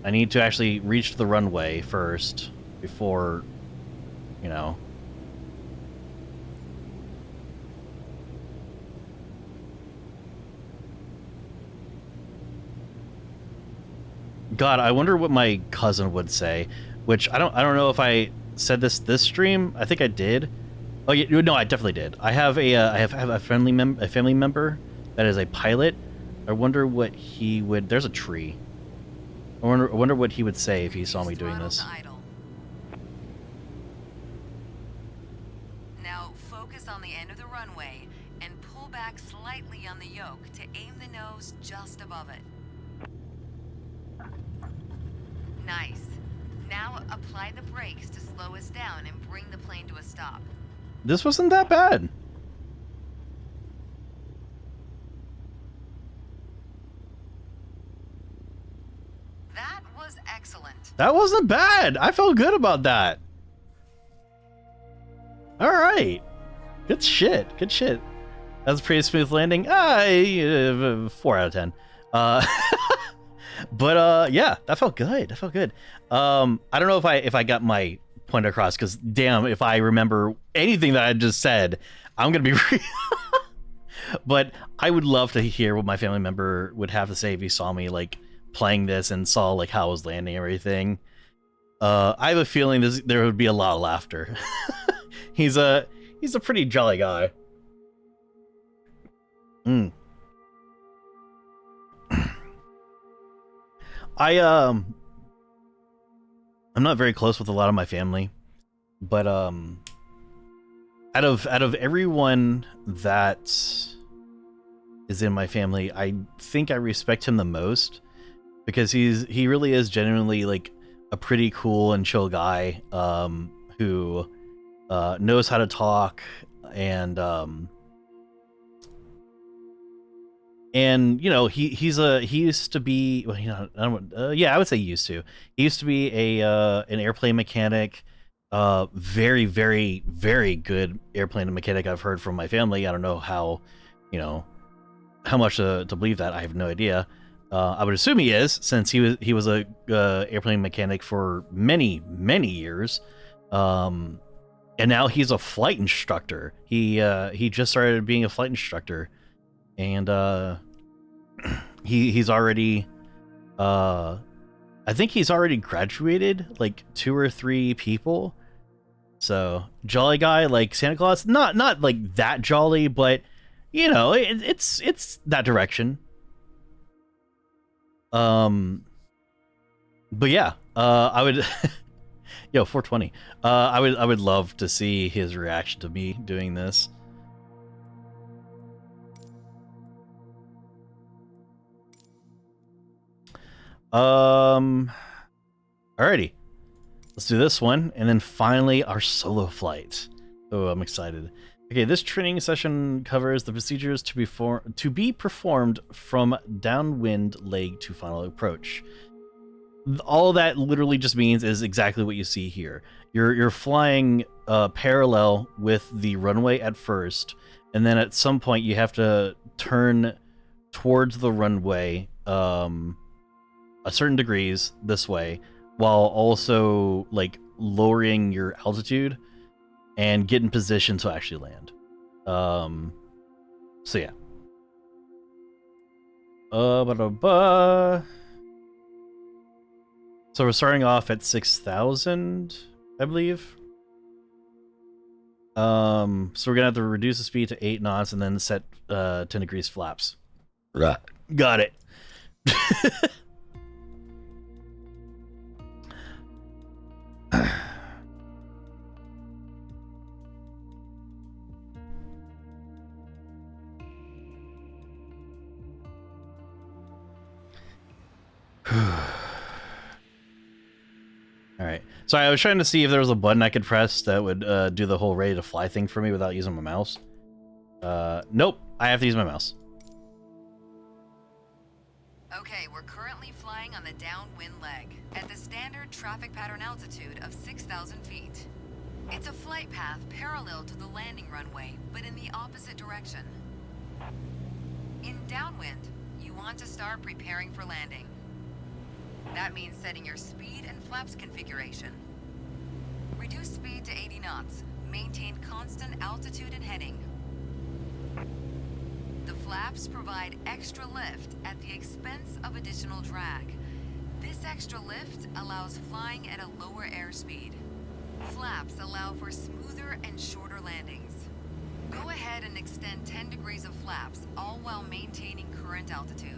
I need to actually reach the runway first before, you know. God, I wonder what my cousin would say. Which I don't know if I said this stream. I think I did. Oh yeah, no, I definitely did. I have a family member that is a pilot. I wonder what he would. There's a tree. I wonder what he would say if he saw me doing this. Now focus on the end of the runway and pull back slightly on the yoke to aim the nose just above it. Nice. Now apply the brakes to slow us down and bring the plane to a stop. This wasn't that bad. That was excellent. That wasn't bad. I felt good about that. All right. Good shit. Good shit. That was a pretty smooth landing. 4 out of 10. But yeah, that felt good. That felt good. I don't know if I got my point across, because damn, if I remember anything that I just said, I'm gonna be but I would love to hear what my family member would have to say if he saw me like playing this and saw like how I was landing and everything. I have a feeling there would be a lot of laughter. He's a pretty jolly guy. I'm not very close with a lot of my family, but out of everyone that is in my family, I think I respect him the most, because he really is genuinely like a pretty cool and chill guy, who knows how to talk, and you know, he used to be, well, you know, I would say he used to be an airplane mechanic, very very very good airplane mechanic. I've heard from my family. I don't know how, you know, how much to believe that. I have no idea. I would assume he is, since he was a airplane mechanic for many years, and now he's a flight instructor. He just started being a flight instructor, and he's already I think he's already graduated like 2 or 3 people. So jolly guy, like Santa Claus. Not like that jolly, but you know, it's that direction. But yeah, I would yo, 420. I would love to see his reaction to me doing this. Alrighty. Let's do this one, and then finally our solo flight. Oh, I'm excited. Okay, this training session covers the procedures to be performed from downwind leg to final approach. All that literally just means is exactly what you see here. You're flying parallel with the runway at first, and then at some point you have to turn towards the runway a certain degrees this way, while also like lowering your altitude and get in position to actually land. So yeah. So we're starting off at 6,000, I believe. So we're gonna have to reduce the speed to 8 knots and then set 10 degrees flaps. Right. Got it. Alright. Sorry, I was trying to see if there was a button I could press that would do the whole ready to fly thing for me without using my mouse. Nope. I have to use my mouse. Okay, we're currently flying on the downwind leg at the standard traffic pattern altitude of 6,000 feet. It's a flight path parallel to the landing runway, but in the opposite direction. In downwind, you want to start preparing for landing. That means setting your speed and flaps configuration. Reduce speed to 80 knots. Maintain constant altitude and heading. The flaps provide extra lift at the expense of additional drag. This extra lift allows flying at a lower airspeed. Flaps allow for smoother and shorter landings. Go ahead and extend 10 degrees of flaps, all while maintaining current altitude.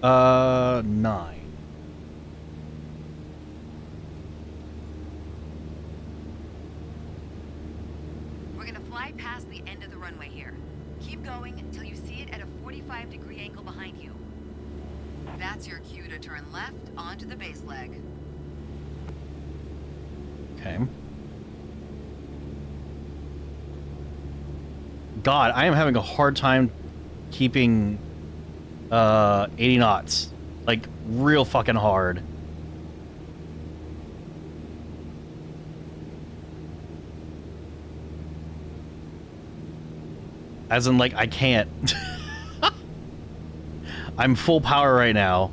9. We're gonna fly past the end of the runway here. Keep going until you see it at a 45-degree angle behind you. That's your cue to turn left onto the base leg. Okay. God, I am having a hard time keeping 80 knots. Like, real fucking hard. As in, like, I can't. I'm full power right now.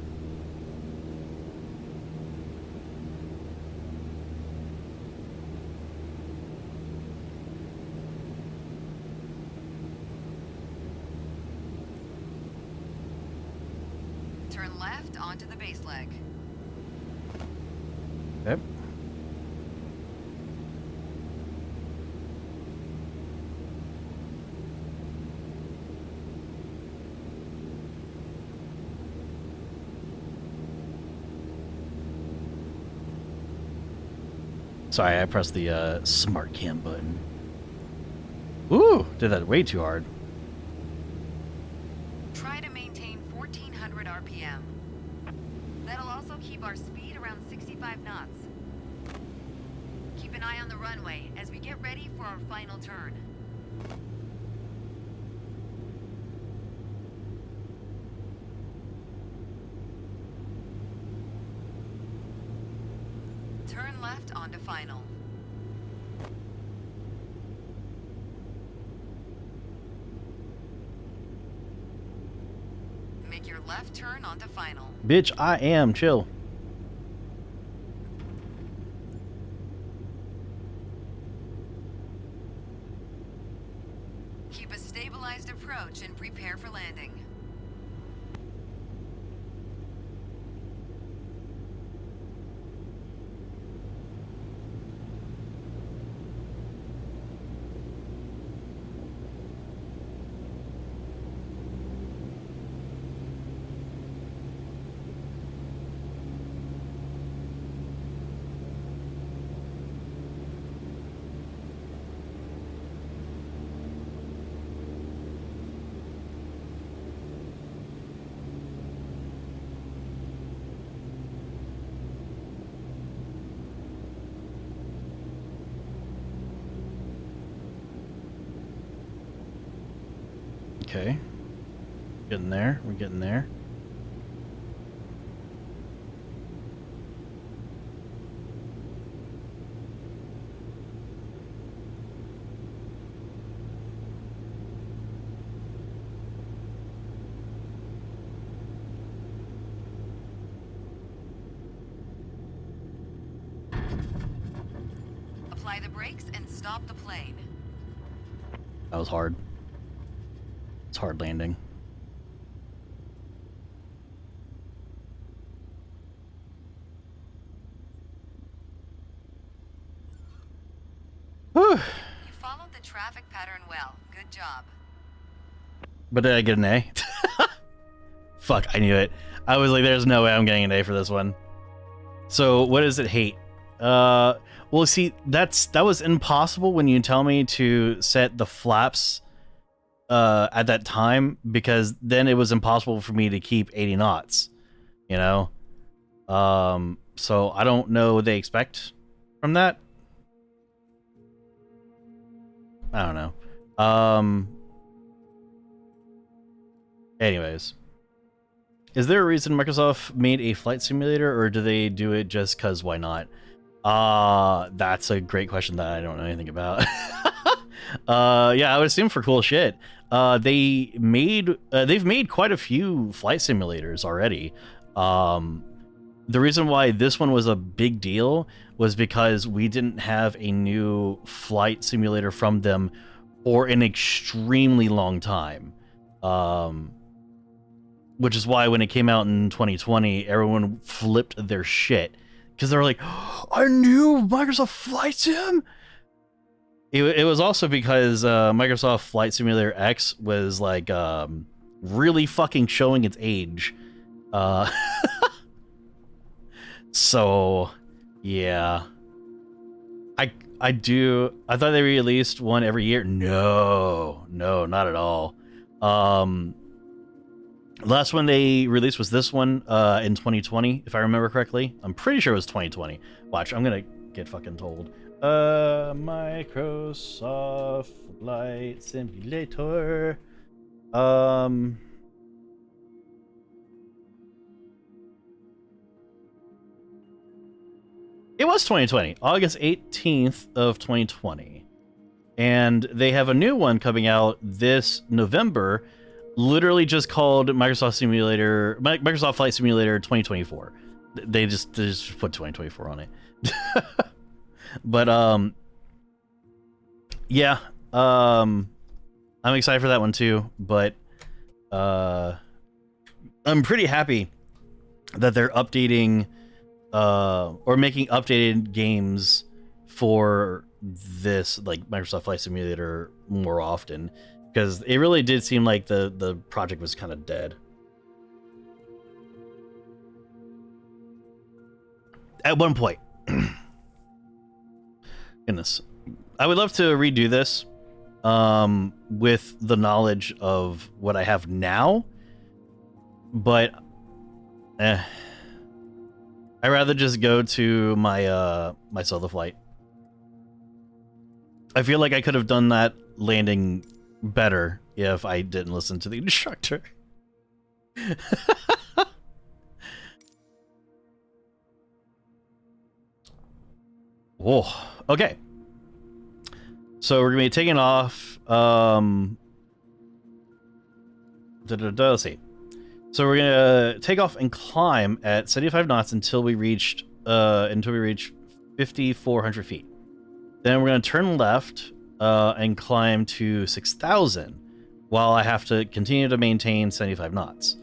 Turn left onto the base leg. Yep. Sorry, I pressed the smart cam button. Ooh, did that way too hard. Try to maintain 1400 RPM. That'll also keep our speed around 65 knots. Keep an eye on the runway as we get ready for our final turn. Turn left onto final. Make your left turn onto final. Bitch, I am. Chill. Keep a stabilized approach and prepare for landing. Okay. Getting there. We're getting there. Apply the brakes and stop the plane. That was hard. It's hard landing. Whew. You followed the traffic pattern well. Good job. But did I get an A? Fuck, I knew it. I was like, there's no way I'm getting an A for this one. So, what does it hate? Well, see, that was impossible when you tell me to set the flaps at that time, because then it was impossible for me to keep 80 knots, you know? So I don't know what they expect from that. I don't know. Anyways. Is there a reason Microsoft made a flight simulator, or do they do it just because why not? That's a great question that I don't know anything about. Yeah, I would assume for cool shit. They've made quite a few flight simulators already. The reason why this one was a big deal was because we didn't have a new flight simulator from them for an extremely long time. Which is why when it came out in 2020, everyone flipped their shit. Because they were like, oh, a new Microsoft Flight Sim? It was also because Microsoft Flight Simulator X was like really fucking showing its age. So, yeah. I thought they released one every year. No, not at all. Last one they released was this one in 2020, if I remember correctly. I'm pretty sure it was 2020. Watch, I'm gonna get fucking told. Microsoft Flight Simulator. It was 2020, August 18th of 2020. And they have a new one coming out this November, literally just called Microsoft Flight Simulator 2024. They just put 2024 on it. But yeah, I'm excited for that one too, but I'm pretty happy that they're updating or making updated games for this, like Microsoft Flight Simulator, more often, because it really did seem like the project was kind of dead at one point. Goodness, I would love to redo this with the knowledge of what I have now, but I'd rather just go to my my solo flight. I feel like I could have done that landing better if I didn't listen to the instructor. Whoa. Okay. So we're gonna be taking off. Let's see. So we're gonna take off and climb at 75 knots until we reach 5,400 feet. Then we're gonna turn left and climb to 6,000, while I have to continue to maintain 75 knots.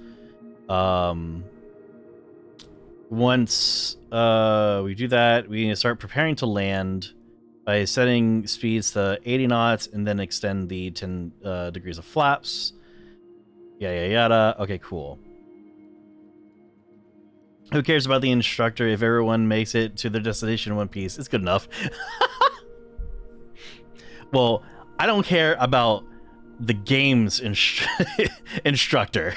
Once we do that, we start preparing to land by setting speeds to 80 knots and then extend the 10 degrees of flaps. Yada yada. Okay, cool. Who cares about the instructor if everyone makes it to their destination in one piece? It's good enough. Well, I don't care about the game's instructor.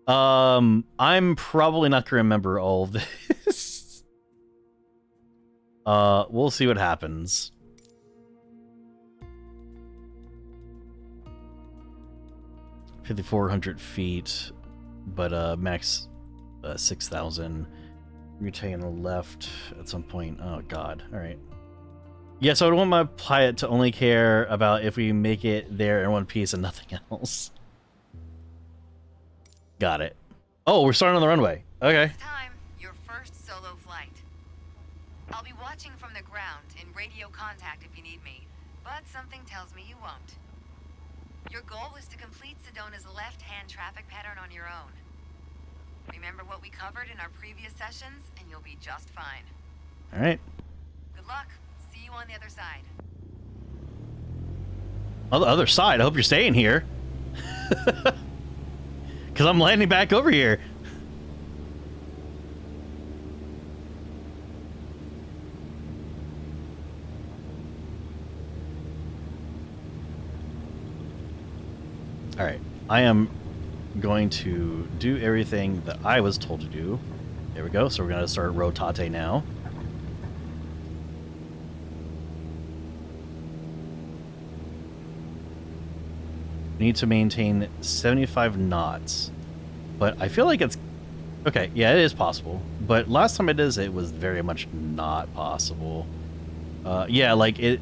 I'm probably not gonna remember all of this. We'll see what happens. $5,400 feet, but max 6,000. You're taking the left at some point. Oh god. All right. Yeah, so I want my pilot to only care about if we make it there in one piece and nothing else. Got it. Oh, we're starting on the runway. Okay. This time, your first solo flight. I'll be watching from the ground in radio contact if you need me, but something tells me you won't. Your goal is to complete Sedona's left-hand traffic pattern on your own. Remember what we covered in our previous sessions, and you'll be just fine. All right. Good luck. See you on the other side. On the other side? I hope you're staying here. Because I'm landing back over here. I am going to do everything that I was told to do. There we go. So we're going to start rotate now. Need to maintain 75 knots. But I feel like it's... Okay, yeah, it is possible. But last time I did this, it was very much not possible. Yeah, like it...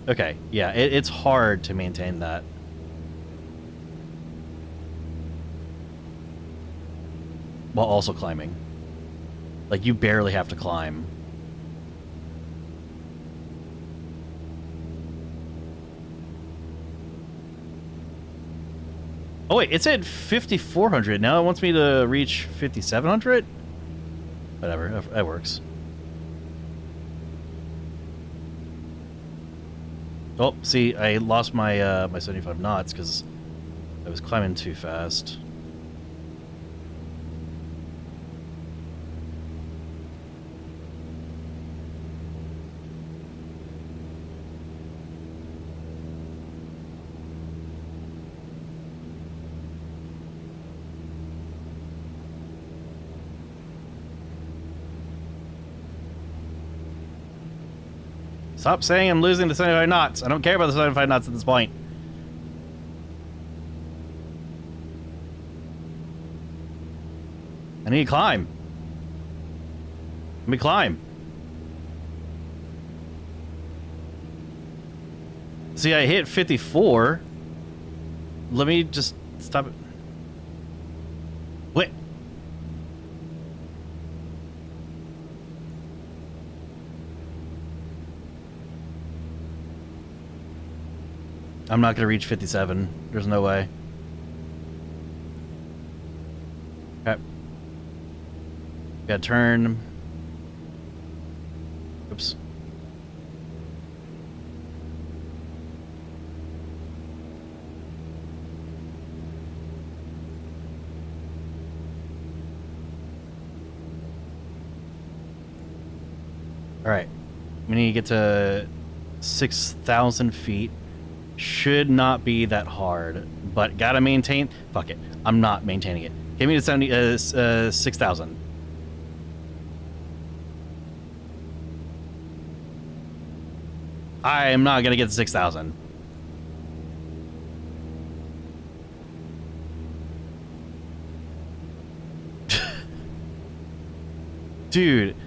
Okay, yeah, it's hard to maintain that. While also climbing. Like, you barely have to climb. Oh wait, it's at 5,400. Now it wants me to reach 5,700? Whatever, that works. Oh, see, I lost my my 75 knots because I was climbing too fast. Stop saying I'm losing the 75 knots. I don't care about the 75 knots at this point. I need to climb. Let me climb. See, I hit 54. Let me just stop it. Wait. I'm not going to reach 57. There's no way. Okay. Gotta turn. Oops. Alright. We need to get to 6,000 feet. Should not be that hard, but gotta maintain. Fuck it. I'm not maintaining it. Give me the 6,000. I am not gonna get the 6,000. Dude,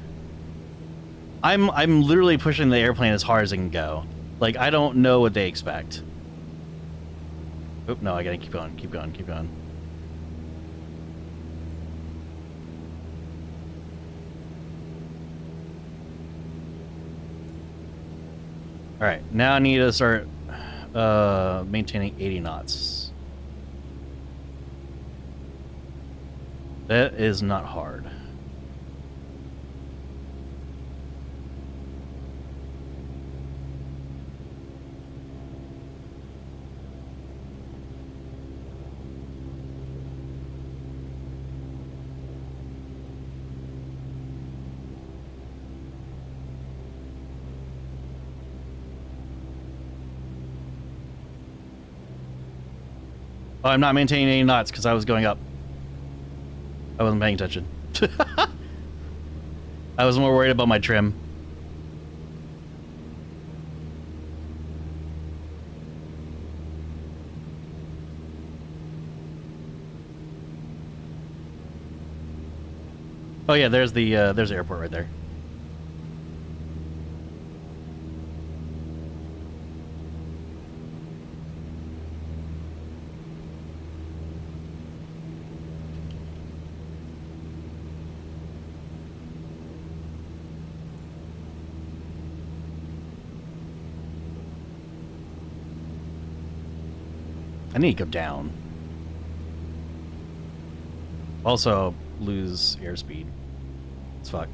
I'm literally pushing the airplane as hard as I can go. Like, I don't know what they expect. Oop, no, I gotta keep going, keep going, keep going. Alright, now I need to start maintaining 80 knots. That is not hard. Oh, I'm not maintaining any knots because I was going up. I wasn't paying attention. I was more worried about my trim. Oh yeah, there's the airport right there. I need to go down. Also, lose airspeed. It's fuck.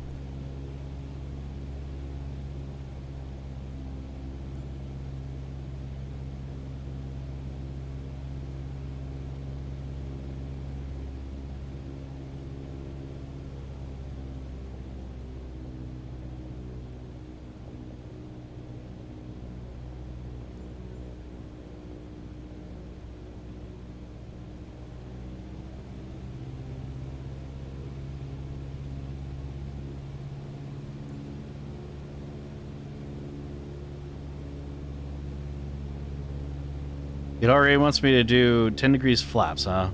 It already wants me to do 10 degrees flaps, huh?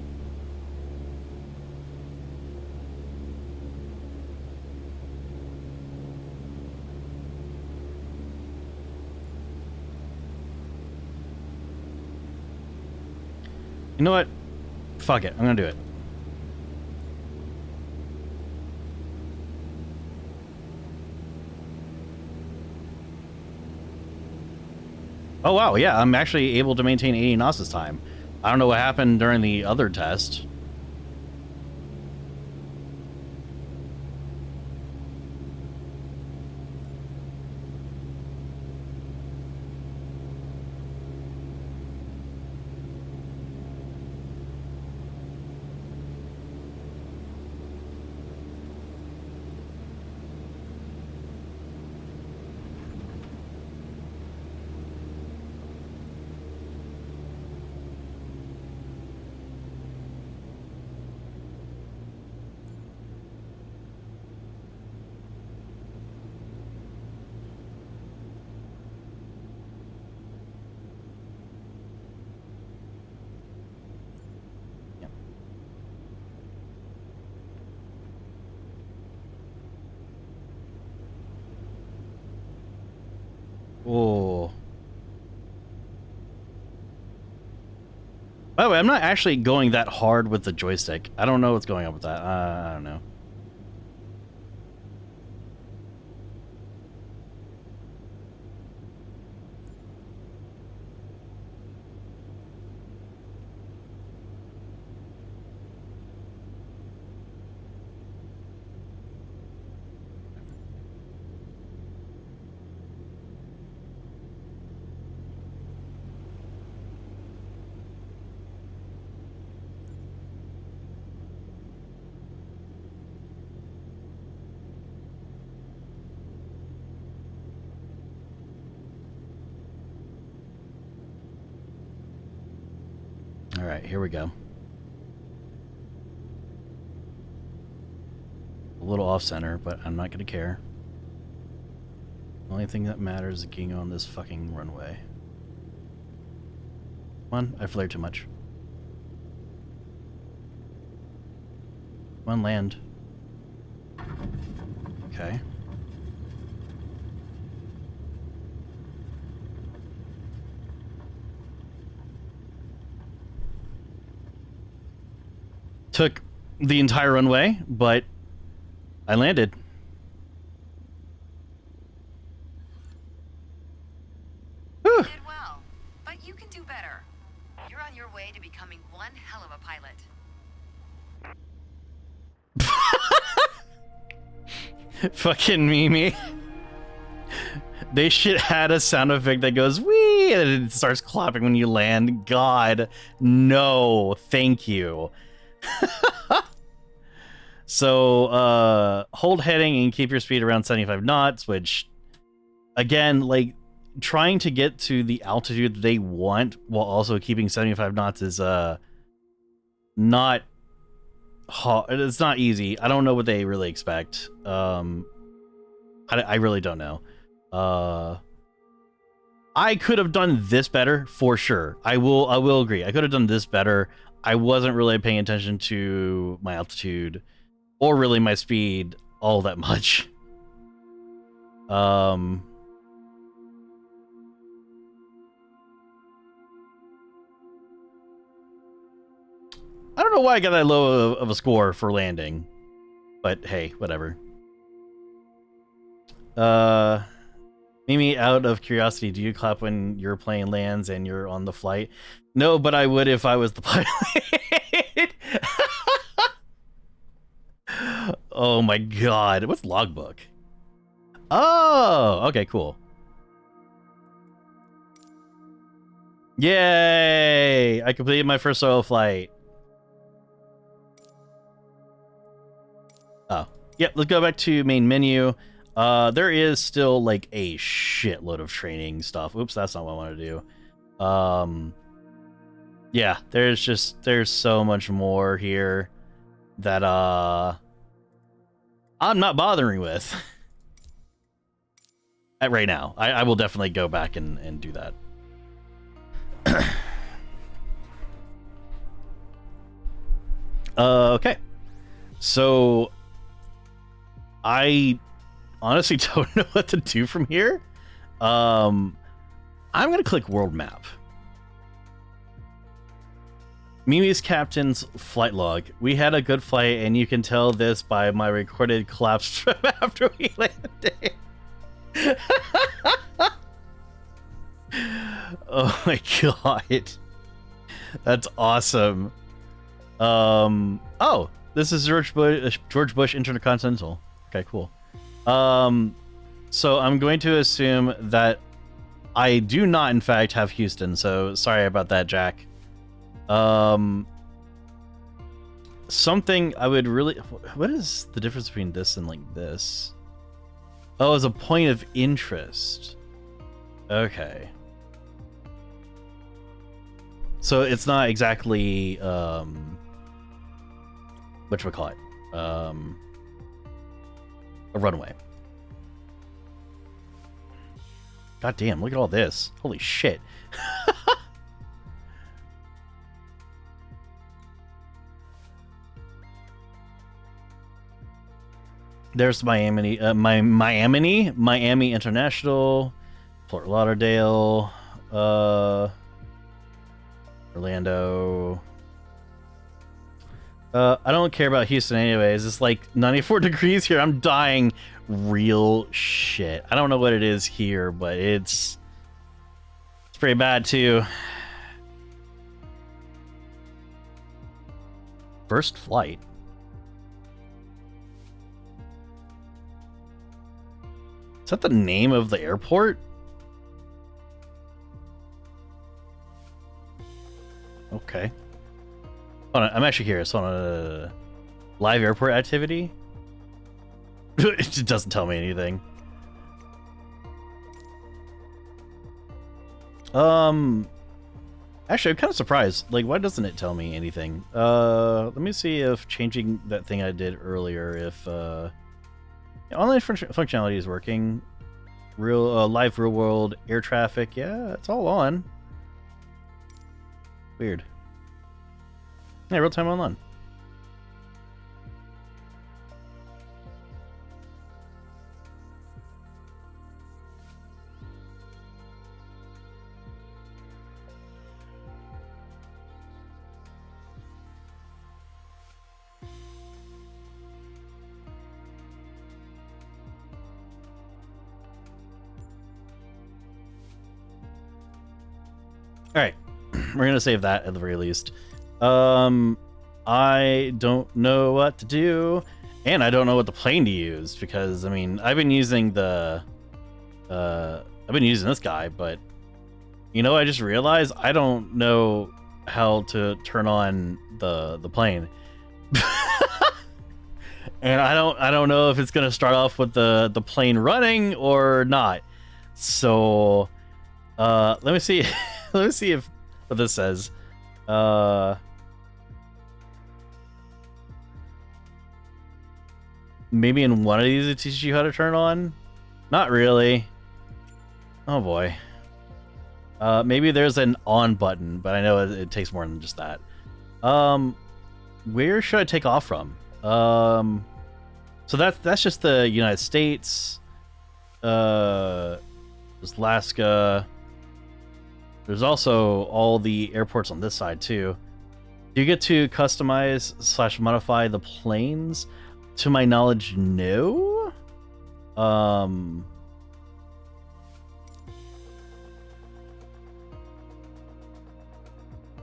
You know what? Fuck it. I'm gonna do it. Oh, wow. Yeah, I'm actually able to maintain 80 knots this time. I don't know what happened during the other test. Oh. By the way, I'm not actually going that hard with the joystick. I don't know what's going on with that. I don't know. All right, here we go. A little off center, but I'm not gonna care. The only thing that matters is getting on this fucking runway. Come on, I flared too much. Come on, land. Okay. Took the entire runway, but I landed. You did well, but you can do better. You're on your way to becoming one hell of a pilot. Fucking Mimi. They should had a sound effect that goes wee and it starts clapping when you land. God, no, thank you. So hold heading and keep your speed around 75 knots, which again, like trying to get to the altitude they want while also keeping 75 knots is not it's not easy. I don't know what they really expect. I really don't know. I could have done this better for sure. I will agree. I could have done this better. I wasn't really paying attention to my altitude or really my speed all that much. I don't know why I got that low of a score for landing, but hey, whatever. Mimi, out of curiosity, do you clap when your plane lands and you're on the flight? No, but I would if I was the pilot. Oh my god. What's logbook? Oh, okay, cool. Yay! I completed my first solo flight. Oh, yep, let's go back to main menu. There is still like a shitload of training stuff. Oops, that's not what I want to do. Yeah, there's so much more here that I'm not bothering with right now. I will definitely go back and do that. Okay. So I honestly don't know what to do from here. I'm gonna click world map. Mimi's captain's flight log. We had a good flight, and you can tell this by my recorded collapse after we landed. Oh my god. That's awesome. Oh, this is George Bush Intercontinental. Okay, cool. So I'm going to assume that I do not, in fact, have Houston. So sorry about that, Jack. Something I would really... What is the difference between this and, like, this? Oh, it's a point of interest. Okay. So it's not exactly, whatchamacallit? A runway. God damn, look at all this. Holy shit. There's Miami International, Fort Lauderdale, Orlando. I don't care about Houston anyways. It's like 94 degrees here. I'm dying real shit. I don't know what it is here, but it's pretty bad too. First flight. Is that the name of the airport? Okay. Hold on, I'm actually curious. On a live airport activity? It doesn't tell me anything. Actually, I'm kind of surprised. Like, why doesn't it tell me anything? Let me see if changing that thing I did earlier, if online functionality is working. Live real world air traffic. Yeah, it's all on. Weird. Yeah, real time online. All right, we're gonna save that at the very least. I don't know what to do, and I don't know what the plane to use because I mean I've been using this guy, but you know I just realized I don't know how to turn on the plane, and I don't know if it's gonna start off with the plane running or not. So let me see. Let me see if what this says. Maybe in one of these it teaches you how to turn on? Not really. Oh boy. Maybe there's an on button, but I know it takes more than just that. Where should I take off from? So that's just the United States. There's Alaska. There's also all the airports on this side too. Do you get to customize / modify the planes? To my knowledge, no.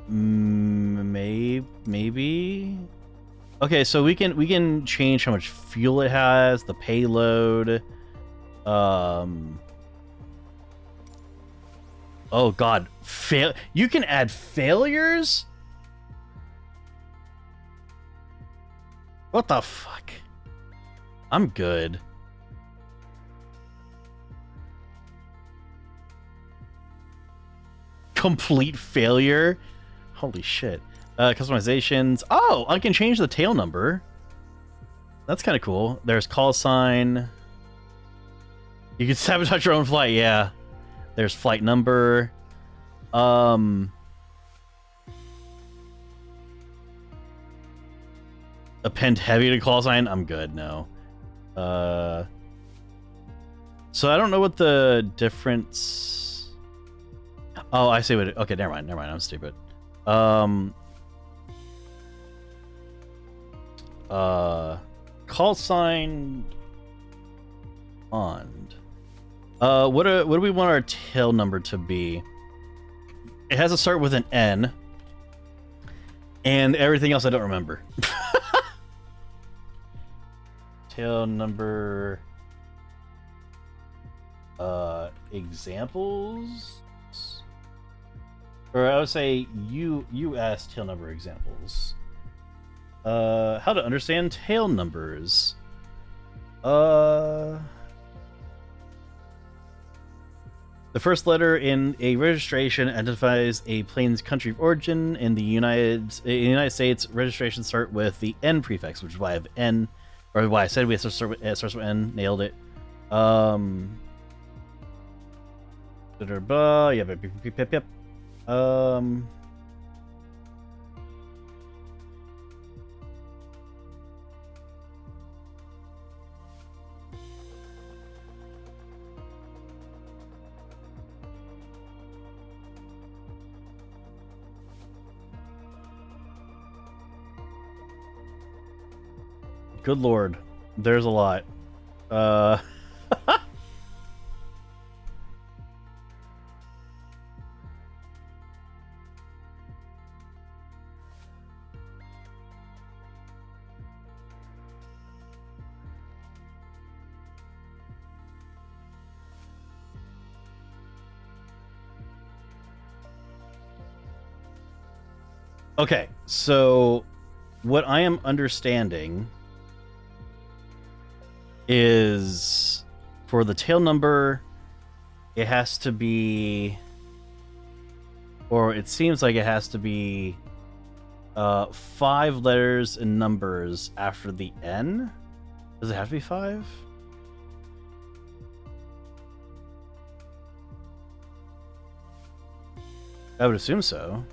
Maybe. Okay, so we can change how much fuel it has, the payload. Oh god, you can add failures? What the fuck? I'm good. Complete failure? Holy shit. Customizations. Oh, I can change the tail number. That's kind of cool. There's call sign. You can sabotage your own flight, yeah. There's flight number. append heavy to call sign, I'm good. No. So I don't know what the difference. Oh, I see what. Okay, never mind. I'm stupid. Call sign on. What do we want our tail number to be? It has to start with an N, and everything else I don't remember. Tail number. Examples, or I would say you asked tail number examples. How to understand tail numbers. The first letter in a registration identifies a plane's country of origin. In the United States, registrations start with the N prefix, which is why I have N, or why I said we have to start with, starts with N. Nailed it. Yep. Good lord, there's a lot. Okay, so what I am understanding is for the tail number, it has to be, or it seems like it has to be 5 letters and numbers after the N. Does it have to be 5? I would assume so.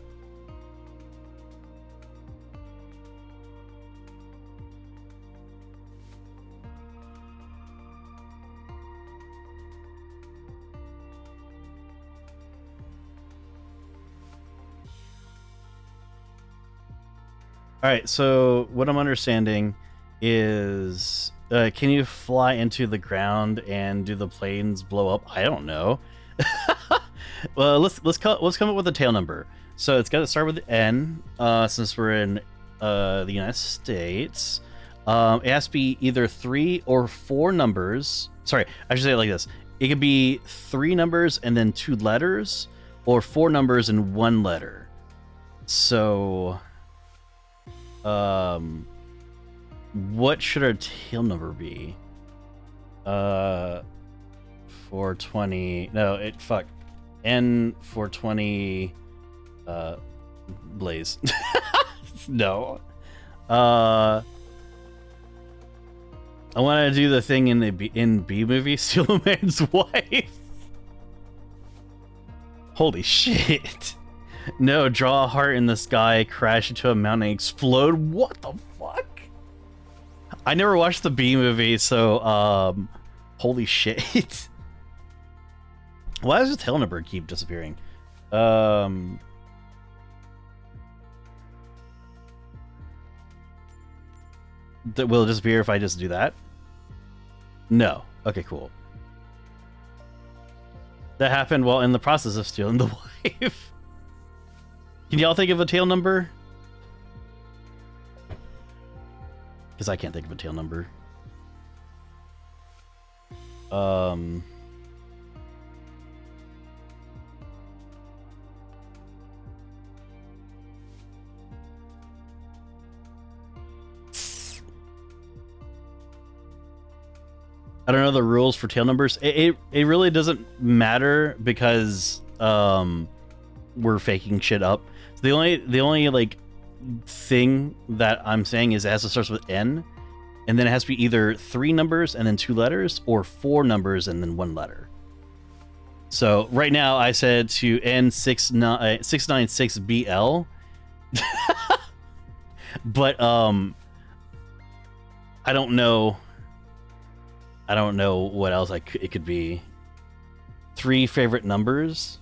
All right, so what I'm understanding is, can you fly into the ground and do the planes blow up? I don't know. Well, let's come up with a tail number. So it's got to start with N, since we're in the United States. It has to be either 3 or 4 numbers. Sorry, I should say it like this. It could be 3 numbers and then 2 letters, or 4 numbers and 1 letter. So, what should our tail number be? 420. No, fuck. N420. Blaze. No. I want to do the thing in the B movie, Steal a Man's Wife. Holy shit. No, draw a heart in the sky, crash into a mountain, and explode. What the fuck? I never watched the B movie, so holy shit. Why does the tail number keep disappearing? Will it disappear if I just do that? No. Okay, cool. That happened while in the process of stealing the wife. Can y'all think of a tail number? Because I can't think of a tail number. I don't know the rules for tail numbers. It really doesn't matter because we're faking shit up. So the only like thing that I'm saying is it has to start with N, and then it has to be either 3 numbers and then 2 letters, or 4 numbers and then 1 letter. So right now I said to N696BL, but I don't know. I don't know what else it could be. 3 favorite numbers.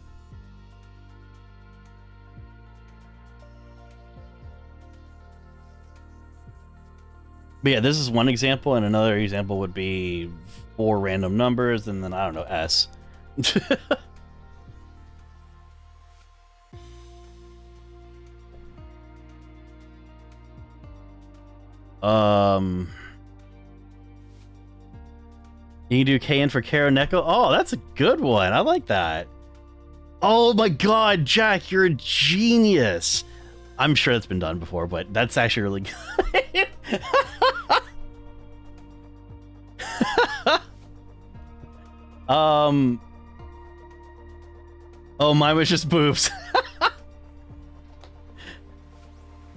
But yeah, this is one example, and another example would be 4 random numbers, and then I don't know, S. You can do KN for Kara Neko. Oh, that's a good one. I like that. Oh my god, Jack, you're a genius. I'm sure that's been done before, but that's actually really good. Oh, mine was just boobs.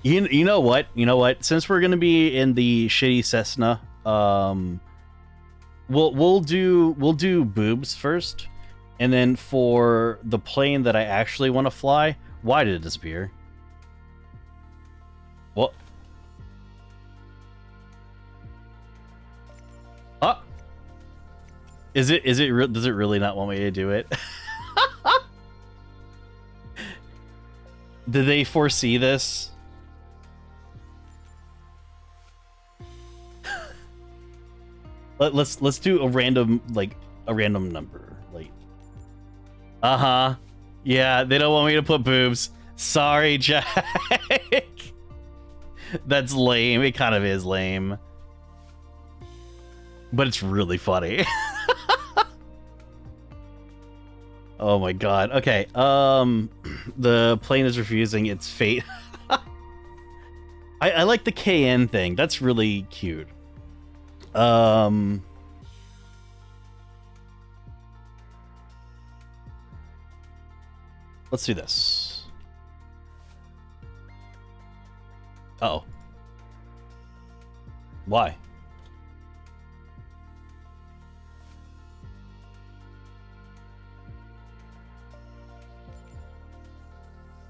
You know what? You know what? Since we're gonna be in the shitty Cessna, we'll do boobs first, and then for the plane that I actually want to fly, why did it disappear? What? Oh, does it really not want me to do it? Did they foresee this? Let's do a random number. Like, yeah, they don't want me to put boobs. Sorry, Jack. That's lame. It kind of is lame, but it's really funny. Oh my god. Okay. The plane is refusing its fate. I like the KN thing. That's really cute. Let's do this. Uh-oh. Why?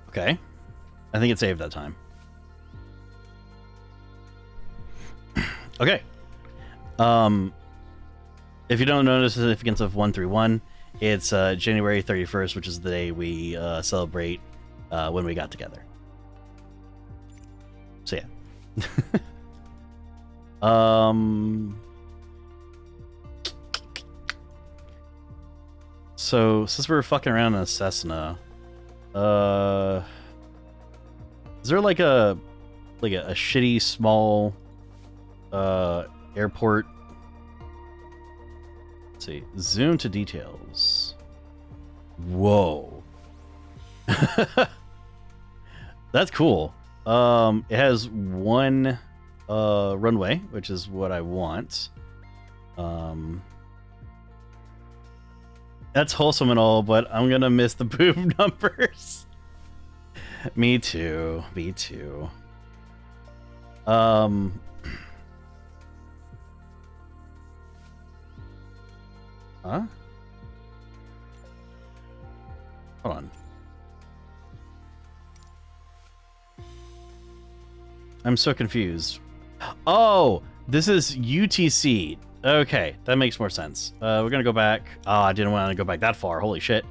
Okay. I think it saved that time. Okay. If you don't know the significance of 131, it's January 31st, which is the day we celebrate when we got together. So yeah. So since we're fucking around in a Cessna, is there like a shitty small airport? Let's see. Zoom to details. Whoa. That's cool. It has 1 runway, which is what I want. That's wholesome and all, but I'm gonna miss the boob numbers. Me too. Me too. Huh? Hold on. I'm so confused. Oh, this is UTC. Okay, that makes more sense. We're gonna go back. Oh, I didn't want to go back that far. Holy shit.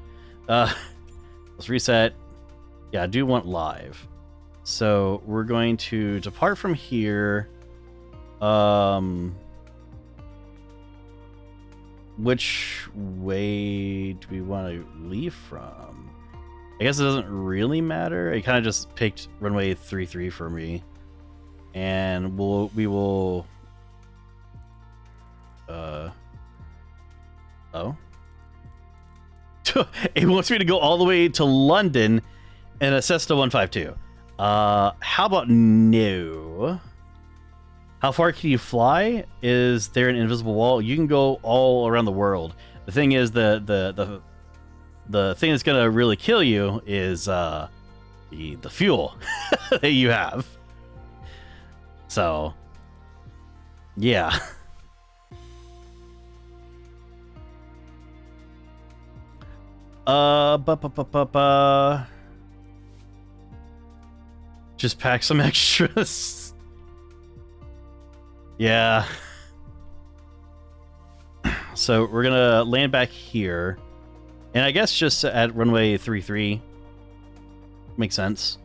Let's reset. Yeah, I do want live. So we're going to depart from here. Which way do we want to leave from? I guess it doesn't really matter. It kind of just picked runway 33 for me. And we will oh. It wants me to go all the way to London in a Cessna 152. How about no? How far can you fly? Is there an invisible wall? You can go all around the world. The thing is, the thing that's gonna really kill you is the fuel that you have. So, yeah. Just pack some extras. Yeah. So we're gonna land back here, and I guess just at runway 33 makes sense.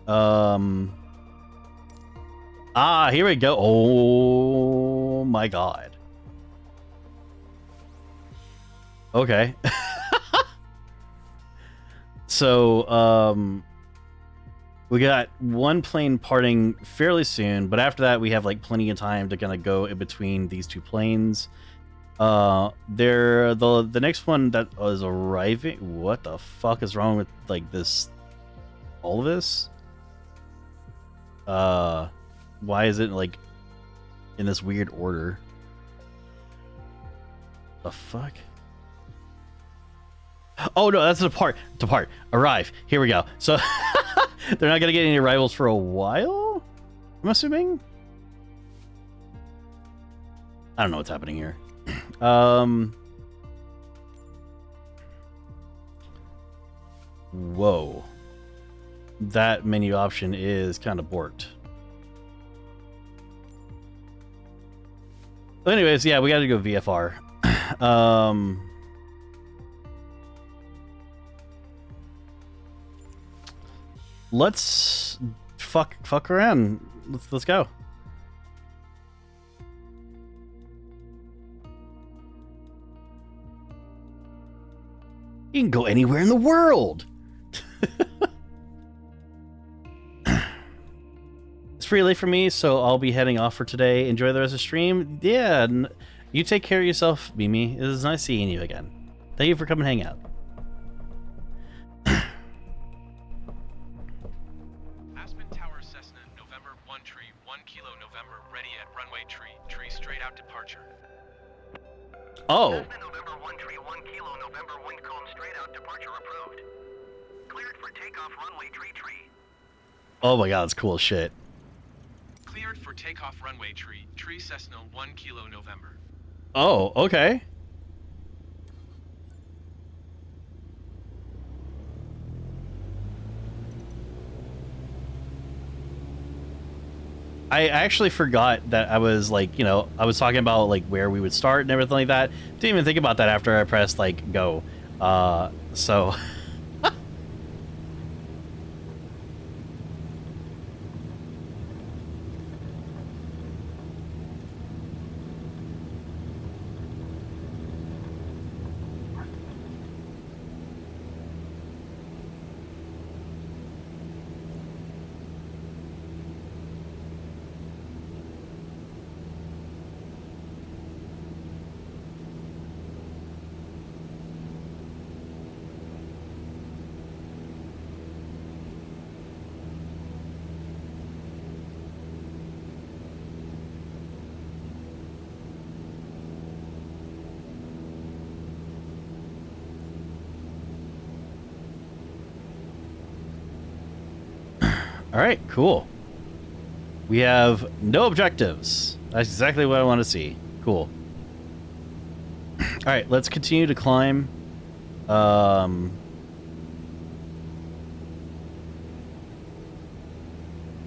Here we go. Oh my god. Okay. So, we got one plane parting fairly soon, but after that we have like plenty of time to kind of go in between these two planes. The next one that was arriving. What the fuck is wrong with like this? All of this? Why is it like in this weird order? The fuck? Oh no, that's depart. Depart. Arrive. Here we go. So they're not gonna get any arrivals for a while, I'm assuming. I don't know what's happening here. Whoa. That menu option is kind of borked. But anyways, yeah, we gotta go VFR. Let's fuck around. Let's go. You can go anywhere in the world. It's pretty late for me, so I'll be heading off for today. Enjoy the rest of the stream. Yeah, you take care of yourself, Mimi. It was nice seeing you again. Thank you for coming hang out. Aspen Tower Cessna, November 1 tree, 1 kilo November, ready at runway tree straight out departure. Oh. Cessna November 1 tree, 1 kilo November, wind calm straight out departure approved. Cleared for takeoff runway tree. Oh my god, that's cool as shit. Cleared for takeoff runway tree Cessna 1 kilo November. Oh, okay. I actually forgot that I was like, you know, I was talking about like where we would start and everything like that. Didn't even think about that after I pressed like go. So all right, cool. We have no objectives. That's exactly what I want to see. Cool. All right, let's continue to climb.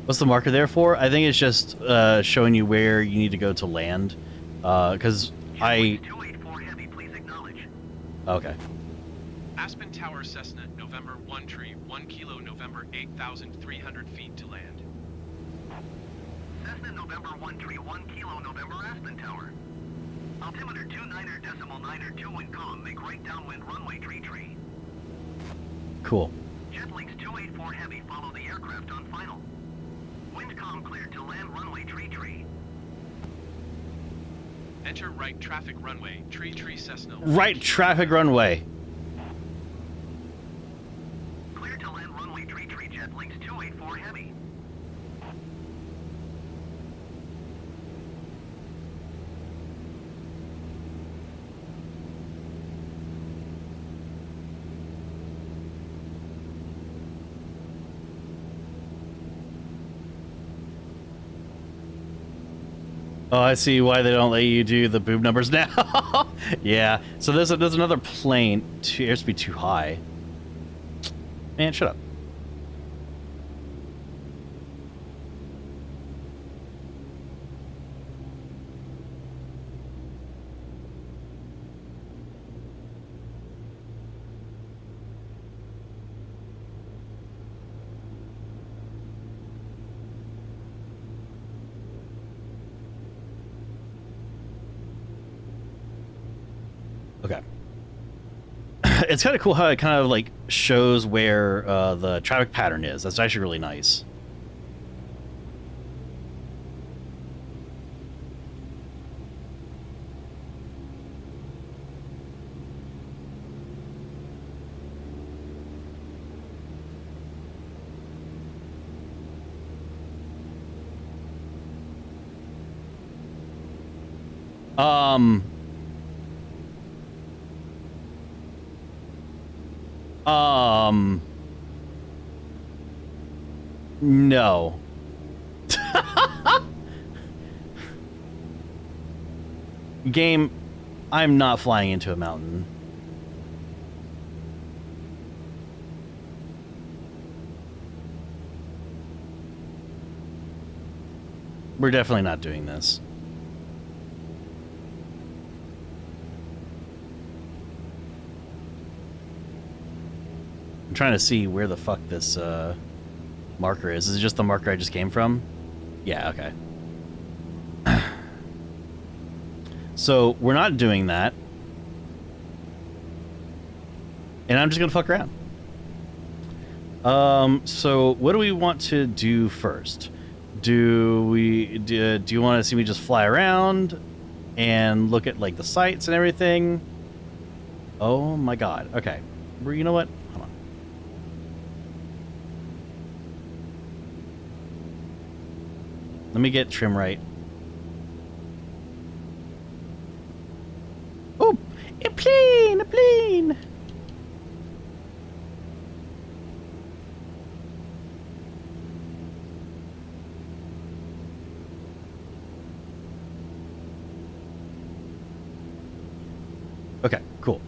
What's the marker there for? I think it's just showing you where you need to go to land. Because I... 284 heavy, please acknowledge. Okay. Aspen Tower Cessna, November 1 tree, 1 kilo November, 8,300 feet to land. Cessna November 1 tree, 1 kilo November, Aspen Tower. Altimeter 29er.9er, wind calm, make right downwind runway tree. Cool. Jetlinks 284 heavy, follow the aircraft on final. Wind calm cleared to land runway tree. Enter right traffic runway, tree Cessna. Right traffic runway. Clear to land runway tree, Jetlinks 284 heavy. Oh, I see why they don't let you do the boob numbers now. Yeah. So there's another plane. Airspeed too high. Man, shut up. Okay. It's kind of cool how it kind of like shows where the traffic pattern is. That's actually really nice. Um, no. Game, I'm not flying into a mountain. We're definitely not doing this. I'm trying to see where the fuck this marker is. Is it just the marker I just came from? Yeah, okay. So we're not doing that. And I'm just gonna fuck around. So what do we want to do first? Do you want to see me just fly around and look at like the sights and everything? Oh my god. Okay. You know what? Hold on. Let me get trim right. Oh, a plane, a plane. Okay, cool.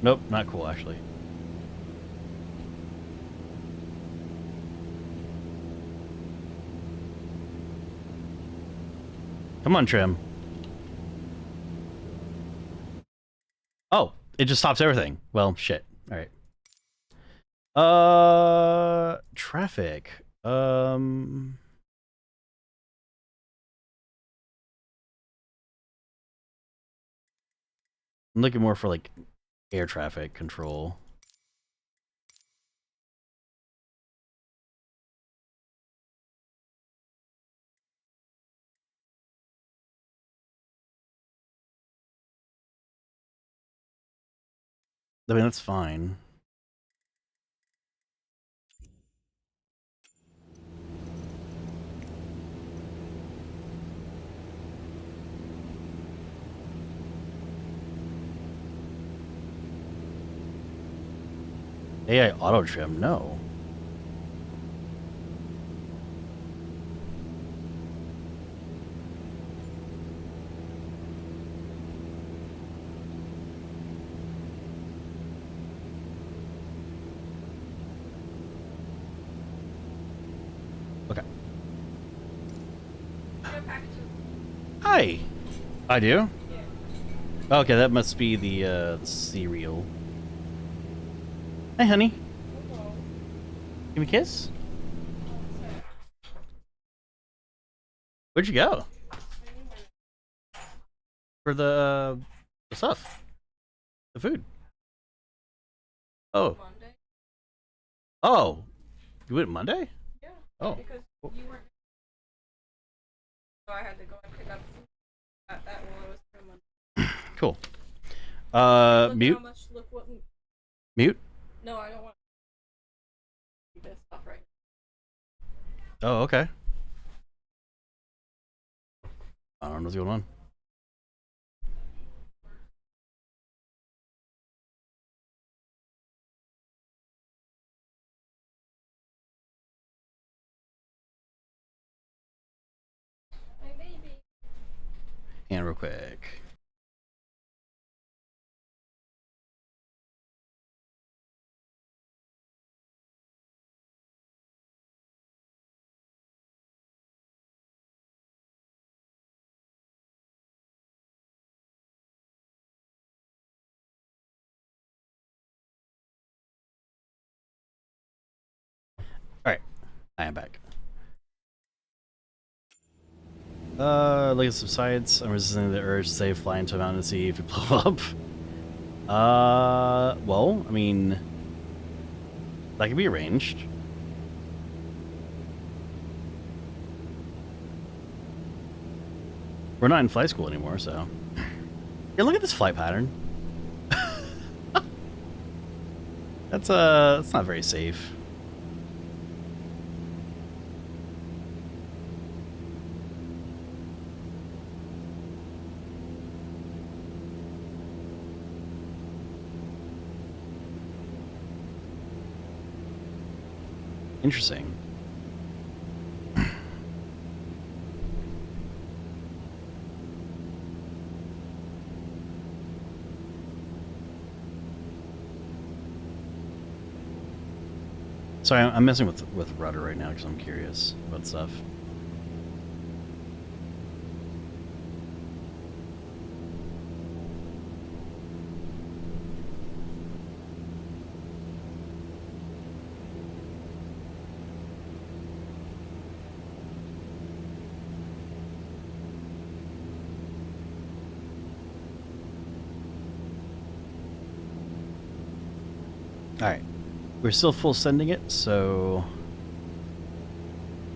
Nope, not cool actually. Come on, trim. Oh, it just stops everything. Well, shit. All right. Traffic. I'm looking more for like air traffic control. I mean, that's fine. AI auto trim, no. Okay. Hi. I do? Yeah. Okay, that must be the cereal. Hi, honey. Hello. Give me a kiss. Where'd you go? For the stuff. The food. Oh. Monday. Oh. You went Monday? Yeah. Oh. Because you weren't. So I had to go and pick up that while I was there Monday. Cool. Mute. How much, look what... Mute? No, I don't want this off right. Oh, okay. I don't know what's going on. My baby. And real quick. All right, I am back. Look at subsides. I'm resisting the urge to say fly into a mountain to see if it blow up. Well, I mean, that can be arranged. We're not in flight school anymore, so. Yeah, look at this flight pattern. That's not very safe. Interesting. Sorry, I'm messing with rudder right now because I'm curious about stuff. All right. We're still full sending it, so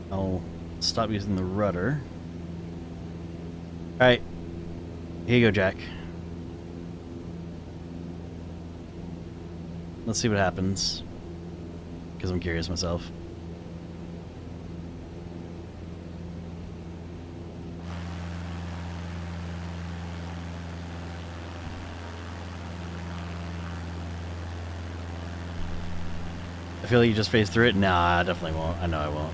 I'll stop using the rudder. Alright, here you go, Jack. Let's see what happens, because I'm curious myself. I feel like you just phased through it. Nah, I definitely won't. I know I won't.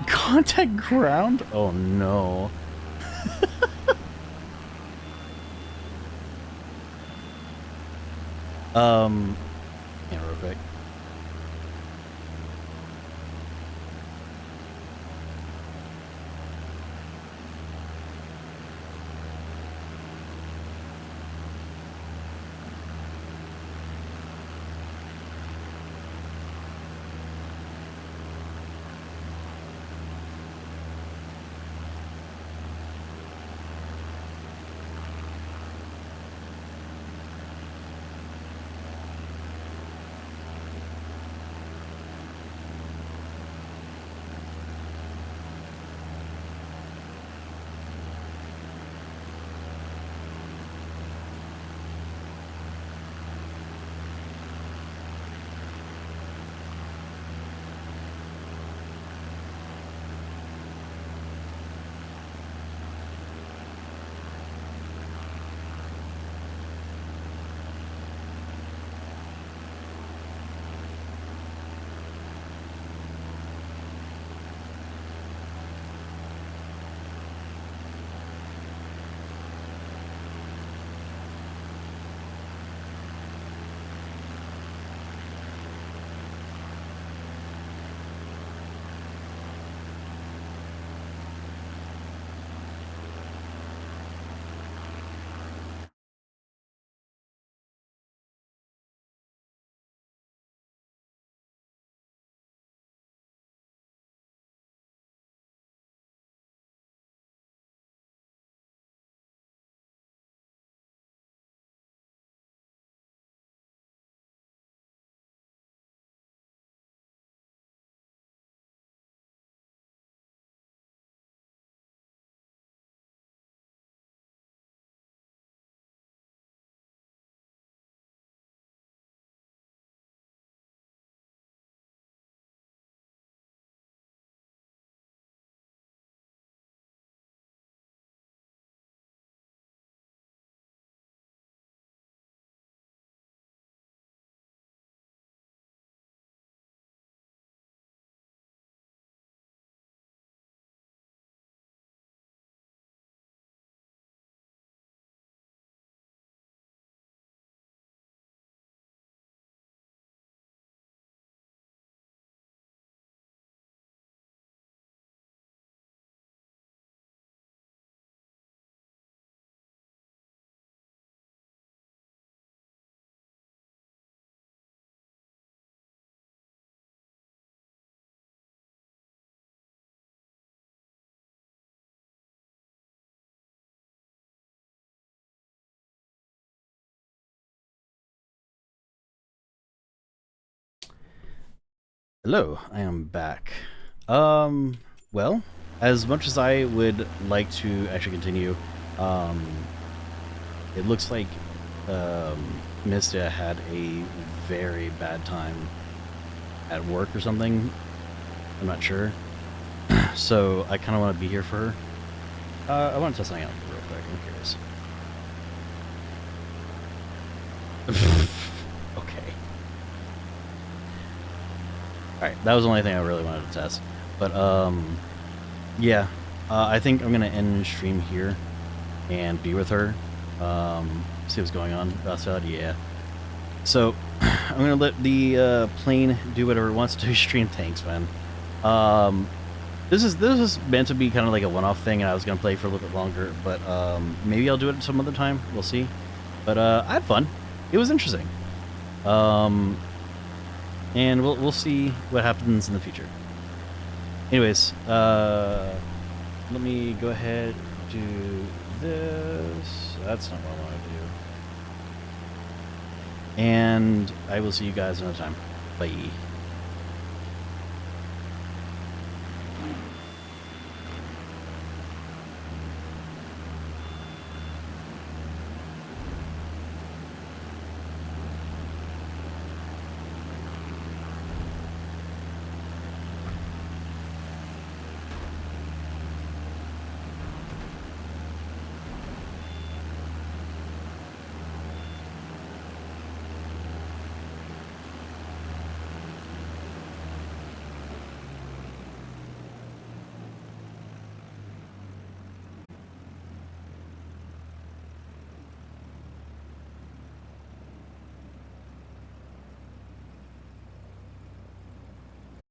Contact ground? Oh no. Yeah, real quick. Hello, I am back. Well, as much as I would like to actually continue, it looks like Mista had a very bad time at work or something. I'm not sure. So I kind of want to be here for her. I want to test something out real quick. I'm curious. Okay. Alright, that was the only thing I really wanted to test. But, yeah. I think I'm going to end stream here and be with her. See what's going on outside, yeah. So, I'm going to let the plane do whatever it wants to. Stream, thanks, man. This is meant to be kind of like a one-off thing, and I was going to play for a little bit longer, but maybe I'll do it some other time. We'll see. But I had fun. It was interesting. And we'll see what happens in the future. Anyways, let me go ahead and do this. That's not what I want to do. And I will see you guys another time. Bye.